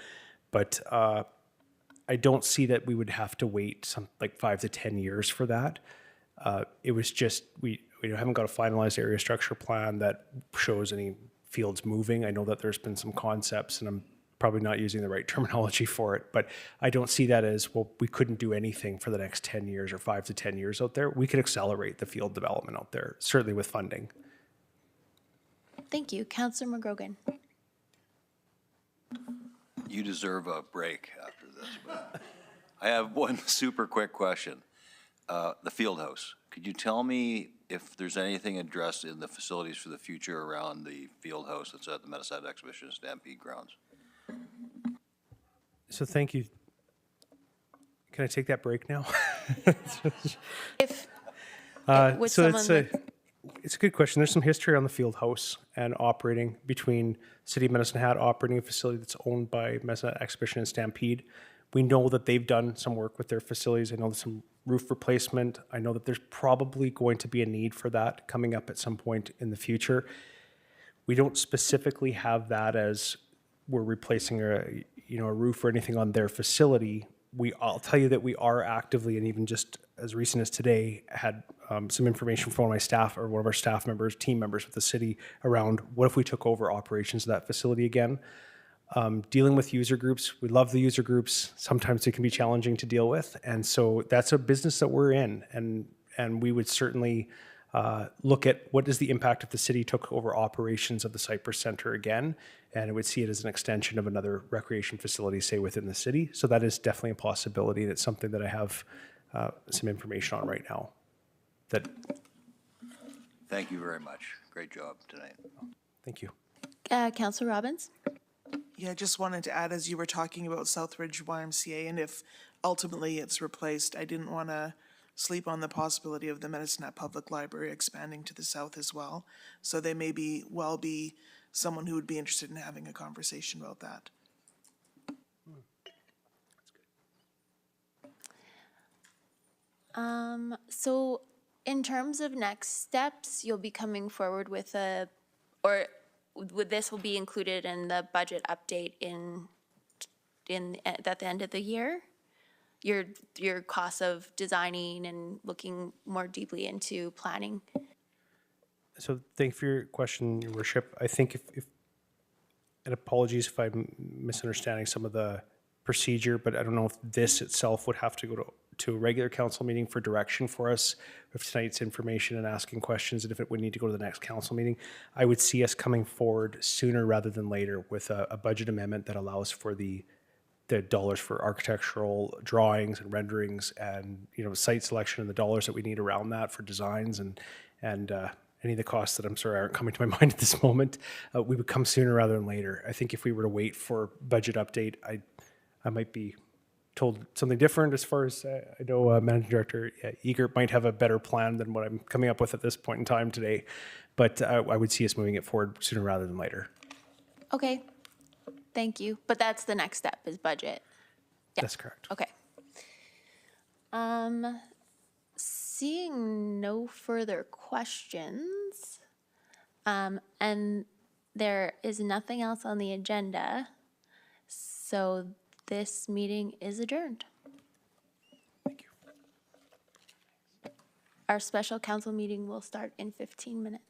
but I don't see that we would have to wait some like 5 to 10 years for that. It was just, we haven't got a finalized area structure plan that shows any fields moving. I know that there's been some concepts, and I'm probably not using the right terminology for it, but I don't see that as, well, we couldn't do anything for the next 10 years or 5 to 10 years out there. We could accelerate the field development out there, certainly with funding. Thank you. Councillor McGrogan. You deserve a break after this, but I have one super quick question. The field house. Could you tell me if there's anything addressed in the facilities for the future around the field house that's at the Metaside Exhibition Stampede grounds? So thank you. Can I take that break now? If, would So someone it's a good question. There's some history on the field house and operating between City of Medicine Hat operating a facility that's owned by Medicine Exhibition and Stampede. We know that they've done some work with their facilities. I know there's some roof replacement. I know that there's probably going to be a need for that coming up at some point in the future. We don't specifically have that as we're replacing a roof or anything on their facility. I'll tell you that we are actively, and even just as recent as today, had some information from one of my staff or one of our staff members, team members with the city around what if we took over operations of that facility again. Dealing with user groups, we love the user groups. Sometimes they can be challenging to deal with. And so that's a business that we're in. And we would certainly look at what is the impact if the city took over operations of the Cypress Center again, and it would see it as an extension of another recreation facility, say, within the city. So that is definitely a possibility, and it's something that I have some information on right now. Thank you very much. Great job tonight. Thank you. Councillor Robbins? Yeah, I just wanted to add, as you were talking about Southridge YMCA, and if ultimately it's replaced, I didn't want to sleep on the possibility of the Medicine Hat Public Library expanding to the south as well. So they may be someone who would be interested in having a conversation about that. So in terms of next steps, you'll be coming forward with this will be included in the budget update at the end of the year? Your costs of designing and looking more deeply into planning? So thank you for your question, Your Worship. I think and apologies if I'm misunderstanding some of the procedure, but I don't know if this itself would have to go to a regular council meeting for direction for us with tonight's information and asking questions, and if it would need to go to the next council meeting. I would see us coming forward sooner rather than later with a budget amendment that allows for the dollars for architectural drawings and renderings and, site selection, and the dollars that we need around that for designs and any of the costs that I'm sorry aren't coming to my mind at this moment. We would come sooner rather than later. I think if we were to wait for budget update, I might be told something different as far as I know Managing Director Eager might have a better plan than what I'm coming up with at this point in time today. But I would see us moving it forward sooner rather than later. Okay, thank you. But that's the next step, is budget? Yeah. That's correct. Okay. Seeing no further questions, and there is nothing else on the agenda, so this meeting is adjourned. Thank you. Our special council meeting will start in 15 minutes.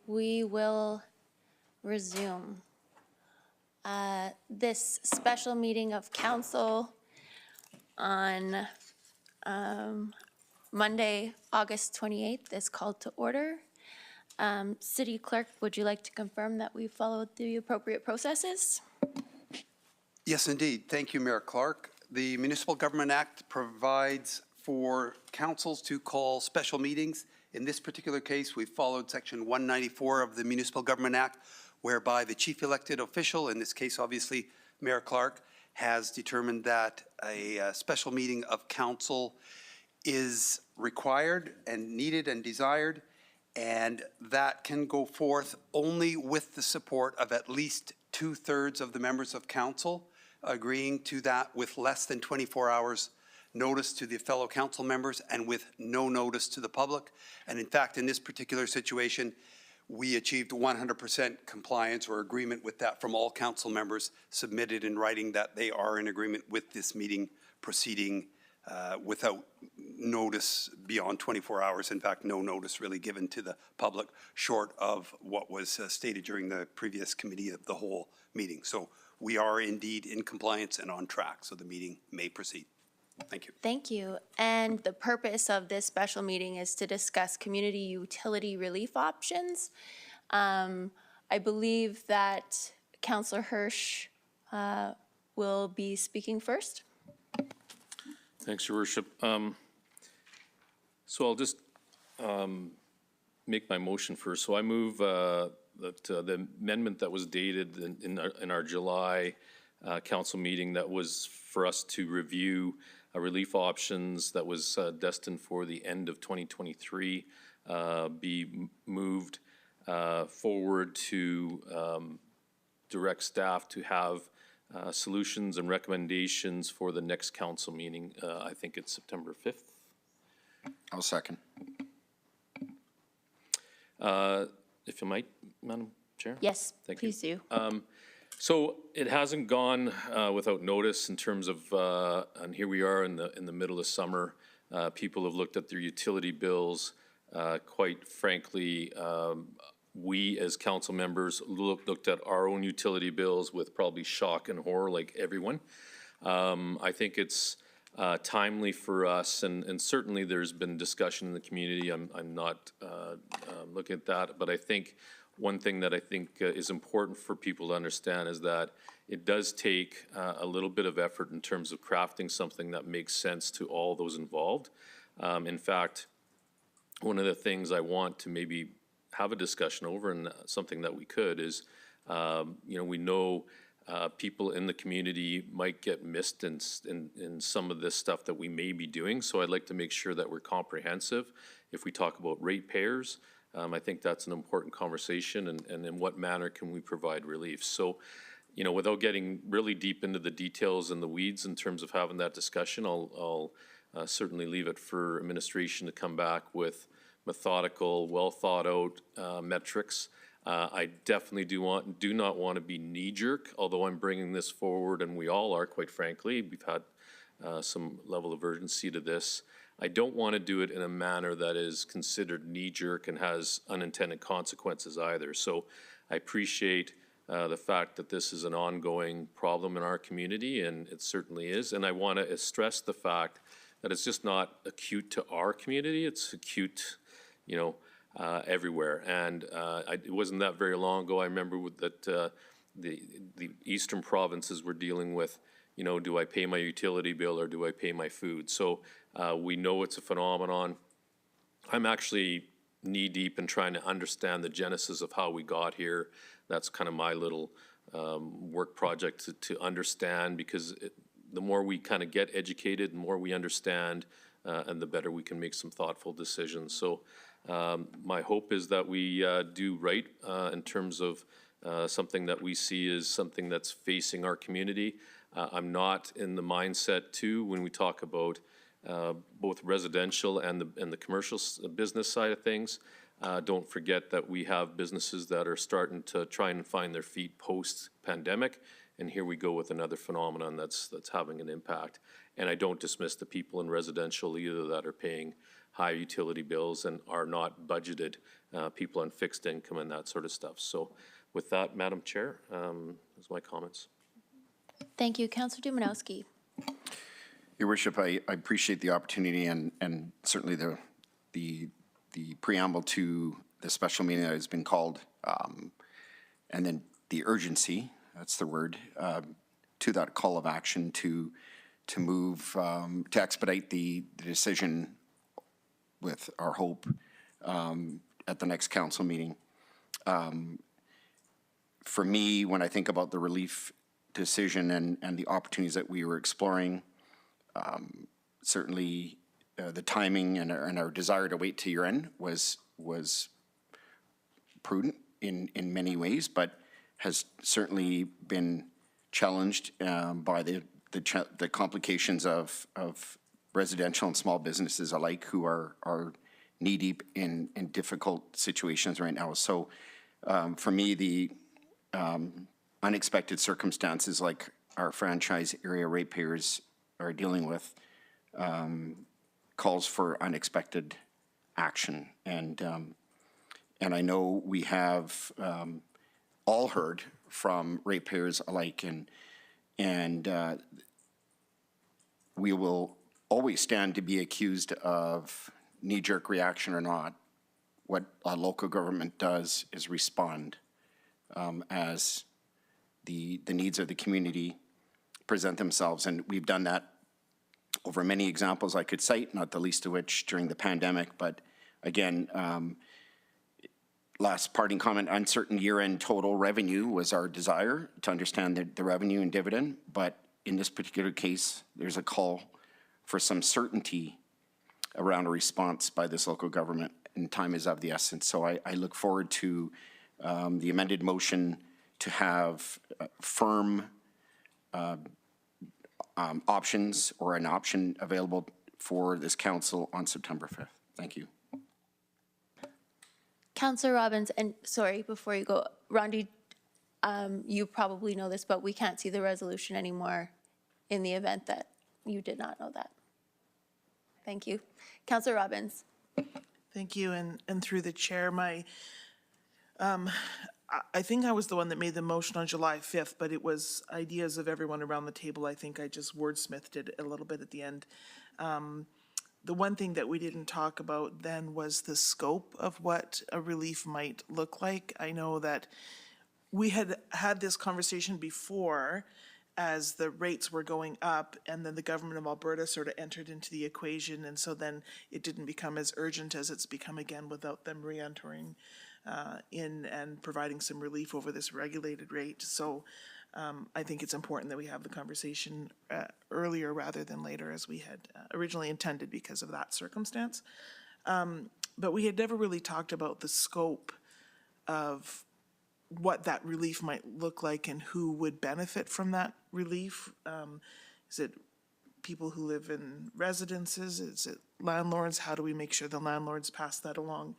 we will resume this special meeting of council on Monday, August 28th is called to order. City Clerk, would you like to confirm that we followed the appropriate processes? Yes, indeed. Thank you, Mayor Clark. The Municipal Government Act provides for councils to call special meetings. In this particular case, we followed Section 194 of the Municipal Government Act, whereby the chief elected official, in this case, obviously, Mayor Clark, has determined that a special meeting of council is required and needed and desired, and that can go forth only with the support of at least 2/3 of the members of council, agreeing to that with less than 24 hours notice to the fellow council members and with no notice to the public. And in fact, in this particular situation, we achieved 100% compliance or agreement with that from all council members, submitted in writing that they are in agreement with this meeting proceeding without notice beyond 24 hours. In fact, no notice really given to the public, short of what was stated during the previous committee of the whole meeting. So we are indeed in compliance and on track, so the meeting may proceed. Thank you. Thank you. And the purpose of this special meeting is to discuss community utility relief options. I believe that Councillor Hirsch will be speaking first. Thanks, Your Worship. So I'll just make my motion first. So I move that the amendment that was dated in our July council meeting that was for us to review relief options that was destined for the end of 2023 be moved forward to direct staff to have solutions and recommendations for the next council meeting. I think it's September 5th. I'll second. If you might, Madam Chair? Yes, Thank you. please do. So it hasn't gone without notice in terms of, and here we are in the middle of summer. People have looked at their utility bills. Quite frankly, we as council members looked at our own utility bills with probably shock and horror, like everyone. I think it's timely for us, and certainly there's been discussion in the community. I'm not looking at that, but I think one thing that I think is important for people to understand is that it does take a little bit of effort in terms of crafting something that makes sense to all those involved. In fact, one of the things I want to maybe have a discussion over, and something that we could, is, we know people in the community might get missed in some of this stuff that we may be doing. So I'd like to make sure that we're comprehensive. If we talk about ratepayers, I think that's an important conversation, and in what manner can we provide relief? So, without getting really deep into the details and the weeds in terms of having that discussion, I'll certainly leave it for administration to come back with methodical, well-thought-out metrics. I definitely do not want to be knee-jerk, although I'm bringing this forward, and we all are, quite frankly. We've had some level of urgency to this. I don't want to do it in a manner that is considered knee-jerk and has unintended consequences either. So I appreciate the fact that this is an ongoing problem in our community, and it certainly is. And I want to stress the fact that it's just not acute to our community, it's acute, everywhere. And it wasn't that very long ago, I remember that the eastern provinces were dealing with, do I pay my utility bill or do I pay my food? So we know it's a phenomenon. I'm actually knee-deep in trying to understand the genesis of how we got here. That's kind of my little work project to understand, because the more we kind of get educated, the more we understand, and the better we can make some thoughtful decisions. So my hope is that we do right in terms of something that we see as something that's facing our community. I'm not in the mindset too, when we talk about both residential and the commercial business side of things. Don't forget that we have businesses that are starting to try and find their feet post-pandemic, and here we go with another phenomenon that's having an impact. And I don't dismiss the people in residential either that are paying high utility bills and are not budgeted, people on fixed income and that sort of stuff. So with that, Madam Chair, those are my comments. Thank you. Councillor Dumanowski. Your Worship, I appreciate the opportunity and certainly the preamble to the special meeting that has been called, and then the urgency, that's the word, to that call of action to move, to expedite the decision with our hope at the next council meeting. For me, when I think about the relief decision and the opportunities that we were exploring, certainly the timing and our desire to wait to year end was prudent in many ways, but has certainly been challenged by the complications of residential and small businesses alike who are knee-deep in difficult situations right now. So for me, the unexpected circumstances like our franchise area ratepayers are dealing with calls for unexpected action. And I know we have all heard from ratepayers alike, and we will always stand to be accused of knee-jerk reaction or not. What a local government does is respond as the needs of the community present themselves, and we've done that over many examples I could cite, not the least of which during the pandemic. But again, last parting comment, uncertain year-end total revenue was our desire to understand the revenue and dividend, but in this particular case, there's a call for some certainty around a response by this local government, and time is of the essence. So I look forward to the amended motion to have firm options or an option available for this council on September 5th. Thank you. Councillor Robbins, and sorry, before you go, Rondi, you probably know this, but we can't see the resolution anymore in the event that you did not know that. Thank you. Councillor Robbins. Thank you, and through the chair, I think I was the one that made the motion on July 5th, but it was ideas of everyone around the table. I think I just wordsmithed it a little bit at the end. The one thing that we didn't talk about then was the scope of what a relief might look like. I know that we had had this conversation before as the rates were going up, and then the government of Alberta sort of entered into the equation, and so then it didn't become as urgent as it's become again without them re-entering in and providing some relief over this regulated rate. So I think it's important that we have the conversation earlier rather than later as we had originally intended because of that circumstance. But we had never really talked about the scope of what that relief might look like and who would benefit from that relief. Is it people who live in residences? Is it landlords? How do we make sure the landlords pass that along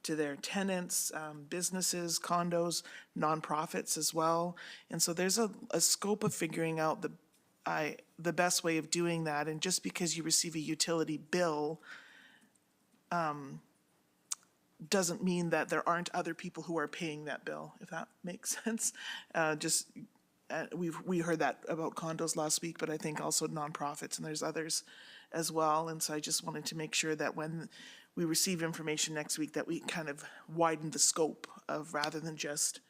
to their tenants, businesses, condos, nonprofits as well? And so there's a scope of figuring out the best way of doing that. And just because you receive a utility bill doesn't mean that there aren't other people who are paying that bill, if that makes sense. We heard that about condos last week, but I think also nonprofits, and there's others as well. And so I just wanted to make sure that when we receive information next week that we kind of widen the scope of, rather than just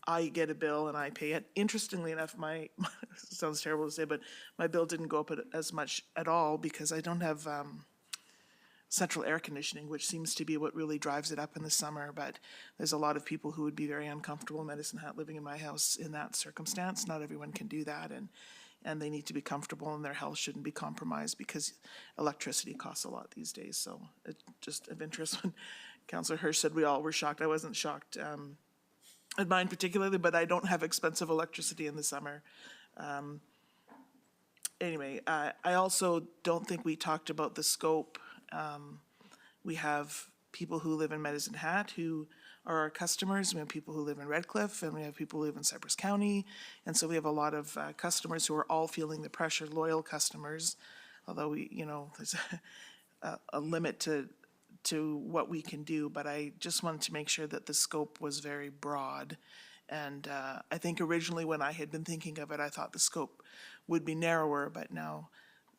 I get a bill and I pay it. Interestingly enough, my sounds terrible to say, but my bill didn't go up as much at all because I don't have central air conditioning, which seems to be what really drives it up in the summer. But there's a lot of people who would be very uncomfortable in Medicine Hat living in my house in that circumstance. Not everyone can do that, and they need to be comfortable, and their health shouldn't be compromised because electricity costs a lot these days. So it just of interest when Councillor Hirsch said we all were shocked. I wasn't shocked at mine particularly, but I don't have expensive electricity in the summer. Anyway, I also don't think we talked about the scope. We have people who live in Medicine Hat who are our customers. We have people who live in Redcliffe, and we have people who live in Cypress County. And so we have a lot of customers who are all feeling the pressure, loyal customers. Although there's a limit to what we can do, but I just wanted to make sure that the scope was very broad. And I think originally when I had been thinking of it, I thought the scope would be narrower, but now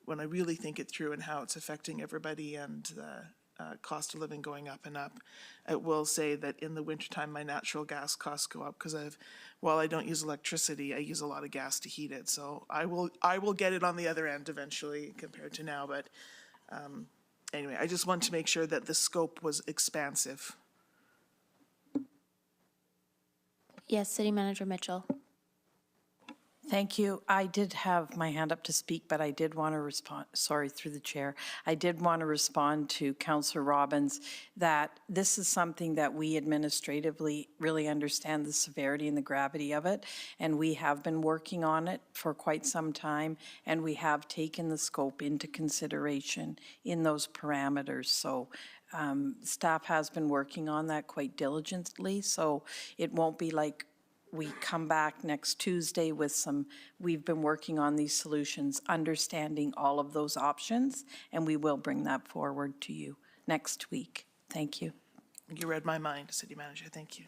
when I really think it through and how it's affecting everybody and the cost of living going up and up, I will say that in the wintertime, my natural gas costs go up because while I don't use electricity, I use a lot of gas to heat it. So I will get it on the other end eventually compared to now, but anyway, I just want to make sure that the scope was expansive. Yes, City Manager Mitchell. Thank you. I did have my hand up to speak, but I did want to respond, sorry, through the chair. I did want to respond to Councillor Robbins that this is something that we administratively really understand the severity and the gravity of it, and we have been working on it for quite some time, and we have taken the scope into consideration in those parameters. So staff has been working on that quite diligently, so it won't be like we come back next Tuesday with we've been working on these solutions, understanding all of those options, and we will bring that forward to you next week. Thank you. You read my mind, City Manager. Thank you.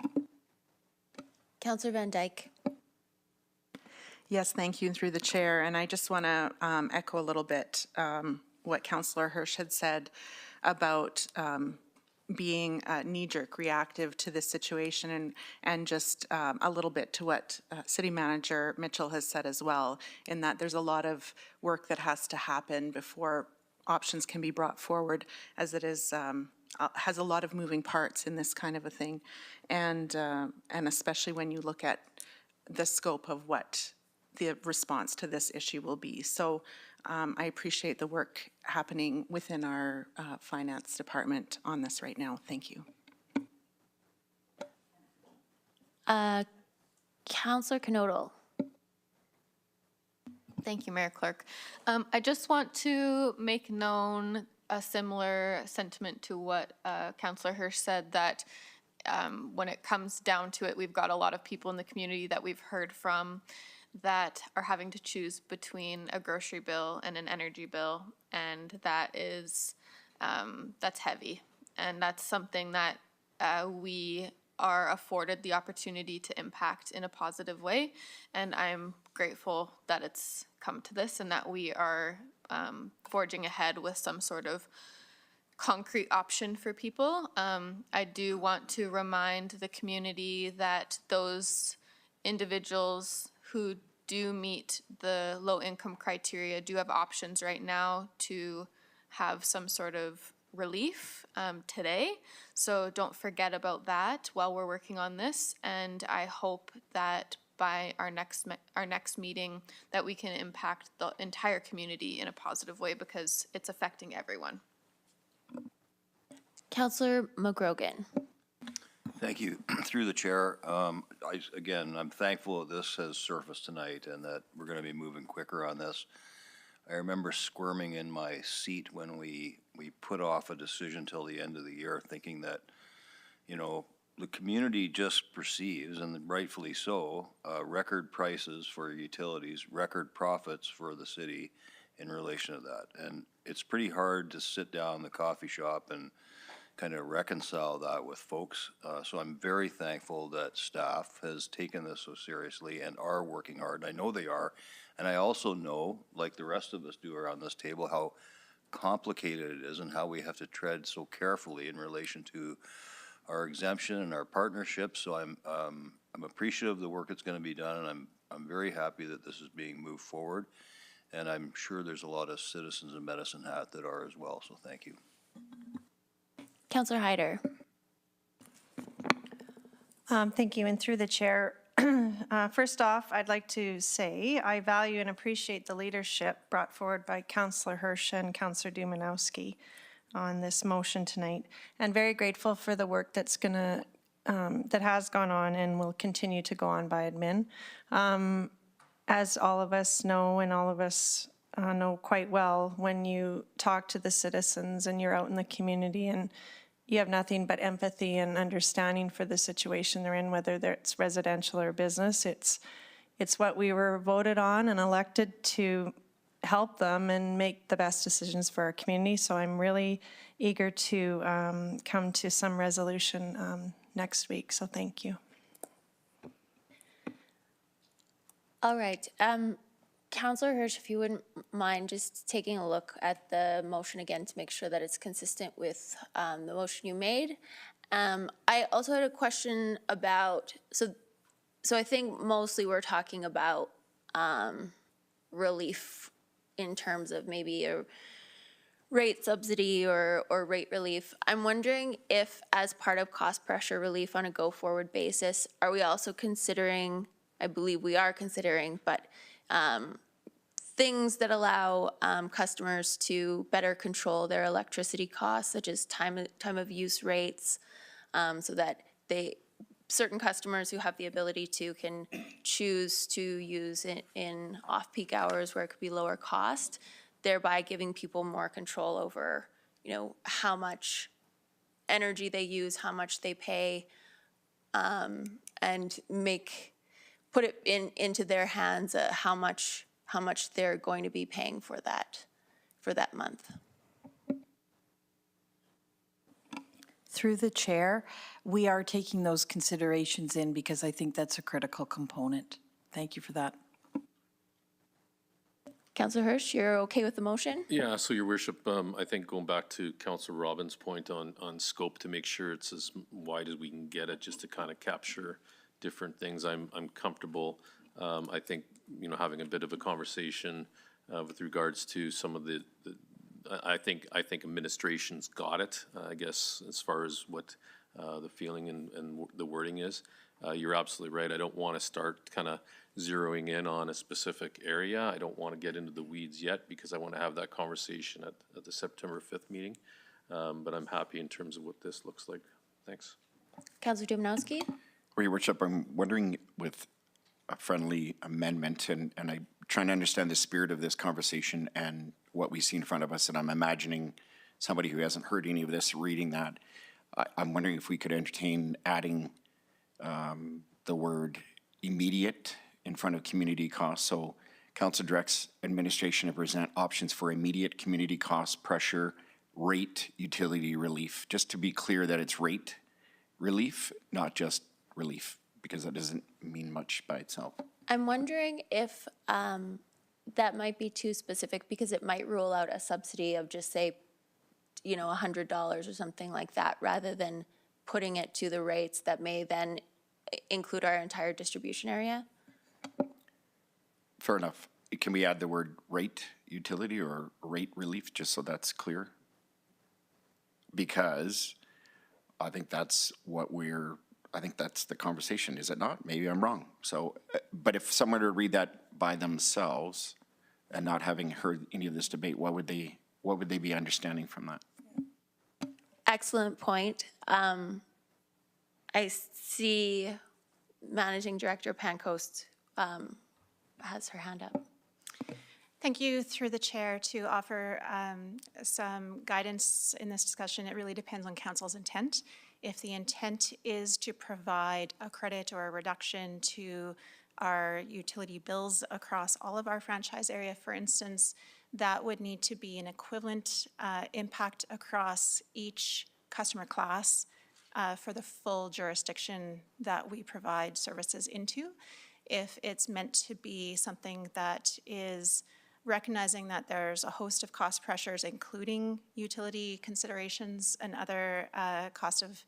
Councillor Van Dyke. Yes, thank you, through the chair. And I just want to echo a little bit what Councillor Hirsch had said about being knee-jerk reactive to this situation, and just a little bit to what City Manager Mitchell has said as well, in that there's a lot of work that has to happen before options can be brought forward, as it is has a lot of moving parts in this kind of a thing, and especially when you look at the scope of what the response to this issue will be. So I appreciate the work happening within our finance department on this right now. Thank you. Councillor Knodel. Thank you, Mayor Clark. I just want to make known a similar sentiment to what Councillor Hirsch said, that when it comes down to it, we've got a lot of people in the community that we've heard from that are having to choose between a grocery bill and an energy bill, and that is, that's heavy. And that's something that we are afforded the opportunity to impact in a positive way. And I'm grateful that it's come to this and that we are forging ahead with some sort of concrete option for people. I do want to remind the community that those individuals who do meet the low-income criteria do have options right now to have some sort of relief today. So don't forget about that while we're working on this. And I hope that by our next meeting that we can impact the entire community in a positive way, because it's affecting everyone. Councillor McGrogan. Thank you. Through the chair, again, I'm thankful that this has surfaced tonight and that we're going to be moving quicker on this. I remember squirming in my seat when we put off a decision till the end of the year, thinking that, you know, the community just perceives, and rightfully so, record prices for utilities, record profits for the city in relation to that. And it's pretty hard to sit down in the coffee shop and kind of reconcile that with folks. So I'm very thankful that staff has taken this so seriously and are working hard. I know they are. And I also know, like the rest of us do around this table, how complicated it is and how we have to tread so carefully in relation to our exemption and our partnerships. So I'm appreciative of the work that's going to be done, and I'm very happy that this is being moved forward. And I'm sure there's a lot of citizens in Medicine Hat that are as well. So thank you. Councillor Hyder. Thank you, and through the chair, first off, I'd like to say I value and appreciate the leadership brought forward by Councillor Hirsch and Councillor Dumanowski on this motion tonight, and very grateful for the work that's that has gone on and will continue to go on by admin. As all of us know, and all of us know quite well, when you talk to the citizens and you're out in the community and you have nothing but empathy and understanding for the situation they're in, whether it's residential or business. It's what we were voted on and elected to help them and make the best decisions for our community. So I'm really eager to come to some resolution next week. So thank you. All right. Counselor Hirsch, if you wouldn't mind just taking a look at the motion again to make sure that it's consistent with the motion you made. I also had a question about, so I think mostly we're talking about relief in terms of maybe a rate subsidy or rate relief. I'm wondering if, as part of cost pressure relief on a go-forward basis, are we also considering, I believe we are considering, but things that allow customers to better control their electricity costs, such as time of use rates, so that certain customers who have the ability to can choose to use it in off-peak hours where it could be lower cost, thereby giving people more control over, how much energy they use, how much they pay, and put it into their hands how much they're going to be paying for that month. Through the chair, we are taking those considerations in because I think that's a critical component. Thank you for that. Councillor Hirsch, you're okay with the motion? Yeah, so your worship, I think going back to Councillor Robbins' point on scope, to make sure it's as wide as we can get it, just to kind of capture different things, I'm comfortable. I think, having a bit of a conversation with regards to some of the I think administration's got it, I guess, as far as what the feeling and the wording is. You're absolutely right. I don't want to start kind of zeroing in on a specific area. I don't want to get into the weeds yet because I want to have that conversation at the September 5th meeting. But I'm happy in terms of what this looks like. Thanks. Councillor Dominowski? Your Worship, I'm wondering with a friendly amendment, and I'm trying to understand the spirit of this conversation and what we see in front of us, and I'm imagining somebody who hasn't heard any of this reading that. I'm wondering if we could entertain adding the word immediate in front of community costs. So Council directs administration to present options for immediate community cost pressure, rate, utility relief. Just to be clear that it's rate relief, not just relief, because that doesn't mean much by itself. I'm wondering if that might be too specific because it might rule out a subsidy of just say, $100 or something like that, rather than putting it to the rates that may then include our entire distribution area. Fair enough. Can we add the word rate utility or rate relief, just so that's clear? Because I think that's the conversation, is it not? Maybe I'm wrong. So, but if someone were to read that by themselves and not having heard any of this debate, what would they be understanding from that? Excellent point. I see Managing Director Pancoast has her hand up. Thank you, through the chair, to offer some guidance in this discussion. It really depends on council's intent. If the intent is to provide a credit or a reduction to our utility bills across all of our franchise area, for instance, that would need to be an equivalent impact across each customer class for the full jurisdiction that we provide services into. If it's meant to be something that is recognizing that there's a host of cost pressures, including utility considerations and other cost of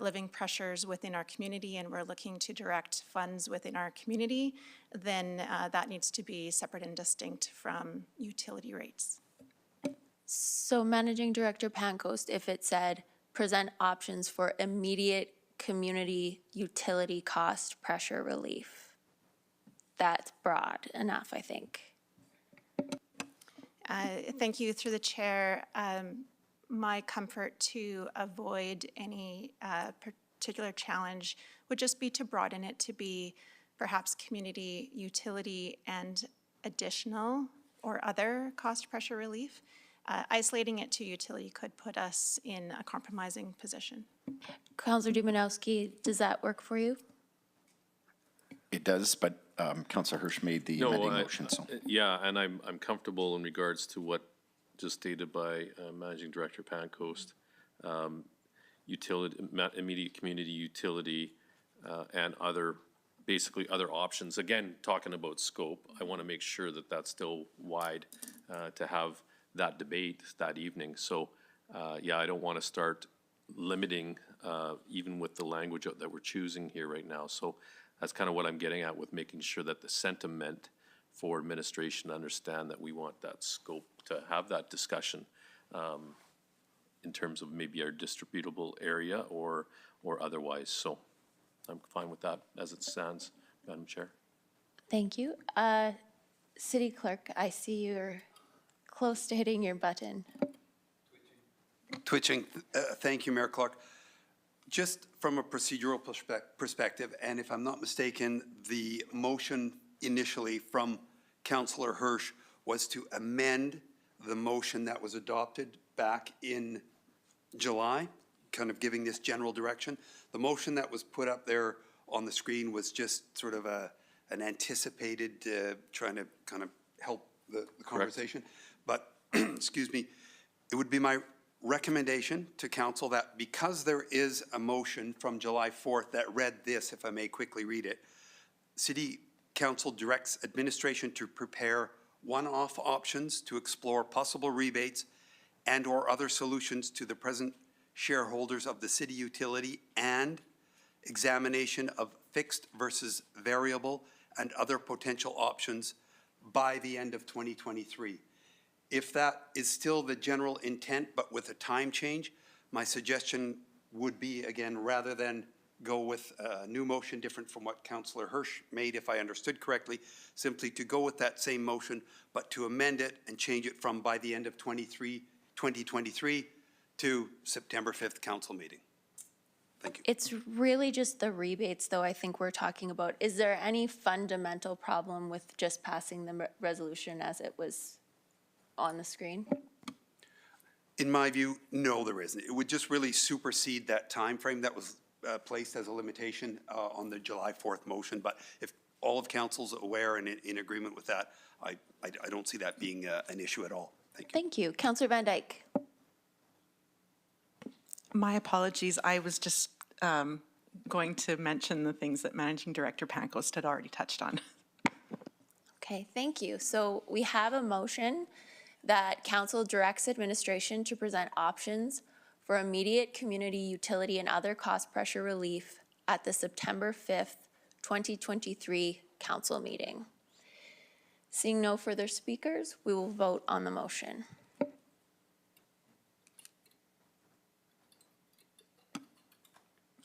living pressures within our community, and we're looking to direct funds within our community, then that needs to be separate and distinct from utility rates. So Managing Director Pancoast, if it said, present options for immediate community utility cost pressure relief, that's broad enough, I think. Thank you, through the chair. My comfort to avoid any particular challenge would just be to broaden it to be perhaps community utility and additional or other cost pressure relief. Isolating it to utility could put us in a compromising position. Councillor Dominowski, does that work for you? It does, but Councillor Hirsch made the No, amending motion, so. Yeah, and I'm comfortable in regards to what just stated by Managing Director Pancoast. Utility, immediate community utility, and other, basically other options. Again, talking about scope, I want to make sure that that's still wide to have that debate that evening. So, yeah, I don't want to start limiting, even with the language that we're choosing here right now. So that's kind of what I'm getting at with making sure that the sentiment for administration understand that we want that scope to have that discussion in terms of maybe our distributable area or otherwise. So I'm fine with that as it stands, Madam Chair. Thank you. City Clerk, I see you're close to hitting your button. Twitching. Thank you, Mayor Clark. Just from a procedural perspective, and if I'm not mistaken, the motion initially from Councillor Hirsch was to amend the motion that was adopted back in July, kind of giving this general direction. The motion that was put up there on the screen was just sort of an anticipated, trying to kind of help the conversation. But, excuse me, it would be my recommendation to council that because there is a motion from July 4th that read this, if I may quickly read it, City Council directs administration to prepare one-off options to explore possible rebates and or other solutions to the present shareholders of the city utility and examination of fixed versus variable and other potential options by the end of 2023. If that is still the general intent, but with a time change, my suggestion would be, again, rather than go with a new motion different from what Councillor Hirsch made, if I understood correctly, simply to go with that same motion, but to amend it and change it from by the end of 2023 to September 5th council meeting. Thank you. It's really just the rebates, though, I think we're talking about. Is there any fundamental problem with just passing the resolution as it was on the screen? In my view, no, there isn't. It would just really supersede that time frame that was placed as a limitation on the July 4th motion. But if all of council's aware and in agreement with that, I don't see that being an issue at all. Thank you. Thank you. Councillor Van Dyke. My apologies. I was just going to mention the things that Managing Director Pancoast had already touched on. Okay, thank you. So we have a motion that council directs administration to present options for immediate community utility and other cost pressure relief at the September 5th, 2023 council meeting. Seeing no further speakers, we will vote on the motion.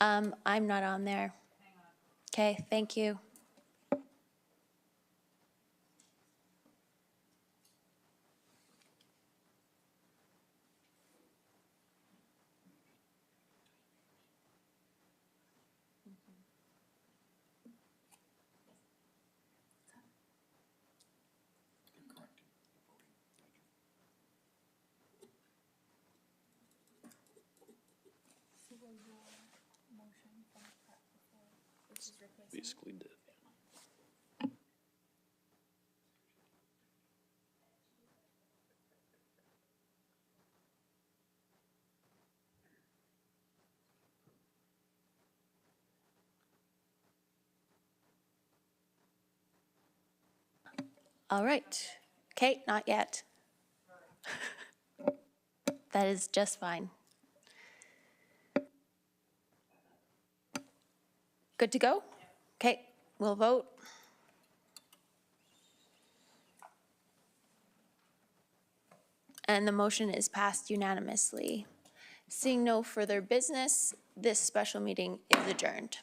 I'm not on there. Okay, thank you. Basically did. All right. Okay, not yet. That is just fine. Good to go? Okay, we'll vote. And the motion is passed unanimously. Seeing no further business, this special meeting is adjourned.